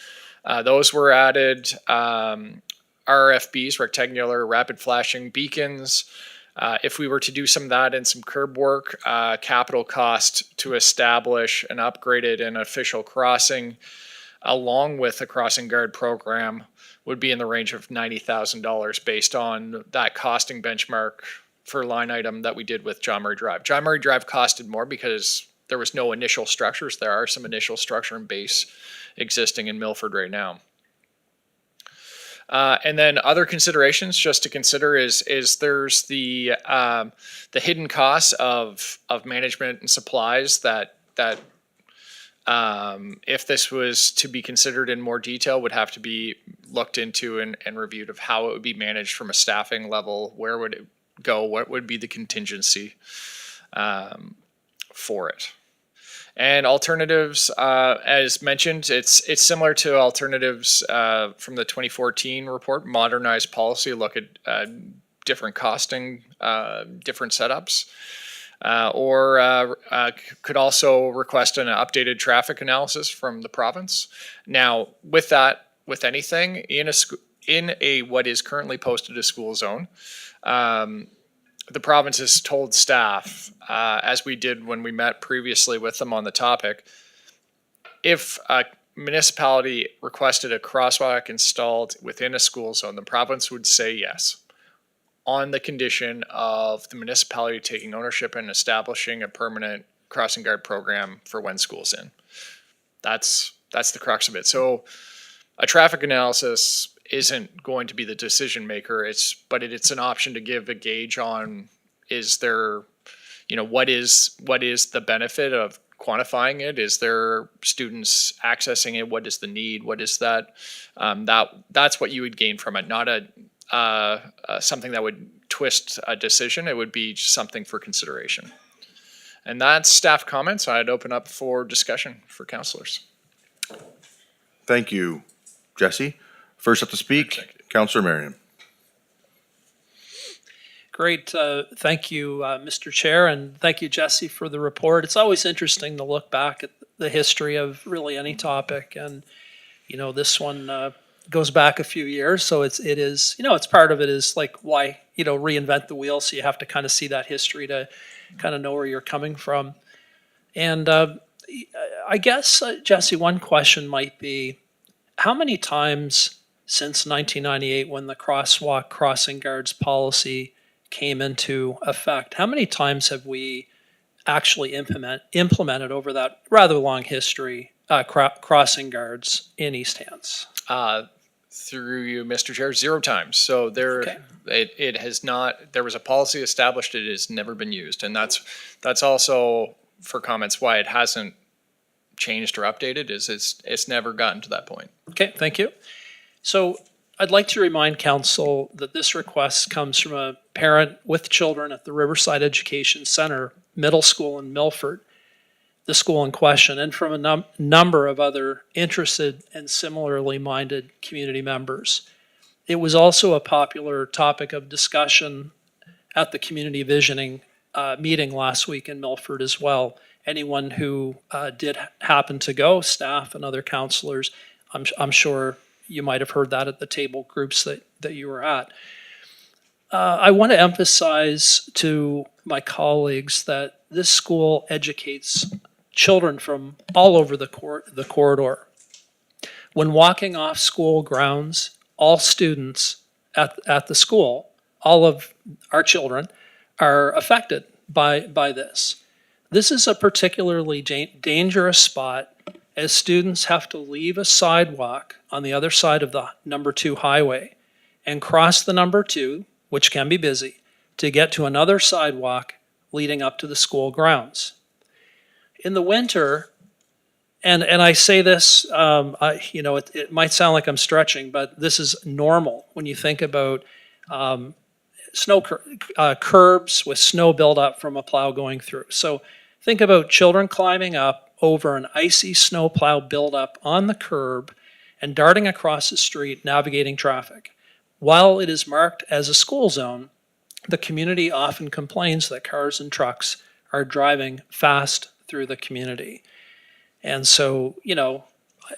Those were added, RFBs, rectangular rapid flashing beacons. If we were to do some of that and some curb work, capital cost to establish an upgraded and official crossing along with a crossing guard program would be in the range of $90,000 based on that costing benchmark for line item that we did with John Murray Drive. John Murray Drive costed more because there was no initial structures. There are some initial structure and base existing in Milford right now. And then other considerations just to consider is there's the hidden costs of management and supplies that if this was to be considered in more detail would have to be looked into and reviewed of how it would be managed from a staffing level. Where would it go? What would be the contingency for it? And alternatives, as mentioned, it's similar to alternatives from the 2014 report, modernized policy, look at different costing, different setups, or could also request an updated traffic analysis from the province. Now, with that, with anything in a what is currently posted as school zone, the province has told staff, as we did when we met previously with them on the topic, if a municipality requested a crosswalk installed within a school zone, the province would say yes, on the condition of the municipality taking ownership and establishing a permanent crossing guard program for when school's in. That's the crux of it. So a traffic analysis isn't going to be the decision maker. But it's an option to give a gauge on, is there, what is the benefit of quantifying it? Is there students accessing it? What is the need? What is that? That's what you would gain from it, not something that would twist a decision. It would be just something for consideration. And that's staff comments. I'd open up for discussion for councillors. Thank you, Jesse. First up to speak, Councillor Marion. Great. Thank you, Mr. Chair, and thank you, Jesse, for the report. It's always interesting to look back at the history of really any topic, and this one goes back a few years, so it is it's part of it is like why reinvent the wheel. So you have to kind of see that history to kind of know where you're coming from. And I guess, Jesse, one question might be, how many times since 1998, when the crosswalk crossing guards policy came into effect, how many times have we actually implemented over that rather long history crossing guards in East Hants? Through you, Mr. Chair, 0 times. So Okay. it has not, there was a policy established, it has never been used. And that's also for comments why it hasn't changed or updated, is it's never gotten to that point. Okay, thank you. So I'd like to remind council that this request comes from a parent with children at the Riverside Education Center Middle School in Milford, the school in question, and from a number of other interested and similarly minded community members. It was also a popular topic of discussion at the community visioning meeting last week in Milford as well. Anyone who did happen to go, staff and other counselors, I'm sure you might have heard that at the table groups that you were at. I want to emphasize to my colleagues that this school educates children from all over the corridor. When walking off school grounds, all students at the school, all of our children, are affected by this. This is a particularly dangerous spot, as students have to leave a sidewalk on the other side of the number 2 highway and cross the number 2, which can be busy, to get to another sidewalk leading up to the school grounds. In the winter, and I say this, it might sound like I'm stretching, but this is normal when you think about snow curbs with snow buildup from a plow going through. So think about children climbing up over an icy snow plow buildup on the curb and darting across the street, navigating traffic. While it is marked as a school zone, the community often complains that cars and trucks are driving fast through the community. And so,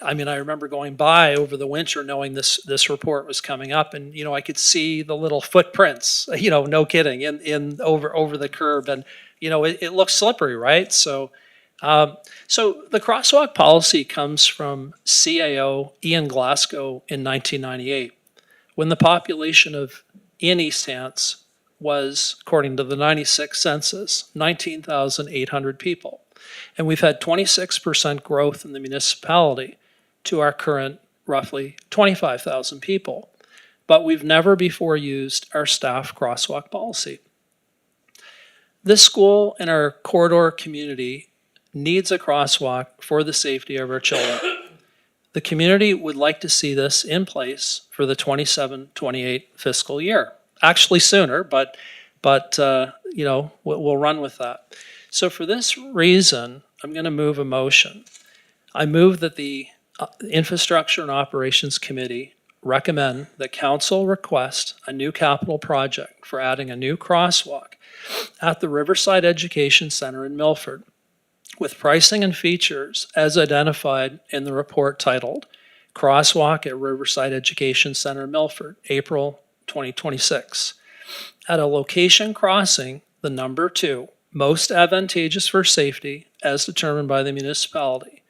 I remember going by over the winter knowing this report was coming up, and I could see the little footprints, no kidding, in over the curb, and it looks slippery, right? So the crosswalk policy comes from CAO Ian Glasgow in 1998, when the population in East Hants was, according to the 96 census, 19,800 people. And we've had 26% growth in the municipality to our current roughly 25,000 people. But we've never before used our staff crosswalk policy. This school and our corridor community needs a crosswalk for the safety of our children. The community would like to see this in place for the 27-28 fiscal year. Actually sooner, but we'll run with that. So for this reason, I'm going to move a motion. I move that the Infrastructure and Operations Committee recommend that council request a new capital project for adding a new crosswalk at the Riverside Education Center in Milford, with pricing and features as identified in the report titled Crosswalk at Riverside Education Center, Milford, April 2026. At a location crossing the number 2, most advantageous for safety as determined by the municipality,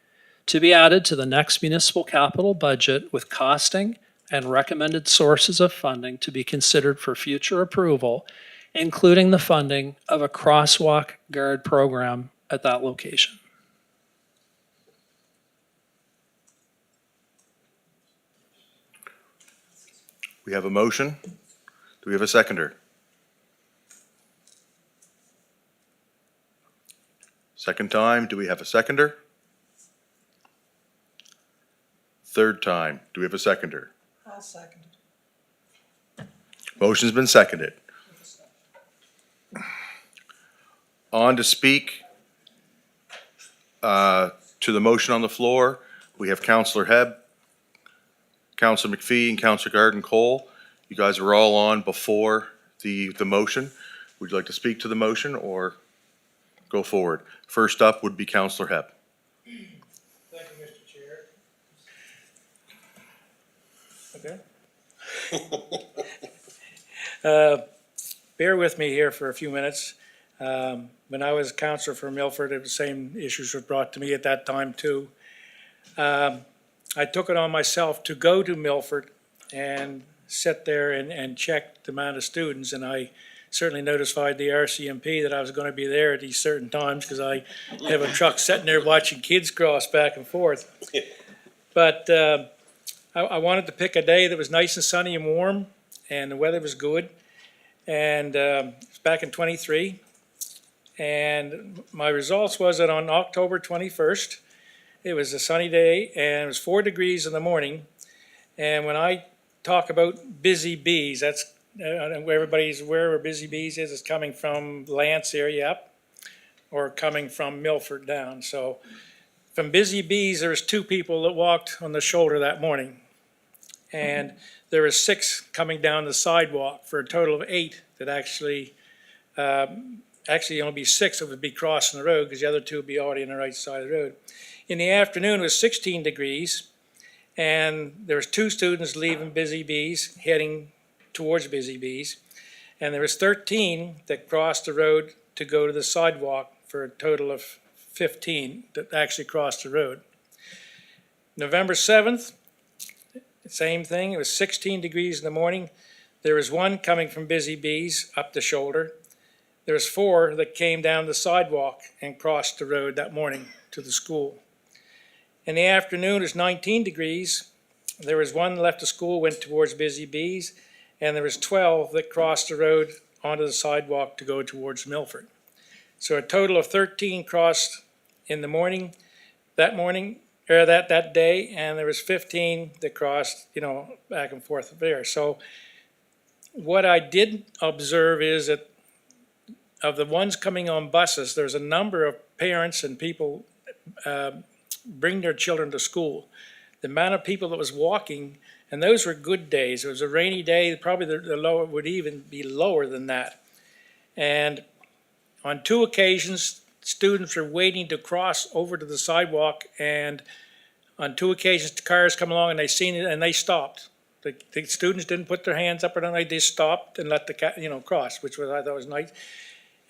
to be added to the next municipal capital budget with costing and recommended sources of funding to be considered for future approval, including the funding of a crosswalk guard program at that location. We have a motion. Do we have a seconder? Second time, do we have a seconder? Third time, do we have a seconder? I'll second it. Motion's been seconded. On to speak to the motion on the floor, we have Councillor Hebb, Councillor McPhee, and Councillor Garden Cole. You guys were all on before the motion. Would you like to speak to the motion or go forward? First up would be Councillor Hebb. Thank you, Mr. Chair. Okay. Bear with me here for a few minutes. When I was counselor for Milford, the same issues were brought to me at that time too. I took it on myself to go to Milford and sit there and check the amount of students, and I certainly notified the RCMP that I was gonna be there at these certain times, because I have a truck sitting there watching kids cross back and forth. But I wanted to pick a day that was nice and sunny and warm, and the weather was good. And it's back in '23. And my results was that on October 21st, it was a sunny day, and it was 4 degrees in the morning. And when I talk about busy bees, that's where everybody's aware where Busy Bees is. It's coming from Lance area up, or coming from Milford down. So from Busy Bees, there was 2 people that walked on the shoulder that morning. And there was 6 coming down the sidewalk, for a total of 8 that actually only be 6 that would be crossing the road, because the other 2 would be already on the right side of the road. In the afternoon, it was 16 degrees, and there was 2 students leaving Busy Bees, heading towards Busy Bees, and there was 13 that crossed the road to go to the sidewalk, for a total of 15 that actually crossed the road. November 7th, same thing. It was 16 degrees in the morning. There was 1 coming from Busy Bees up the shoulder. There was 4 that came down the sidewalk and crossed the road that morning to the school. In the afternoon, it was 19 degrees. There was 1 left the school, went towards Busy Bees, and there was 12 that crossed the road onto the sidewalk to go towards Milford. So a total of 13 crossed in the morning, that day, and there was 15 that crossed, back and forth there. So what I did observe is that of the ones coming on buses, there's a number of parents and people bring their children to school. The amount of people that was walking, and those were good days. It was a rainy day, probably the lower would even be lower than that. And on 2 occasions, students were waiting to cross over to the sidewalk, and on 2 occasions, the cars come along and they seen it and they stopped. The students didn't put their hands up or anything, they stopped and let the cross, which I thought was nice.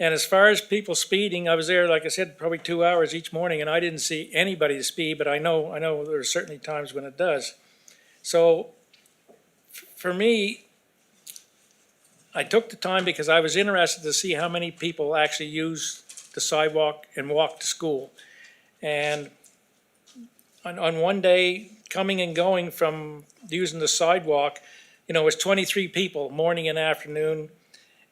And as far as people speeding, I was there, like I said, probably 2 hours each morning, and I didn't see anybody speed, but I know there are certainly times when it does. So for me, I took the time because I was interested to see how many people actually use the sidewalk and walk to school. And on one day, coming and going from using the sidewalk, it was 23 people, morning and afternoon.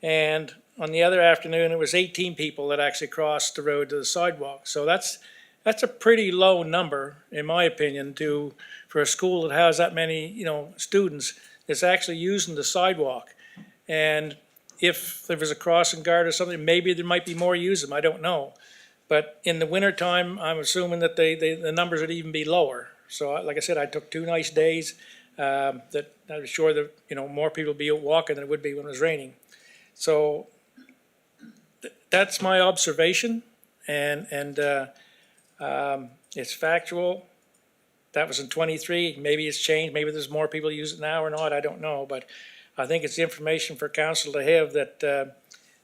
And on the other afternoon, it was 18 people that actually crossed the road to the sidewalk. So that's a pretty low number, in my opinion, for a school that has that many, students that's actually using the sidewalk. And if there was a crossing guard or something, maybe there might be more use them, I don't know. But in the wintertime, I'm assuming that the numbers would even be lower. So like I said, I took 2 nice days, that I was sure that, more people would be out walking than it would be when it was raining. So that's my observation, and it's factual. That was in '23. Maybe it's changed. Maybe there's more people use it now or not. I don't know. But I think it's information for council to have, that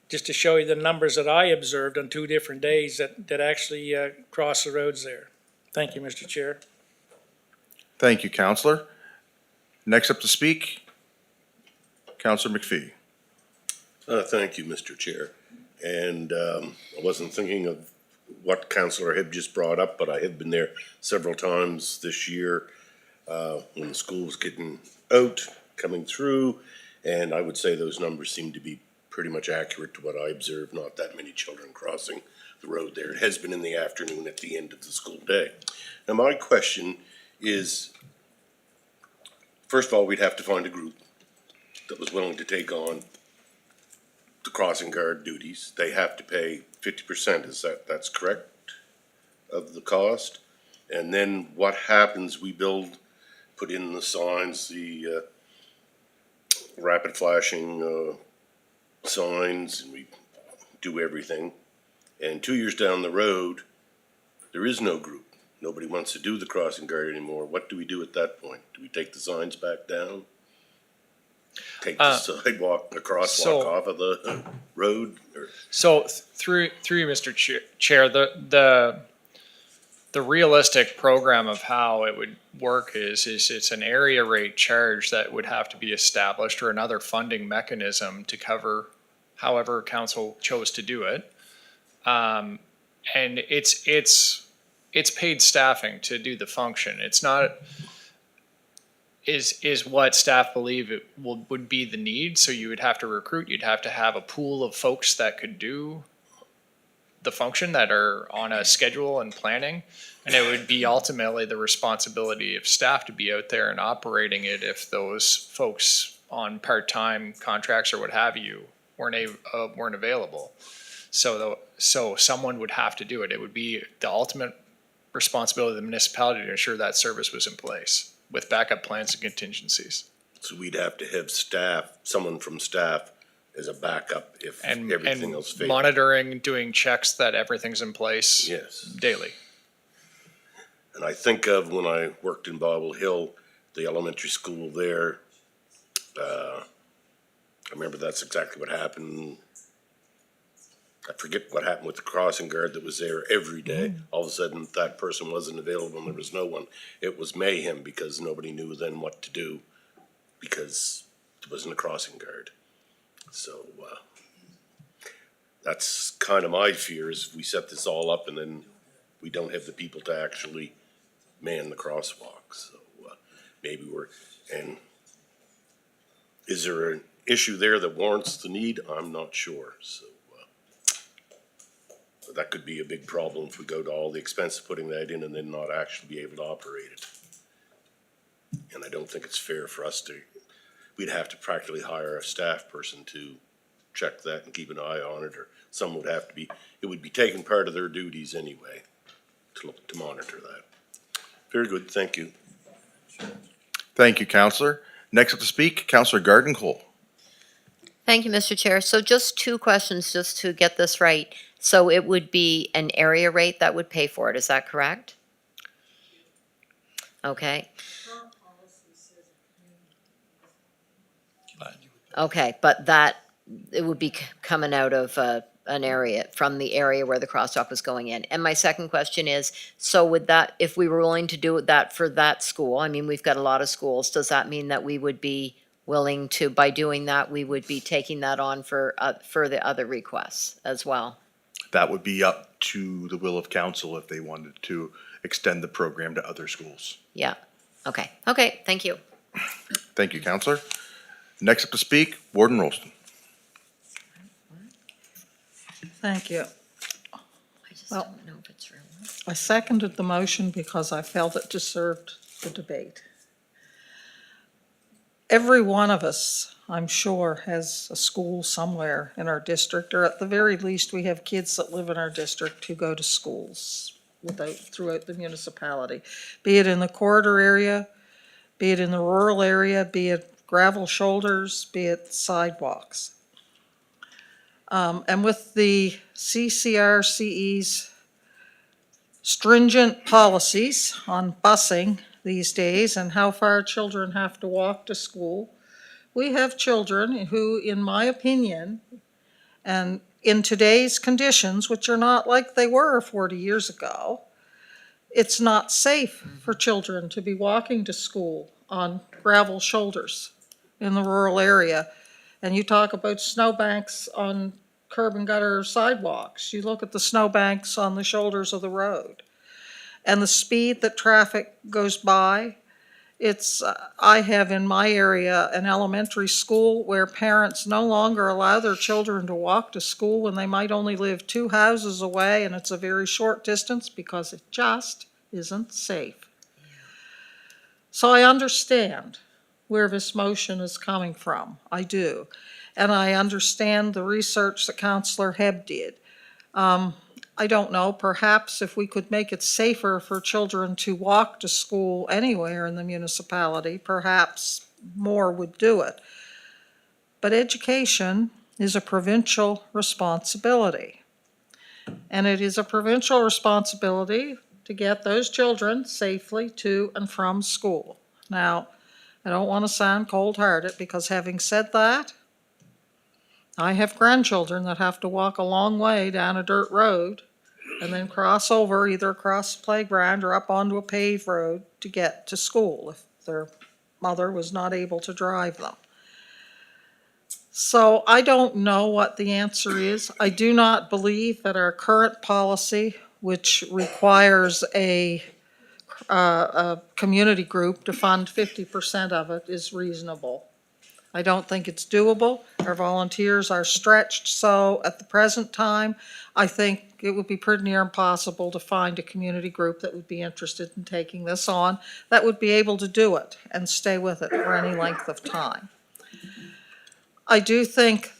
just to show you the numbers that I observed on 2 different days that actually cross the roads there. Thank you, Mr. Chair. Thank you, Councillor. Next up to speak, Councillor McPhee. Thank you, Mr. Chair. And I wasn't thinking of what Councillor Hibb just brought up, but I have been there several times this year when the school was getting out, coming through, and I would say those numbers seem to be pretty much accurate to what I observed. Not that many children crossing the road there. It has been in the afternoon at the end of the school day. Now, my question is, first of all, we'd have to find a group that was willing to take on the crossing guard duties. They have to pay 50%, that's correct, of the cost? And then what happens? We put in the signs, the rapid flashing signs, and we do everything. And 2 years down the road, there is no group. Nobody wants to do the crossing guard anymore. What do we do at that point? Do we take the signs back down? Take the sidewalk, the crosswalk off of the road, or? So through you, Mr. Chair, the realistic program of how it would work is it's an area rate charge that would have to be established, or another funding mechanism to cover however council chose to do it. And it's paid staffing to do the function. It's not, is what staff believe it would be the need. So you would have to recruit, you'd have to have a pool of folks that could do the function, that are on a schedule and planning. And it would be ultimately the responsibility of staff to be out there and operating it if those folks on part-time contracts or what have you weren't available. So someone would have to do it. It would be the ultimate responsibility of the municipality to ensure that service was in place with backup plans and contingencies. So we'd have to have staff, someone from staff as a backup if everything else failed. Monitoring, doing checks that everything's in place. Yes. Daily. And I think of when I worked in Bobble Hill, the elementary school there, I remember that's exactly what happened. I forget what happened with the crossing guard that was there every day. All of a sudden, that person wasn't available and there was no one. It was mayhem because nobody knew then what to do because there wasn't a crossing guard. So that's kind of my fear, is we set this all up and then we don't have the people to actually man the crosswalk. So maybe and is there an issue there that warrants the need? I'm not sure. So that could be a big problem if we go to all the expense of putting that in and then not actually be able to operate it. And I don't think it's fair for us we'd have to practically hire a staff person to check that and keep an eye on it, or someone would have to be, it would be taking part of their duties anyway to monitor that. Very good, thank you. Thank you, Counselor. Next up to speak, Counselor Garden Cole. Thank you, Mr. Chair. So just two questions just to get this right. So it would be an area rate that would pay for it, is that correct? Okay. Okay, but it would be coming out of an area, from the area where the crosswalk was going in. And my second question is, so would that, if we were willing to do that for that school, I mean, we've got a lot of schools, does that mean that we would be willing to, by doing that, we would be taking that on for the other requests as well? That would be up to the will of council if they wanted to extend the program to other schools. Yeah, okay, thank you. Thank you, Counselor. Next up to speak, Warden Rolston. Thank you. I just Well- don't know if it's real. I seconded the motion because I felt it deserved the debate. Every one of us, I'm sure, has a school somewhere in our district, or at the very least, we have kids that live in our district who go to schools throughout the municipality, be it in the corridor area, be it in the rural area, be it gravel shoulders, be it sidewalks. And with the CCRCE's stringent policies on busing these days and how far children have to walk to school, we have children who, in my opinion, and in today's conditions, which are not like they were 40 years ago, it's not safe for children to be walking to school on gravel shoulders in the rural area. And you talk about snowbanks on curb and gutter sidewalks. You look at the snowbanks on the shoulders of the road. And the speed that traffic goes by, I have in my area an elementary school where parents no longer allow their children to walk to school when they might only live 2 houses away, and it's a very short distance because it just isn't safe. So I understand where this motion is coming from. I do. And I understand the research that Councillor Hebb did. I don't know, perhaps if we could make it safer for children to walk to school anywhere in the municipality, perhaps more would do it. But education is a provincial responsibility. And it is a provincial responsibility to get those children safely to and from school. Now, I don't want to sound cold-hearted, because having said that, I have grandchildren that have to walk a long way down a dirt road and then cross over, either across the playground or up onto a paved road to get to school if their mother was not able to drive them. So I don't know what the answer is. I do not believe that our current policy, which requires a community group to fund 50% of it, is reasonable. I don't think it's doable. Our volunteers are stretched, so at the present time, I think it would be pretty near impossible to find a community group that would be interested in taking this on, that would be able to do it and stay with it for any length of time. I do think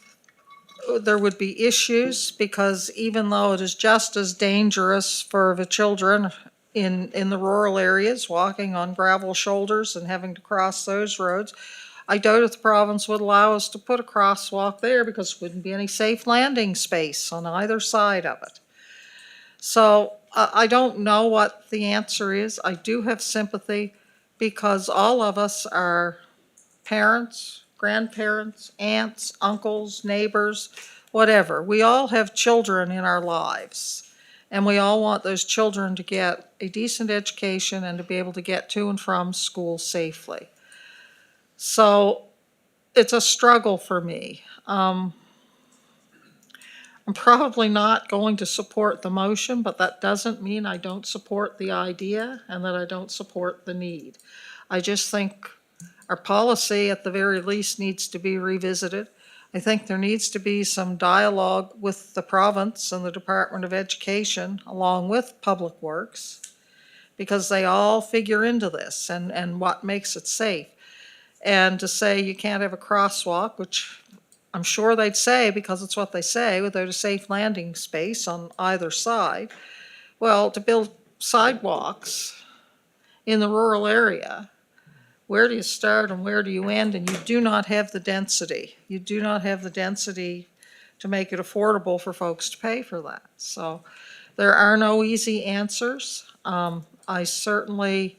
there would be issues, because even though it is just as dangerous for the children in the rural areas, walking on gravel shoulders and having to cross those roads, I doubt if the province would allow us to put a crosswalk there, because there wouldn't be any safe landing space on either side of it. So I don't know what the answer is. I do have sympathy, because all of us are parents, grandparents, aunts, uncles, neighbors, whatever. We all have children in our lives, and we all want those children to get a decent education and to be able to get to and from school safely. So it's a struggle for me. I'm probably not going to support the motion, but that doesn't mean I don't support the idea and that I don't support the need. I just think our policy, at the very least, needs to be revisited. I think there needs to be some dialogue with the province and the Department of Education, along with Public Works, because they all figure into this and what makes it safe. And to say you can't have a crosswalk, which I'm sure they'd say, because it's what they say, without a safe landing space on either side. Well, to build sidewalks in the rural area, where do you start and where do you end? And you do not have the density. You do not have the density to make it affordable for folks to pay for that. So there are no easy answers. I certainly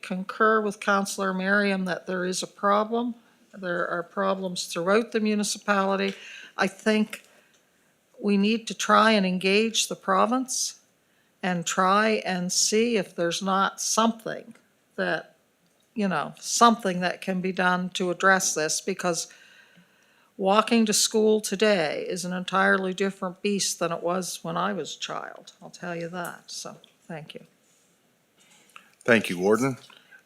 concur with Councillor Merriam that there is a problem. There are problems throughout the municipality. I think we need to try and engage the province and try and see if there's not something that, something that can be done to address this, because walking to school today is an entirely different beast than it was when I was a child. I'll tell you that. So, thank you. Thank you, Warden.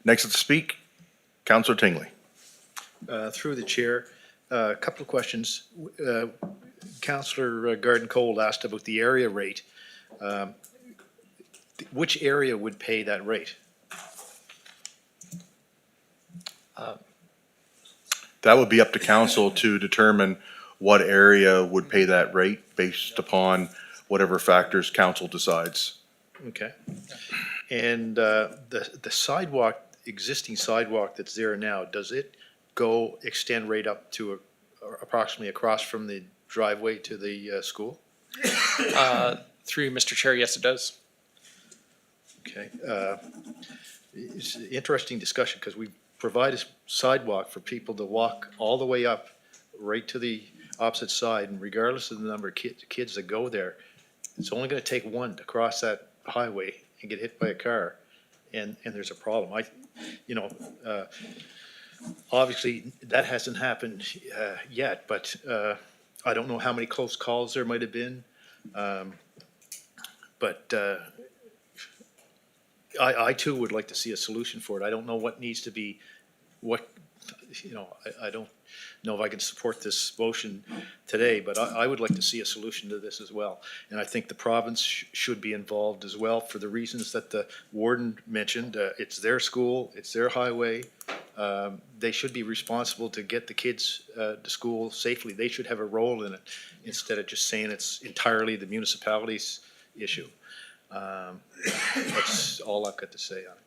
Next to speak, Councillor Tingley. Through the chair, a couple of questions. Councillor Garden Cold asked about the area rate. Which area would pay that rate? That would be up to council to determine what area would pay that rate based upon whatever factors council decides. Okay. And the sidewalk, existing sidewalk that's there now, does it extend right up to approximately across from the driveway to the school? Through Mr. Chair, yes, it does. Okay. It's an interesting discussion, because we provide a sidewalk for people to walk all the way up right to the opposite side, and regardless of the number of kids that go there, it's only going to take one to cross that highway and get hit by a car, and there's a problem. Obviously, that hasn't happened yet, but I don't know how many close calls there might have been. But I too would like to see a solution for it. I don't know what needs to be, I don't know if I can support this motion today, but I would like to see a solution to this as well. And I think the province should be involved as well, for the reasons that the warden mentioned. It's their school, it's their highway. They should be responsible to get the kids to school safely. They should have a role in it, instead of just saying it's entirely the municipality's issue. That's all I've got to say on it.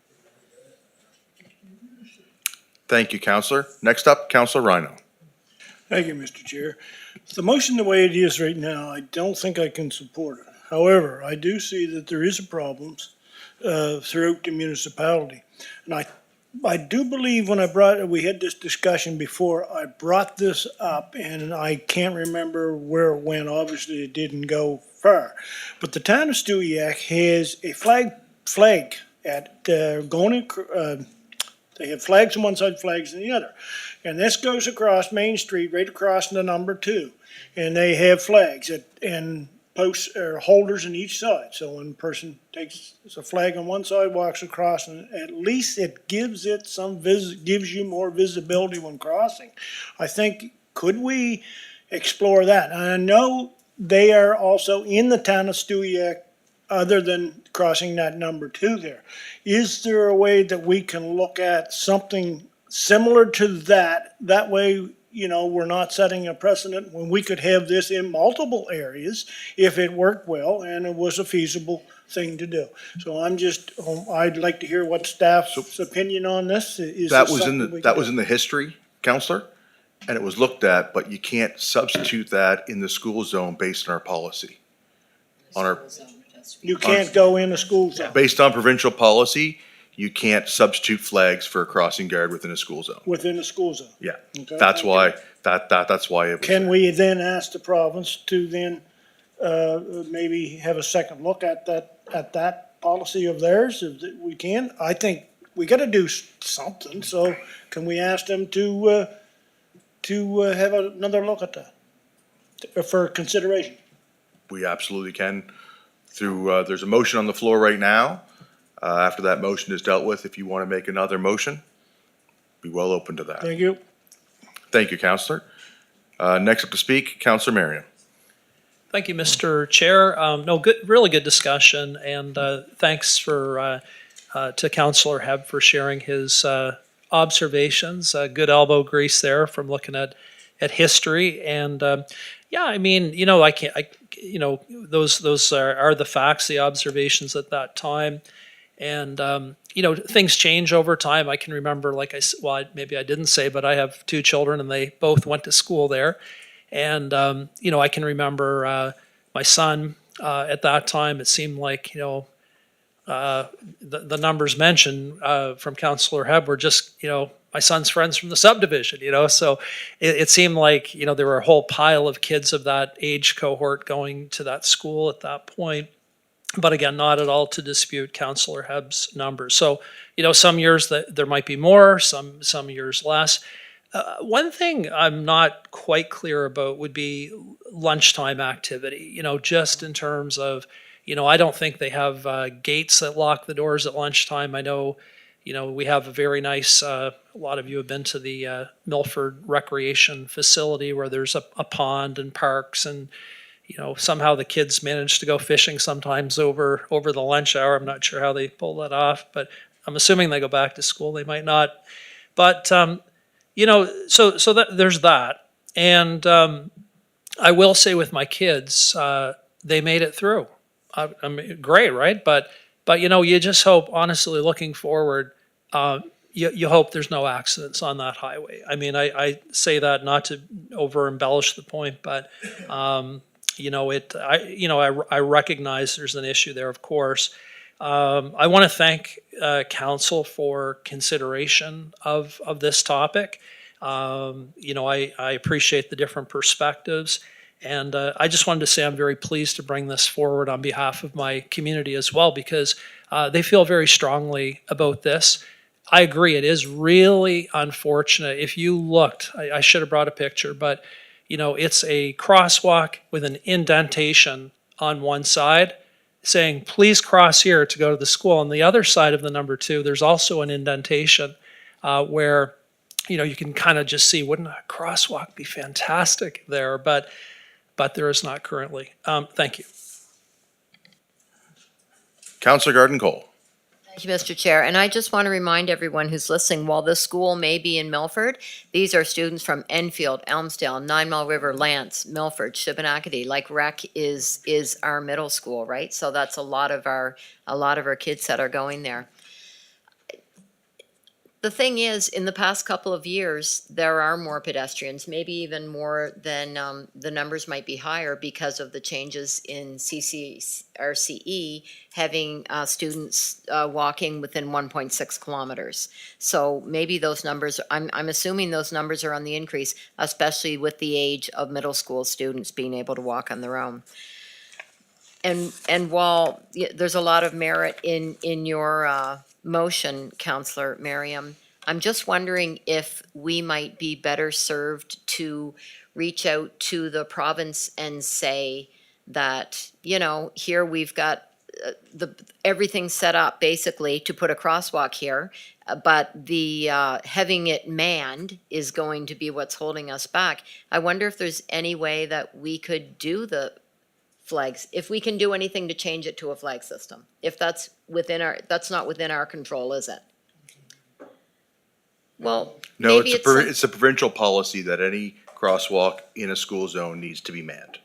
Thank you, Councillor. Next up, Councillor Rhino. Thank you, Mr. Chair. The motion the way it is right now, I don't think I can support it. However, I do see that there is a problem throughout the municipality. And I I do believe when we had this discussion before, I brought this up, and I can't remember where it went. Obviously, it didn't go far. But the town of Stewiacke has a flag at, they have flags on one side, flags on the other. And this goes across Main Street, right across the number 2. And they have flags and posts or holders on each side. So when a person takes a flag on one side, walks across, and at least it gives it gives you more visibility when crossing. I think, could we explore that? And I know they are also in the town of Stewiacke, other than crossing that number 2 there. Is there a way that we can look at something similar to that? That way, we're not setting a precedent when we could have this in multiple areas if it worked well and it was a feasible thing to do. So I'd like to hear what staff's opinion on this. Is That this was something we that can was do? in the history, Counselor, and it was looked at, but you can't substitute that in the school zone based on our policy. You can't go in a school zone Based on provincial policy, you can't substitute flags for a crossing guard within a school zone. within a school zone. Yeah, Okay. that's why, that's why it was. Can we then ask the province to then, maybe have a second look at that policy of theirs, if we can? I think we gotta do something, so can we ask them to have another look at that? For consideration? We absolutely can through, there's a motion on the floor right now. After that motion is dealt with, if you want to make another motion, be well open to that. Thank you. Thank you, Counselor. Next up to speak, Counselor Marion. Thank you, Mr. Chair. No, really good discussion, and thanks to Councillor Hebb for sharing his observations. Good elbow grease there from looking at history, and yeah, I mean, those are the facts, the observations at that time. And, things change over time. I can remember, maybe I didn't say, but I have 2 children and they both went to school there. And, I can remember my son at that time, it seemed like, the numbers mentioned from Councillor Hebb were just, my son's friends from the subdivision, so it seemed like, there were a whole pile of kids of that age cohort going to that school at that point. But again, not at all to dispute Councillor Hebb's numbers. So, some years that there might be more, some years less. One thing I'm not quite clear about would be lunchtime activity, just in terms of, I don't think they have gates that lock the doors at lunchtime. I know, we have a very nice, a lot of you have been to the Milford Recreation Facility where there's a pond and parks, and somehow the kids manage to go fishing sometimes over the lunch hour. I'm not sure how they pull that off, but I'm assuming they go back to school. They might not. But, so that there's that. And I will say with my kids, they made it through. I mean, great, right? But you just hope, honestly, looking forward, you hope there's no accidents on that highway. I mean, I say that not to over embellish the point, but I recognize there's an issue there, of course. I want to thank council for consideration of this topic. I appreciate the different perspectives, and I just wanted to say I'm very pleased to bring this forward on behalf of my community as well, because they feel very strongly about this. I agree, it is really unfortunate. If you looked, I should have brought a picture, but it's a crosswalk with an indentation on one side saying, please cross here to go to the school. On the other side of the number 2, there's also an indentation where, you can kind of just see, wouldn't a crosswalk be fantastic there? But there is not currently. Thank you. Counselor Garden Cole. Thank you, Mr. Chair. And I just want to remind everyone who's listening, while this school may be in Milford, these are students from Enfield, Elmsdale, 9 Mile River, Lance, Milford, Shubenacadie. Like Rec is our middle school, right? So that's a lot of our kids that are going there. The thing is, in the past couple of years, there are more pedestrians, maybe even more than, the numbers might be higher because of the changes in CCRCE having, students, walking within 1.6 kilometers. So maybe those numbers, I'm assuming those numbers are on the increase, especially with the age of middle school students being able to walk on their own. And while there's a lot of merit in your motion, Counselor Merriam, I'm just wondering if we might be better served to reach out to the province and say that, here we've got everything set up basically to put a crosswalk here, but the having it manned is going to be what's holding us back. I wonder if there's any way that we could do the flags, if we can do anything to change it to a flag system, if that's not within our control, is it? Well, No, maybe it's a provincial policy that any crosswalk in a school zone needs to be manned.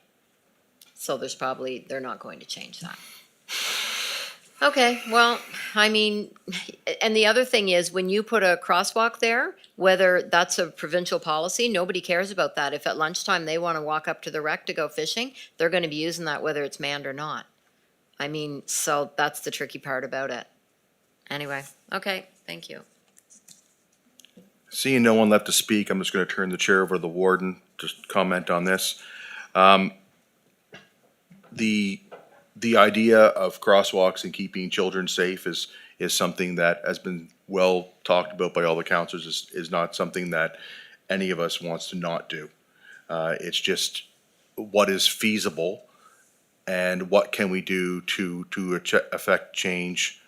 so they're not going to change that. Okay, well, I mean, and the other thing is, when you put a crosswalk there, whether that's a provincial policy, nobody cares about that. If at lunchtime they want to walk up to the wreck to go fishing, they're going to be using that whether it's manned or not. I mean, so that's the tricky part about it. Anyway, okay, thank you. Seeing no one left to speak, I'm just gonna turn the chair over to the warden, just comment on this. The idea of crosswalks and keeping children safe is something that has been well talked about by all the councillors, is not something that any of us wants to not do. It's just what is feasible and what can we do to affect change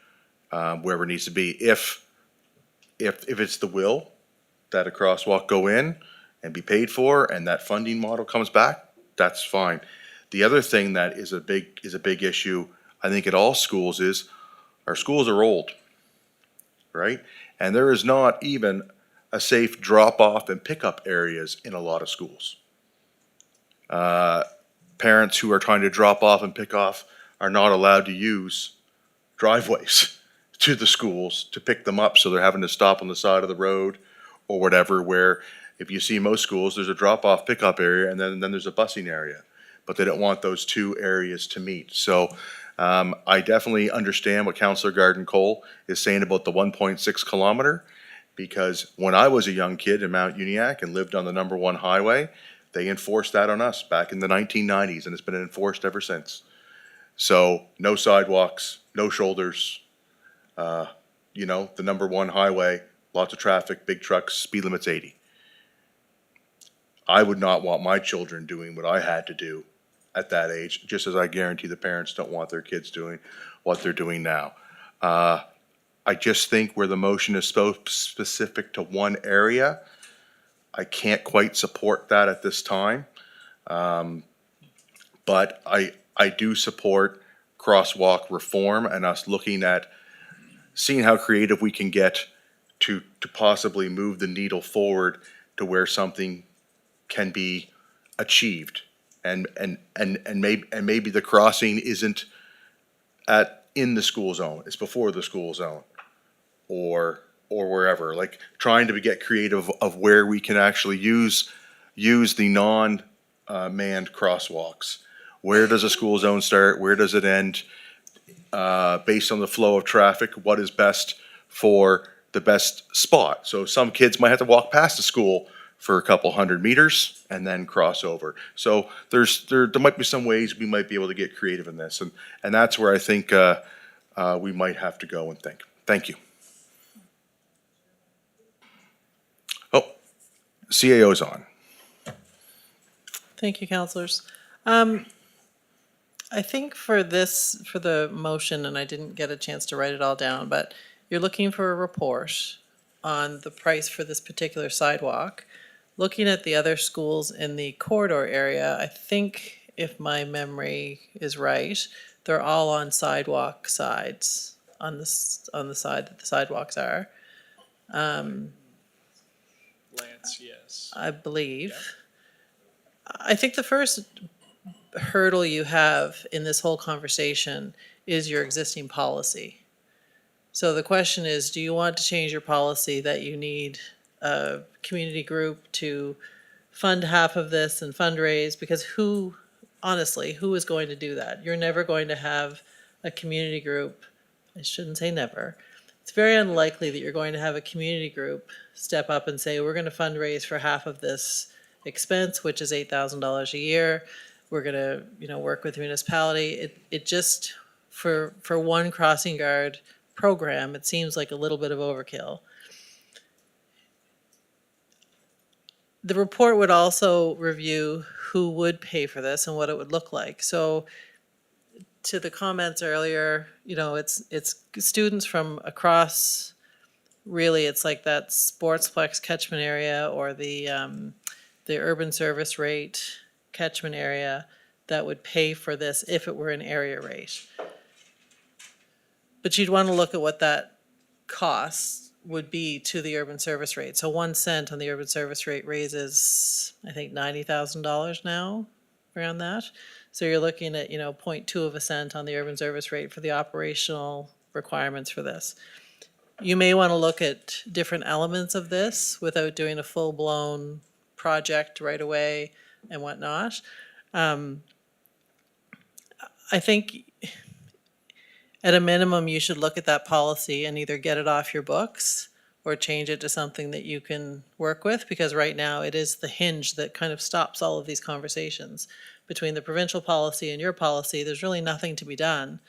wherever it needs to be. If it's the will that a crosswalk go in and be paid for and that funding model comes back, that's fine. The other thing that is a big issue, I think, at all schools is our schools are old, right? And there is not even a safe drop-off and pickup areas in a lot of schools. Parents who are trying to drop off and pick off are not allowed to use driveways to the schools to pick them up, so they're having to stop on the side of the road or whatever, where if you see most schools, there's a drop-off pickup area and then there's a busing area. But they don't want those two areas to meet. So I definitely understand what Councillor Garden Cole is saying about the 1.6 kilometer, because when I was a young kid in Mount Uniacke and lived on the number 1 highway, they enforced that on us back in the 1990s, and it's been enforced ever since. So no sidewalks, no shoulders, the number 1 highway, lots of traffic, big trucks, speed limit's 80. I would not want my children doing what I had to do at that age, just as I guarantee the parents don't want their kids doing what they're doing now. I just think where the motion is so specific to one area, I can't quite support that at this time. But I do support crosswalk reform and us looking at seeing how creative we can get to possibly move the needle forward to where something can be achieved. And maybe the crossing isn't in the school zone, it's before the school zone, or wherever, like trying to get creative of where we can actually use the non-manned crosswalks. Where does a school zone start? Where does it end? Based on the flow of traffic, what is best for the best spot? So some kids might have to walk past the school for a couple 100 meters and then cross over. So there might be some ways we might be able to get creative in this, and that's where I think we might have to go and think. Thank you. Oh, CAO's on. Thank you, councillors. I think for the motion, and I didn't get a chance to write it all down, but you're looking for a report on the price for this particular sidewalk. Looking at the other schools in the corridor area, I think, if my memory is right, they're all on sidewalk sides, on the side that the sidewalks are. Lance, yes. I believe. I think the first hurdle you have in this whole conversation is your existing policy. So the question is, do you want to change your policy that you need a community group to fund half of this and fundraise? Because honestly, who is going to do that? You're never going to have a community group. I shouldn't say never. It's very unlikely that you're going to have a community group step up and say, we're going to fundraise for half of this expense, which is $8,000 a year. We're going to, work with the municipality. It just, for one crossing guard program, it seems like a little bit of overkill. The report would also review who would pay for this and what it would look like. So to the comments earlier, it's students from across, really, it's like that Sportsplex catchment area or the urban service rate catchment area that would pay for this if it were an area rate. But you'd want to look at what that cost would be to the urban service rate. So 1 cent on the urban service rate raises, I think, $90,000 now, around that. So you're looking at, 0.2 of a cent on the urban service rate for the operational requirements for this. You may want to look at different elements of this without doing a full-blown project right away and whatnot. I think at a minimum, you should look at that policy and either get it off your books or change it to something that you can work with, because right now it is the hinge that kind of stops all of these conversations. Between the provincial policy and your policy, there's really nothing to be done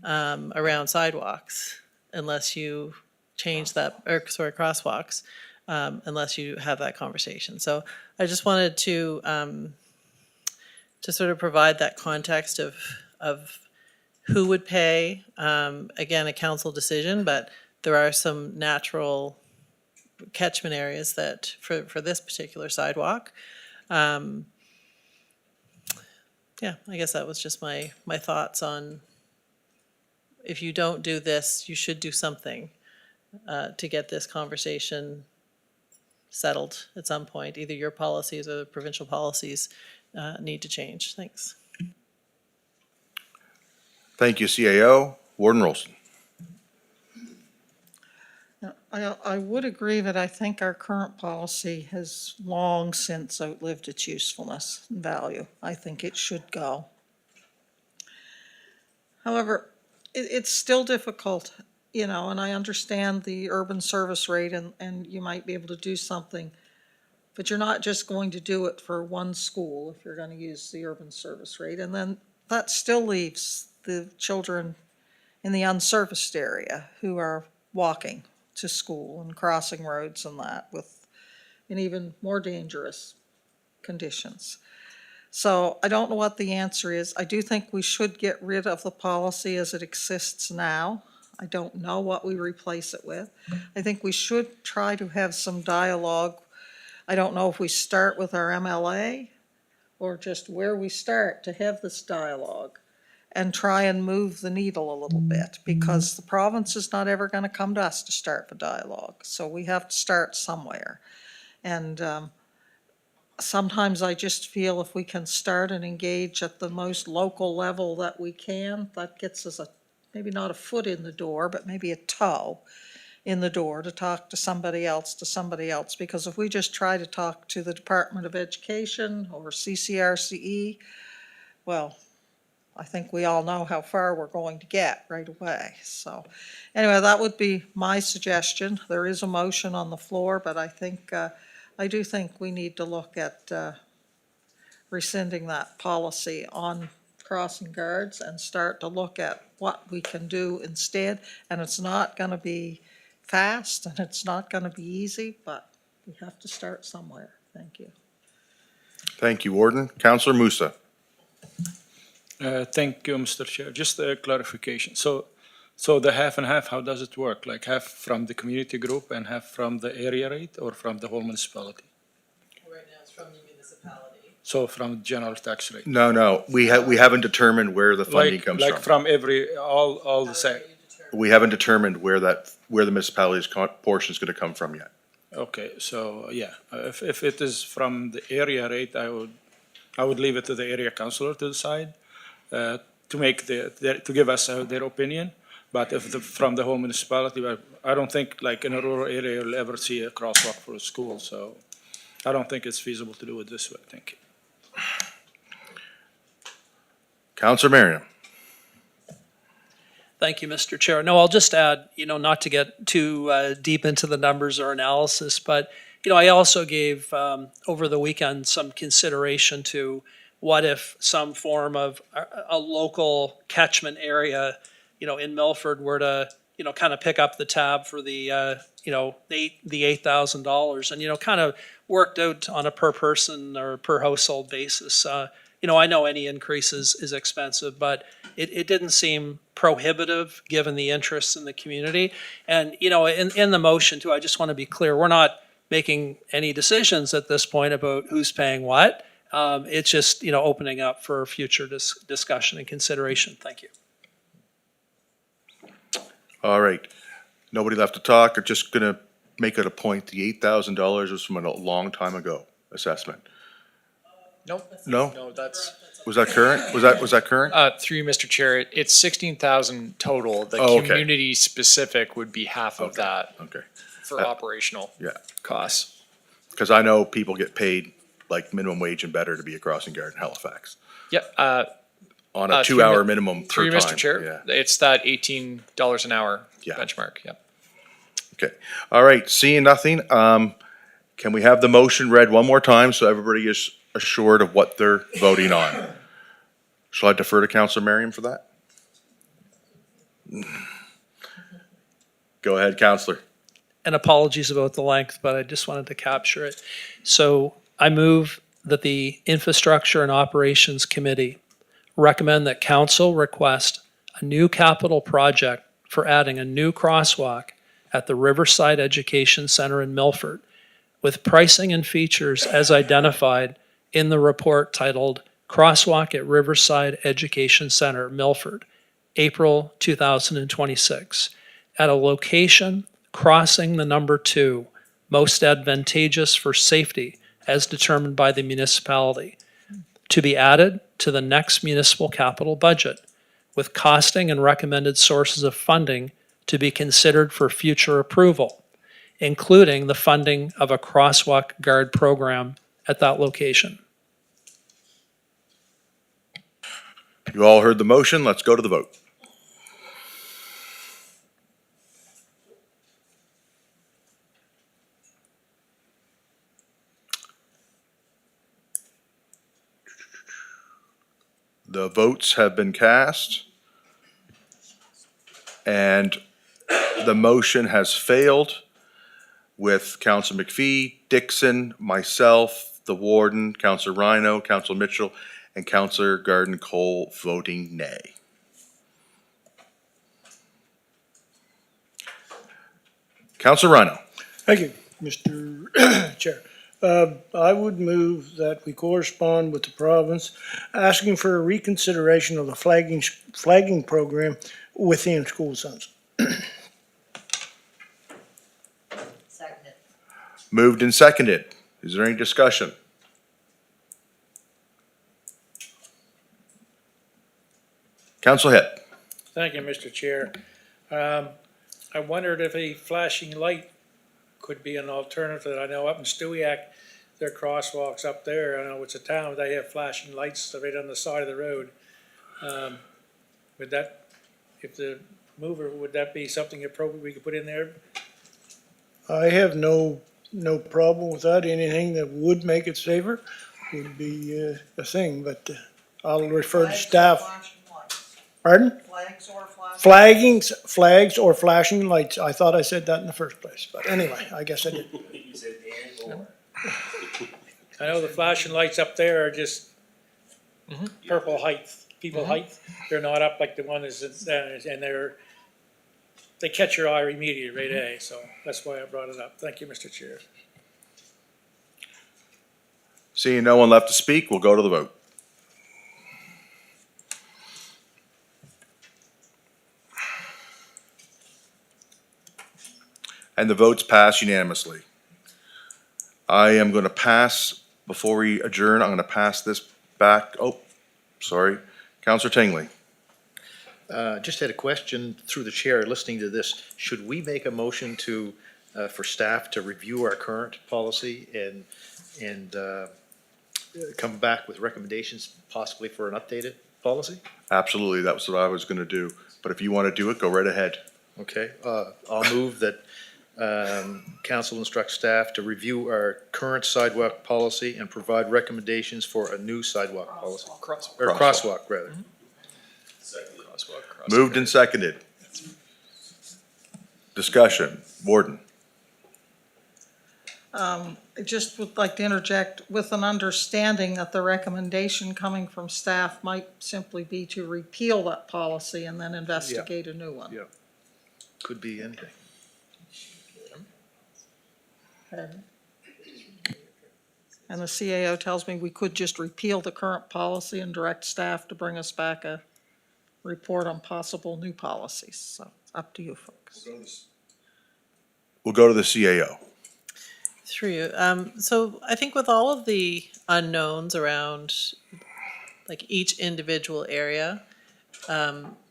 around sidewalks unless you change that, crosswalks, unless you have that conversation. So I just wanted to sort of provide that context of who would pay. Again, a council decision, but there are some natural catchment areas that for this particular sidewalk. Yeah, I guess that was just my thoughts on, if you don't do this, you should do something to get this conversation settled at some point. Either your policies or the provincial policies need to change. Thanks. Thank you, CAO. Warden Rolston. I would agree that I think our current policy has long since outlived its usefulness and value. I think it should go. However, it's still difficult, and I understand the urban service rate and you might be able to do something, but you're not just going to do it for one school if you're going to use the urban service rate. And then that still leaves the children in the unserviced area who are walking to school and crossing roads and that in even more dangerous conditions. So I don't know what the answer is. I do think we should get rid of the policy as it exists now. I don't know what we replace it with. I think we should try to have some dialogue. I don't know if we start with our MLA or just where we start to have this dialogue and try and move the needle a little bit, because the province is not ever going to come to us to start the dialogue. So we have to start somewhere. And sometimes I just feel if we can start and engage at the most local level that we can, that gets us maybe not a foot in the door, but maybe a toe in the door to talk to somebody else. Because if we just try to talk to the Department of Education or CCRCE, well, I think we all know how far we're going to get right away. So anyway, that would be my suggestion. There is a motion on the floor, but I do think we need to look at rescinding that policy on crossing guards and start to look at what we can do instead. And it's not going to be fast and it's not going to be easy, but we have to start somewhere. Thank you. Thank you, Warden. Councillor Musa. Thank you, Mr. Chair. Just a clarification. So the half and half, how does it work? Like half from the community group and half from the area rate or from the whole municipality? Right now it's from the municipality. So from general tax rate? No, we haven't determined where the funding comes Like from. from all the same? We haven't determined where the municipality's portion is going to come from yet. Okay, so yeah, if it is from the area rate, I would leave it to the area councillor to decide, to make to give us their opinion. But if from the whole municipality, but I don't think like in a rural area you'll ever see a crosswalk for a school, so I don't think it's feasible to do it this way. Thank you. Counselor Merriam. Thank you, Mr. Chair. No, I'll just add, not to get too deep into the numbers or analysis, but, I also gave over the weekend some consideration to what if some form of a local catchment area, in Milford were to, kind of pick up the tab for the, the $8,000 and, kind of worked out on a per person or per household basis. I know any increase is expensive, but it didn't seem prohibitive given the interest in the community. And, in the motion too, I just want to be clear, we're not making any decisions at this point about who's paying what. It's just, opening up for future discussion and consideration. Thank you. All right. Nobody left to talk. I'm just gonna make it a point. The $8,000 was from a long time ago assessment. Nope. No? No, that's, Was that current? Was that current? through you, Mr. Chair, it's 16,000 total. The Oh, okay. community specific would be half of that Okay. for operational Yeah. costs. Because I know people get paid like minimum wage and better to be a crossing guard in Halifax Yep, on a through 2-hour mi- minimum per through you, time. Mr. Chair, Yeah. it's that $18 an hour Yeah. benchmark, yep. Okay. All right. Seeing nothing, can we have the motion read one more time so everybody is assured of what they're voting on? Shall I defer to Councilor Merriam for that? Go ahead, Councilor. And apologies about the length, but I just wanted to capture it. So I move that the Infrastructure and Operations Committee recommend that council request a new capital project for adding a new crosswalk at the Riverside Education Center in Milford with pricing and features as identified in the report titled Crosswalk at Riverside Education Center, Milford, April 2026, at a location crossing the number 2, most advantageous for safety as determined by the municipality, to be added to the next municipal capital budget, with costing and recommended sources of funding to be considered for future approval, including the funding of a crosswalk guard program at that location. You all heard the motion. Let's go to the vote. The votes have been cast. And the motion has failed with Councilor McPhee, Dixon, myself, the warden, Councilor Rhino, Councilor Mitchell, and Councilor Garden Cole voting nay. Councilor Rhino. Thank you, Mr. Chair. I would move that we correspond with the province asking for a reconsideration of the flagging program within school zones. Seconded. Moved and seconded. Is there any discussion? Council Head. Thank you, Mr. Chair. I wondered if a flashing light could be an alternative. I know up in Stewiacke, there are crosswalks up there. I know it's a town, they have flashing lights right on the side of the road. Would that, if the mover, would that be something appropriate we could put in there? I have no problem with that. Anything that would make it safer would be a thing, but I'll refer to staff. Pardon? Flags or flashing? Flags or flashing lights. I thought I said that in the first place, but anyway, I guess I did. You said and or. I know the flashing lights up there are just purple height, people height. They're not up like the one that's, and they catch your eye immediately, right away, so that's why I brought it up. Thank you, Mr. Chair. Seeing no one left to speak, we'll go to the vote. And the votes pass unanimously. I am going to pass, before we adjourn, I'm going to pass this back, sorry, Councilor Tingley. Just had a question through the chair, listening to this. Should we make a motion to, for staff to review our current policy and come back with recommendations possibly for an updated policy? Absolutely, that was what I was gonna do. But if you wanna do it, go right ahead. Okay, I'll move that council instructs staff to review our current sidewalk policy and provide recommendations for a new sidewalk policy. Crosswalk. Or crosswalk, rather. Moved and seconded. Discussion, Warden. I just would like to interject with an understanding that the recommendation coming from staff might simply be to repeal that policy and then investigate a new one. Yeah. Could be anything. And the CAO tells me we could just repeal the current policy and direct staff to bring us back a report on possible new policies. So it's up to you folks. We'll go to the CAO. Through you. So I think with all of the unknowns around like each individual area,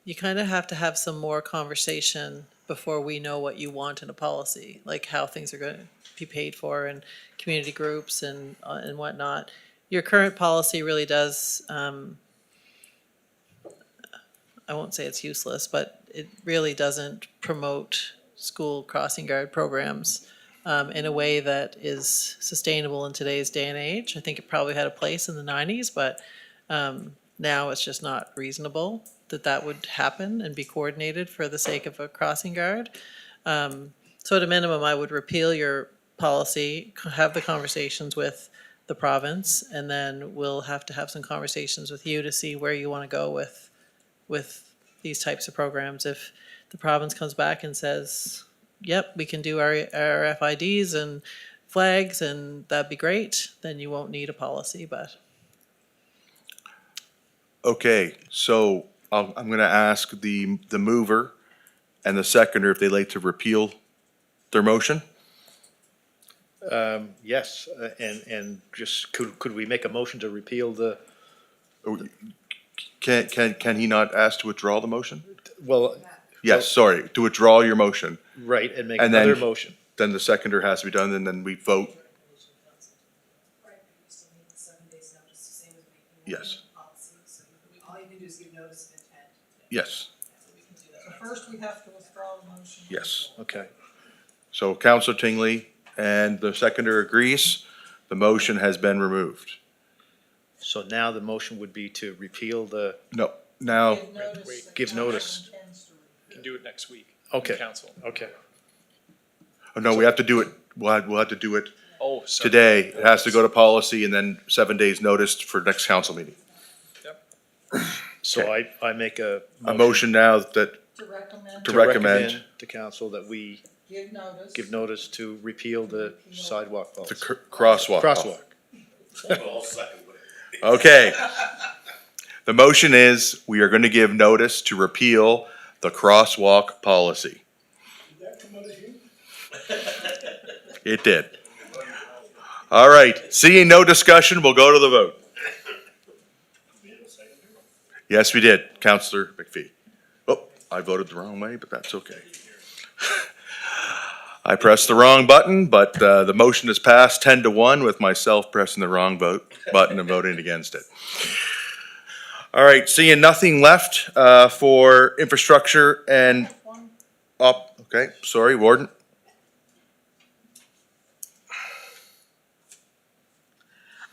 you kind of have to have some more conversation before we know what you want in a policy, like how things are going to be paid for and community groups and whatnot. Your current policy really does, I won't say it's useless, but it really doesn't promote school crossing guard programs in a way that is sustainable in today's day and age. I think it probably had a place in the 90s, but now it's just not reasonable that would happen and be coordinated for the sake of a crossing guard. So at a minimum, I would repeal your policy, have the conversations with the province, and then we'll have to have some conversations with you to see where you want to go with these types of programs. If the province comes back and says, yep, we can do our FIDs and flags and that'd be great, then you won't need a policy, but. Okay, so I'm gonna ask the mover and the seconder if they'd like to repeal their motion. Yes, and just, could we make a motion to repeal the, Can he not ask to withdraw the motion? well, Yes, sorry, to withdraw your motion. right, and make And then- another motion? Then the seconder has to be done, and then we vote. Yes. All you can do is give notice of intent. Yes, First, we have to withdraw the motion. yes. Okay. So Counselor Tingley and the seconder agrees. The motion has been removed. So now the motion would be to repeal the, No, now, give notice. We can do it next week. Okay. Council. Okay. oh no, we have to do it, we'll have to do it Oh, sorry. today. It has to go to policy and then 7 days notice for next council meeting. So I make a. A motion now that, to recommend To council that we Give notice. give notice to repeal the sidewalk the policy. crosswalk. Crosswalk. Okay. The motion is, we are gonna give notice to repeal the crosswalk policy. It did. All right, seeing no discussion, we'll go to the vote. Yes, we did, Counselor McPhee. Oh, I voted the wrong way, but that's okay. I pressed the wrong button, but the motion is passed 10-1 with myself pressing the wrong button and voting against it. All right, seeing nothing left for infrastructure and okay, sorry, Warden.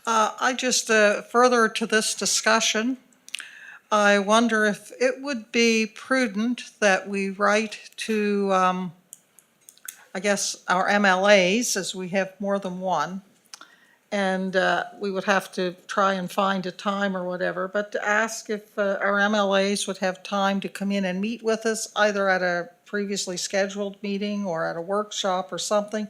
I just, further to this discussion, I wonder if it would be prudent that we write to, I guess, our MLAs, as we have more than one, and we would have to try and find a time or whatever, but to ask if our MLAs would have time to come in and meet with us, either at a previously scheduled meeting or at a workshop or something,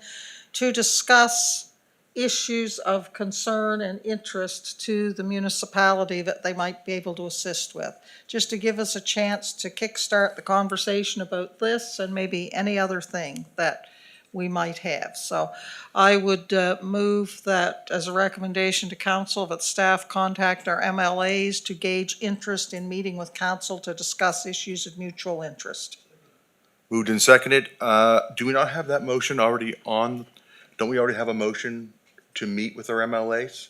to discuss issues of concern and interest to the municipality that they might be able to assist with, just to give us a chance to kickstart the conversation about this and maybe any other thing that we might have. So I would move that as a recommendation to council that staff contact our MLAs to gauge interest in meeting with council to discuss issues of mutual interest. Moved and seconded. Do we not have that motion already on? Don't we already have a motion to meet with our MLAs?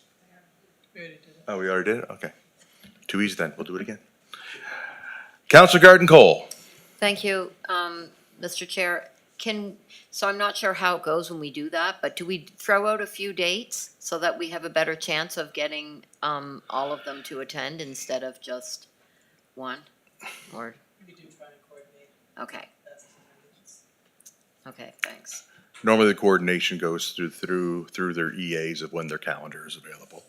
Oh, we already did it? Okay. Too easy then. We'll do it again. Councilor Garden Cole. Thank you, Mr. Chair. So I'm not sure how it goes when we do that, but do we throw out a few dates so that we have a better chance of getting all of them to attend instead of just one? Or? Okay. Okay, thanks. Normally the coordination goes through their EAs of when their calendar is available.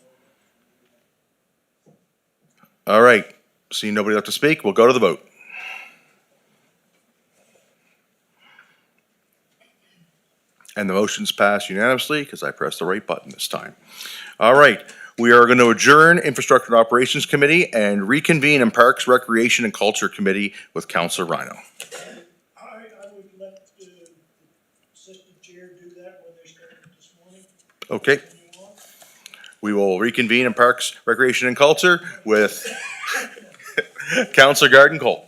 All right. Seeing nobody left to speak, we'll go to the vote. And the motion's passed unanimously because I pressed the right button this time. All right, we are going to adjourn Infrastructure and Operations Committee and reconvene in Parks, Recreation and Culture Committee with Councilor Rhino. I would let the assistant chair do that when they started this morning. Okay. We will reconvene in Parks, Recreation and Culture with Councilor Garden Cole.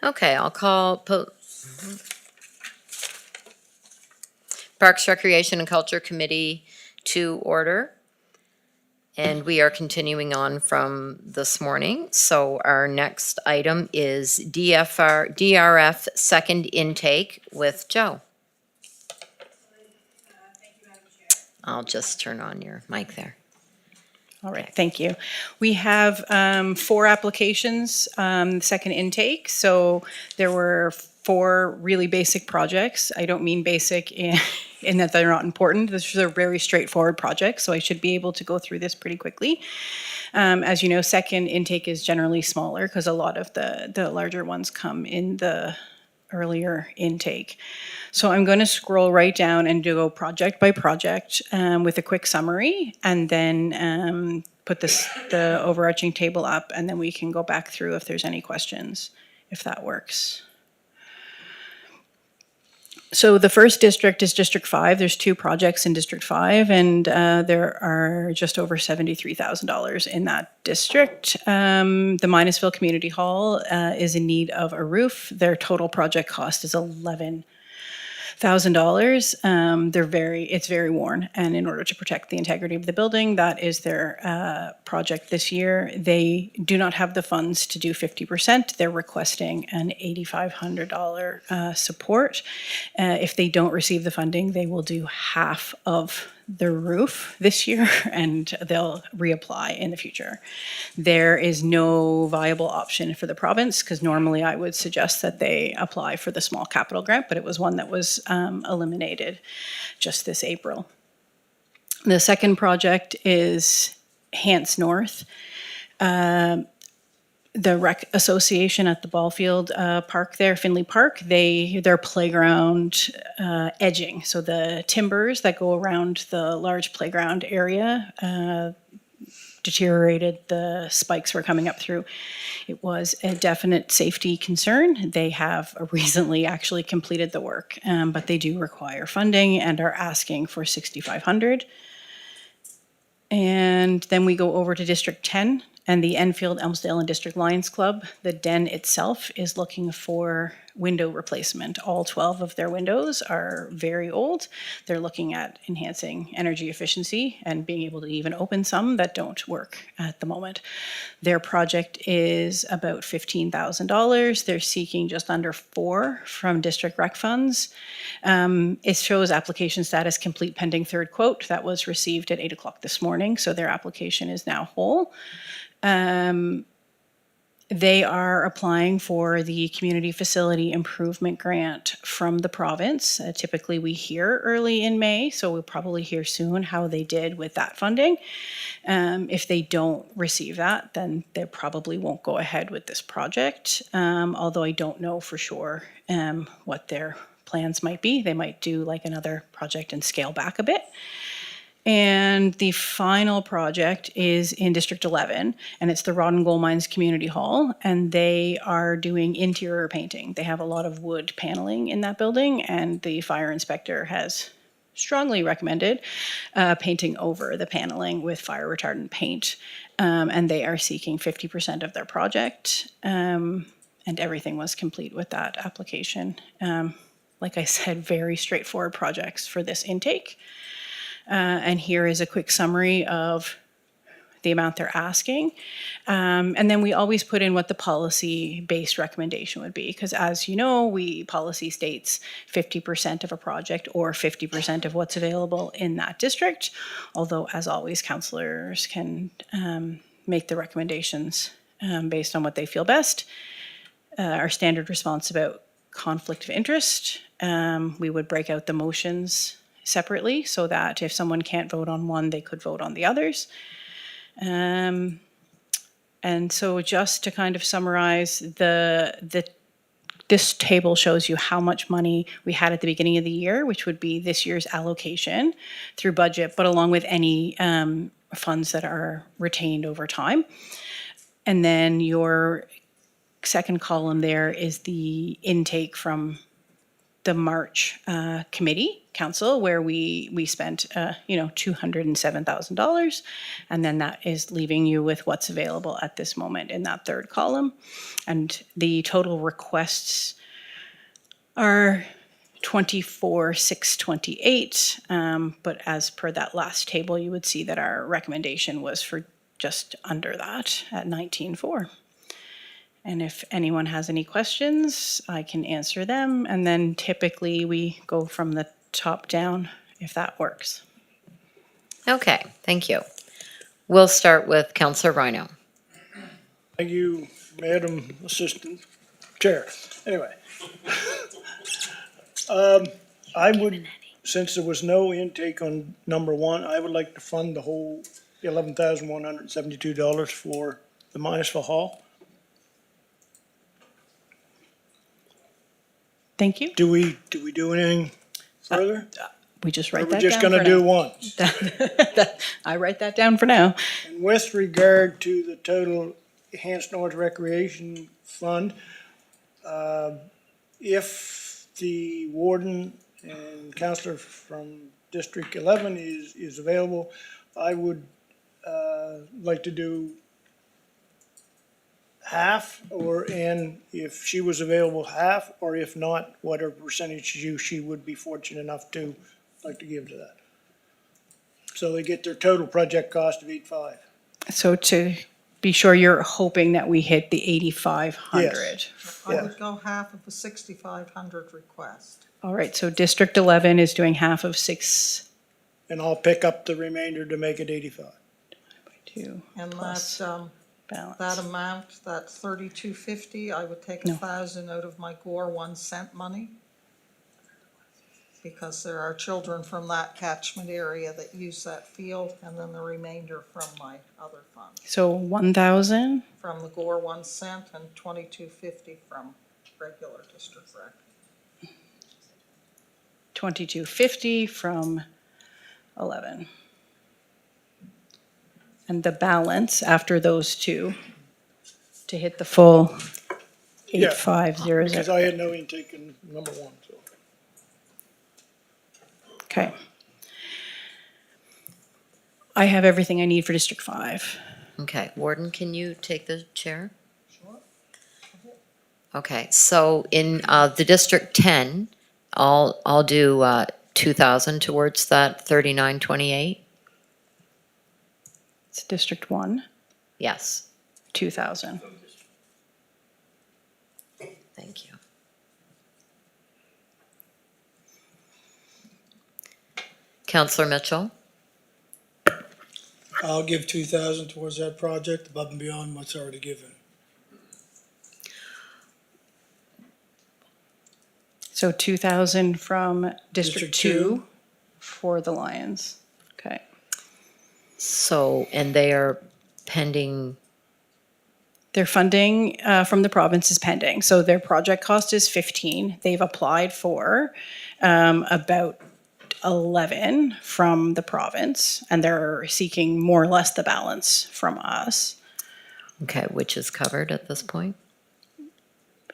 Okay, I'll call Parks, Recreation and Culture Committee to order. And we are continuing on from this morning. So our next item is DRF second intake with Joe. I'll just turn on your mic there. All right, thank you. We have 4 applications, second intake. So there were 4 really basic projects. I don't mean basic in that they're not important. This is a very straightforward project, so I should be able to go through this pretty quickly. As you know, second intake is generally smaller because a lot of the larger ones come in the earlier intake. So I'm going to scroll right down and go project by project with a quick summary, and then put the overarching table up, and then we can go back through if there's any questions, if that works. So the first district is District 5. There's 2 projects in District 5, and there are just over $73,000 in that district. The Minisville Community Hall is in need of a roof. Their total project cost is $11,000. It's very worn, and in order to protect the integrity of the building, that is their project this year. They do not have the funds to do 50%. They're requesting an $8,500 support. If they don't receive the funding, they will do half of the roof this year, and they'll reapply in the future. There is no viable option for the province, because normally I would suggest that they apply for the small capital grant, but it was one that was eliminated just this April. The second project is Hants North. The Rec Association at the Ballfield Park there, Finley Park, their playground edging, so the timbers that go around the large playground area deteriorated. The spikes were coming up through. It was a definite safety concern. They have recently actually completed the work, but they do require funding and are asking for $6,500. And then we go over to District 10 and the Enfield, Elmsdale and District Lions Club. The Den itself is looking for window replacement. All 12 of their windows are very old. They're looking at enhancing energy efficiency and being able to even open some that don't work at the moment. Their project is about $15,000. They're seeking just under 4 from district rec funds. It shows application status complete pending third quote. That was received at 8 o'clock this morning, so their application is now whole. They are applying for the Community Facility Improvement Grant from the province. Typically, we hear early in May, so we'll probably hear soon how they did with that funding. If they don't receive that, then they probably won't go ahead with this project, although I don't know for sure what their plans might be. They might do like another project and scale back a bit. And the final project is in District 11, and it's the Rod and Gold Mines Community Hall, and they are doing interior painting. They have a lot of wood paneling in that building, and the fire inspector has strongly recommended painting over the paneling with fire retardant paint, and they are seeking 50% of their project, and everything was complete with that application. Like I said, very straightforward projects for this intake. And here is a quick summary of the amount they're asking. And then we always put in what the policy-based recommendation would be, because as you know, policy states 50% of a project or 50% of what's available in that district. Although, as always, councillors can make the recommendations based on what they feel best. Our standard response about conflict of interest, we would break out the motions separately so that if someone can't vote on one, they could vote on the others. And so just to kind of summarize, this table shows you how much money we had at the beginning of the year, which would be this year's allocation through budget, but along with any funds that are retained over time. And then your second column there is the intake from the March committee council, where we spent $207,000, and then that is leaving you with what's available at this moment in that third column. And the total requests are 24,628, but as per that last table, you would see that our recommendation was for just under that at 19,400. And if anyone has any questions, I can answer them. And then typically we go from the top down, if that works. Okay, thank you. We'll start with Councillor Rhino. Thank you, Madam Assistant Chair. Anyway. I would, since there was no intake on number 1, I would like to fund the whole $11,172 for the Minisville Hall. Thank you. Do we do anything further? We just write Or that we're just down gonna for do now. one? I write that down for now. And with regard to the total Enhanced North Recreation Fund, if the warden and councillor from District 11 is available, I would like to do half, and if she was available, half, or if not, whatever percentage she would be fortunate enough to like to give to that. So they get their total project cost of 8,500. So to be sure, you're hoping that we hit the 8,500. I would go half of the 6,500 request. All right, so District 11 is doing half of 6. And I'll pick up the remainder to make it 85. 2 And plus that, balance. that amount, that 3,250, I would take 1,000 out of my Gore 1 cent money. Because there are children from that catchment area that use that field, and then the remainder from my other funds. So 1,000, From the Gore 1 cent and 2,250 from regular district rec. 2,250 from 11. And the balance after those two to hit the full Yeah, 8,500. Because I had no intake in number 1, so. Okay. I have everything I need for District 5. Okay, Warden, can you take the chair? Sure. Okay, so in the District 10, I'll do 2,000 towards that 3928. It's District 1, Yes, 2,000. thank you. Counselor Mitchell? I'll give 2,000 towards that project, above and beyond what's already given. So 2,000 from District District 2 for the Lions. Okay. So, and they are pending, Their funding from the province is pending. So their project cost is 15. They've applied for about 11 from the province, and they're seeking more or less the balance from us. okay, which is covered at this point?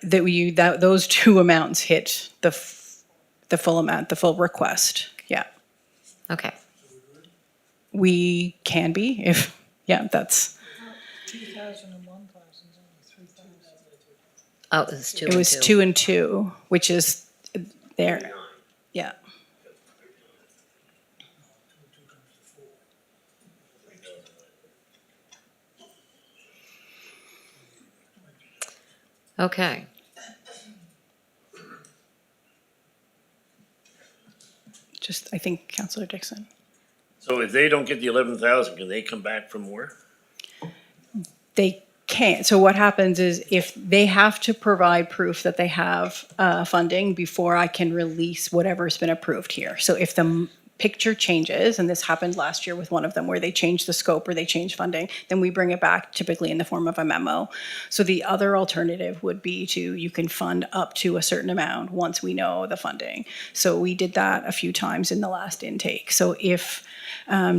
That those two amounts hit the full amount, the full request. Yeah, Okay, we can be if that's. 2,000 and 1,000 is only 3,000. oh, it was 2 It and was 2. 2 and 2, which is there. Yeah. Okay, Just I think Councillor Dixon. So if they don't get the 11,000, can they come back for more? They can't. So what happens is if they have to provide proof that they have funding before I can release whatever's been approved here. So if the picture changes, and this happened last year with one of them where they changed the scope or they changed funding, then we bring it back typically in the form of a memo. So the other alternative would be you can fund up to a certain amount once we know the funding. So we did that a few times in the last intake. So if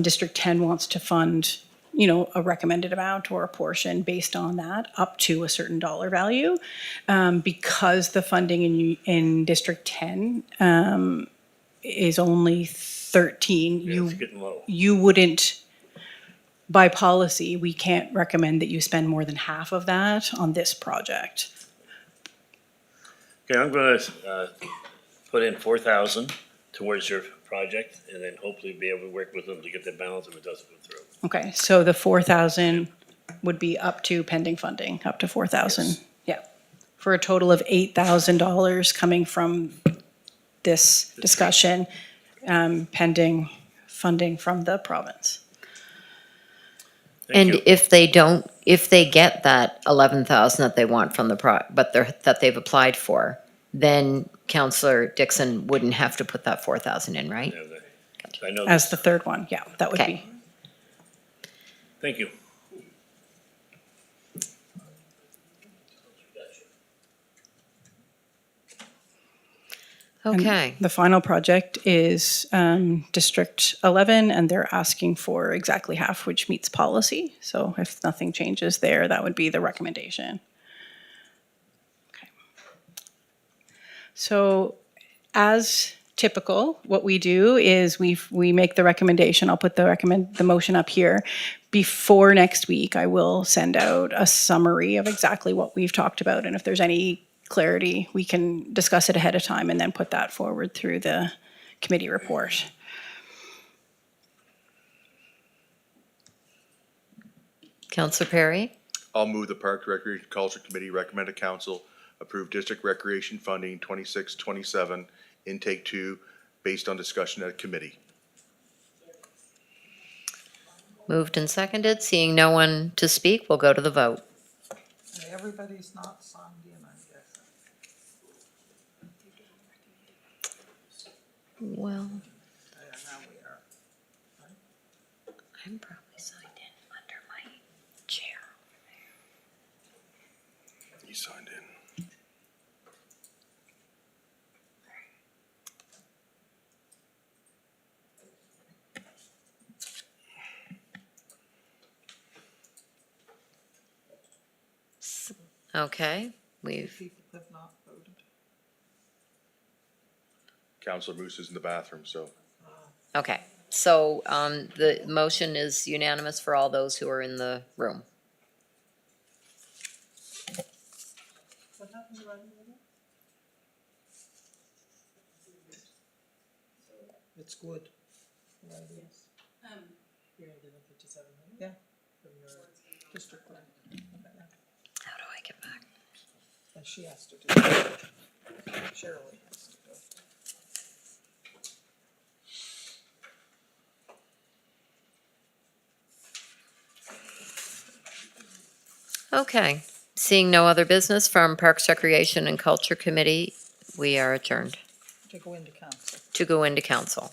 District 10 wants to fund a recommended amount or a portion based on that up to a certain dollar value, because the funding in District 10 is only 13, It's getting low. you wouldn't, by policy, we can't recommend that you spend more than half of that on this project. Okay, I'm gonna put in 4,000 towards your project, and then hopefully be able to work with them to get the balance if it doesn't go through. Okay, so the 4,000 would be up to pending funding, up to 4,000. Yeah, for a total of $8,000 coming from this discussion, pending funding from the province. Thank and you. if they get that 11,000 that they want from that they've applied for, then Counselor Dixon wouldn't have to put that 4,000 in, right? I know As this. the third one, yeah, that would Okay. be. Thank you. And Okay, the final project is District 11, and they're asking for exactly half, which meets policy. So if nothing changes there, that would be the recommendation. Okay. So as typical, what we do is we make the recommendation. I'll put the motion up here. Before next week, I will send out a summary of exactly what we've talked about, and if there's any clarity, we can discuss it ahead of time and then put that forward through the committee report. Counselor Perry? I'll move the Park Recreation Culture Committee recommend to council approve district recreation funding 26-27 intake 2 based on discussion at committee. Moved and seconded. Seeing no one to speak, we'll go to the vote. Everybody's not signed in, I guess. Well, Now we are. I'm probably signed in under my chair. You signed in. Okay, we've, People have not voted. Councilor Moose is in the bathroom, so. okay. So the motion is unanimous for all those who are in the room. But happened to Red River? It's good. Yes. 357. Yeah. From your district line. How do I get back? And she has to do it. Shirley has to do it. Okay, seeing no other business from Parks, Recreation, and Culture Committee, we are adjourned To go into council. to go into council.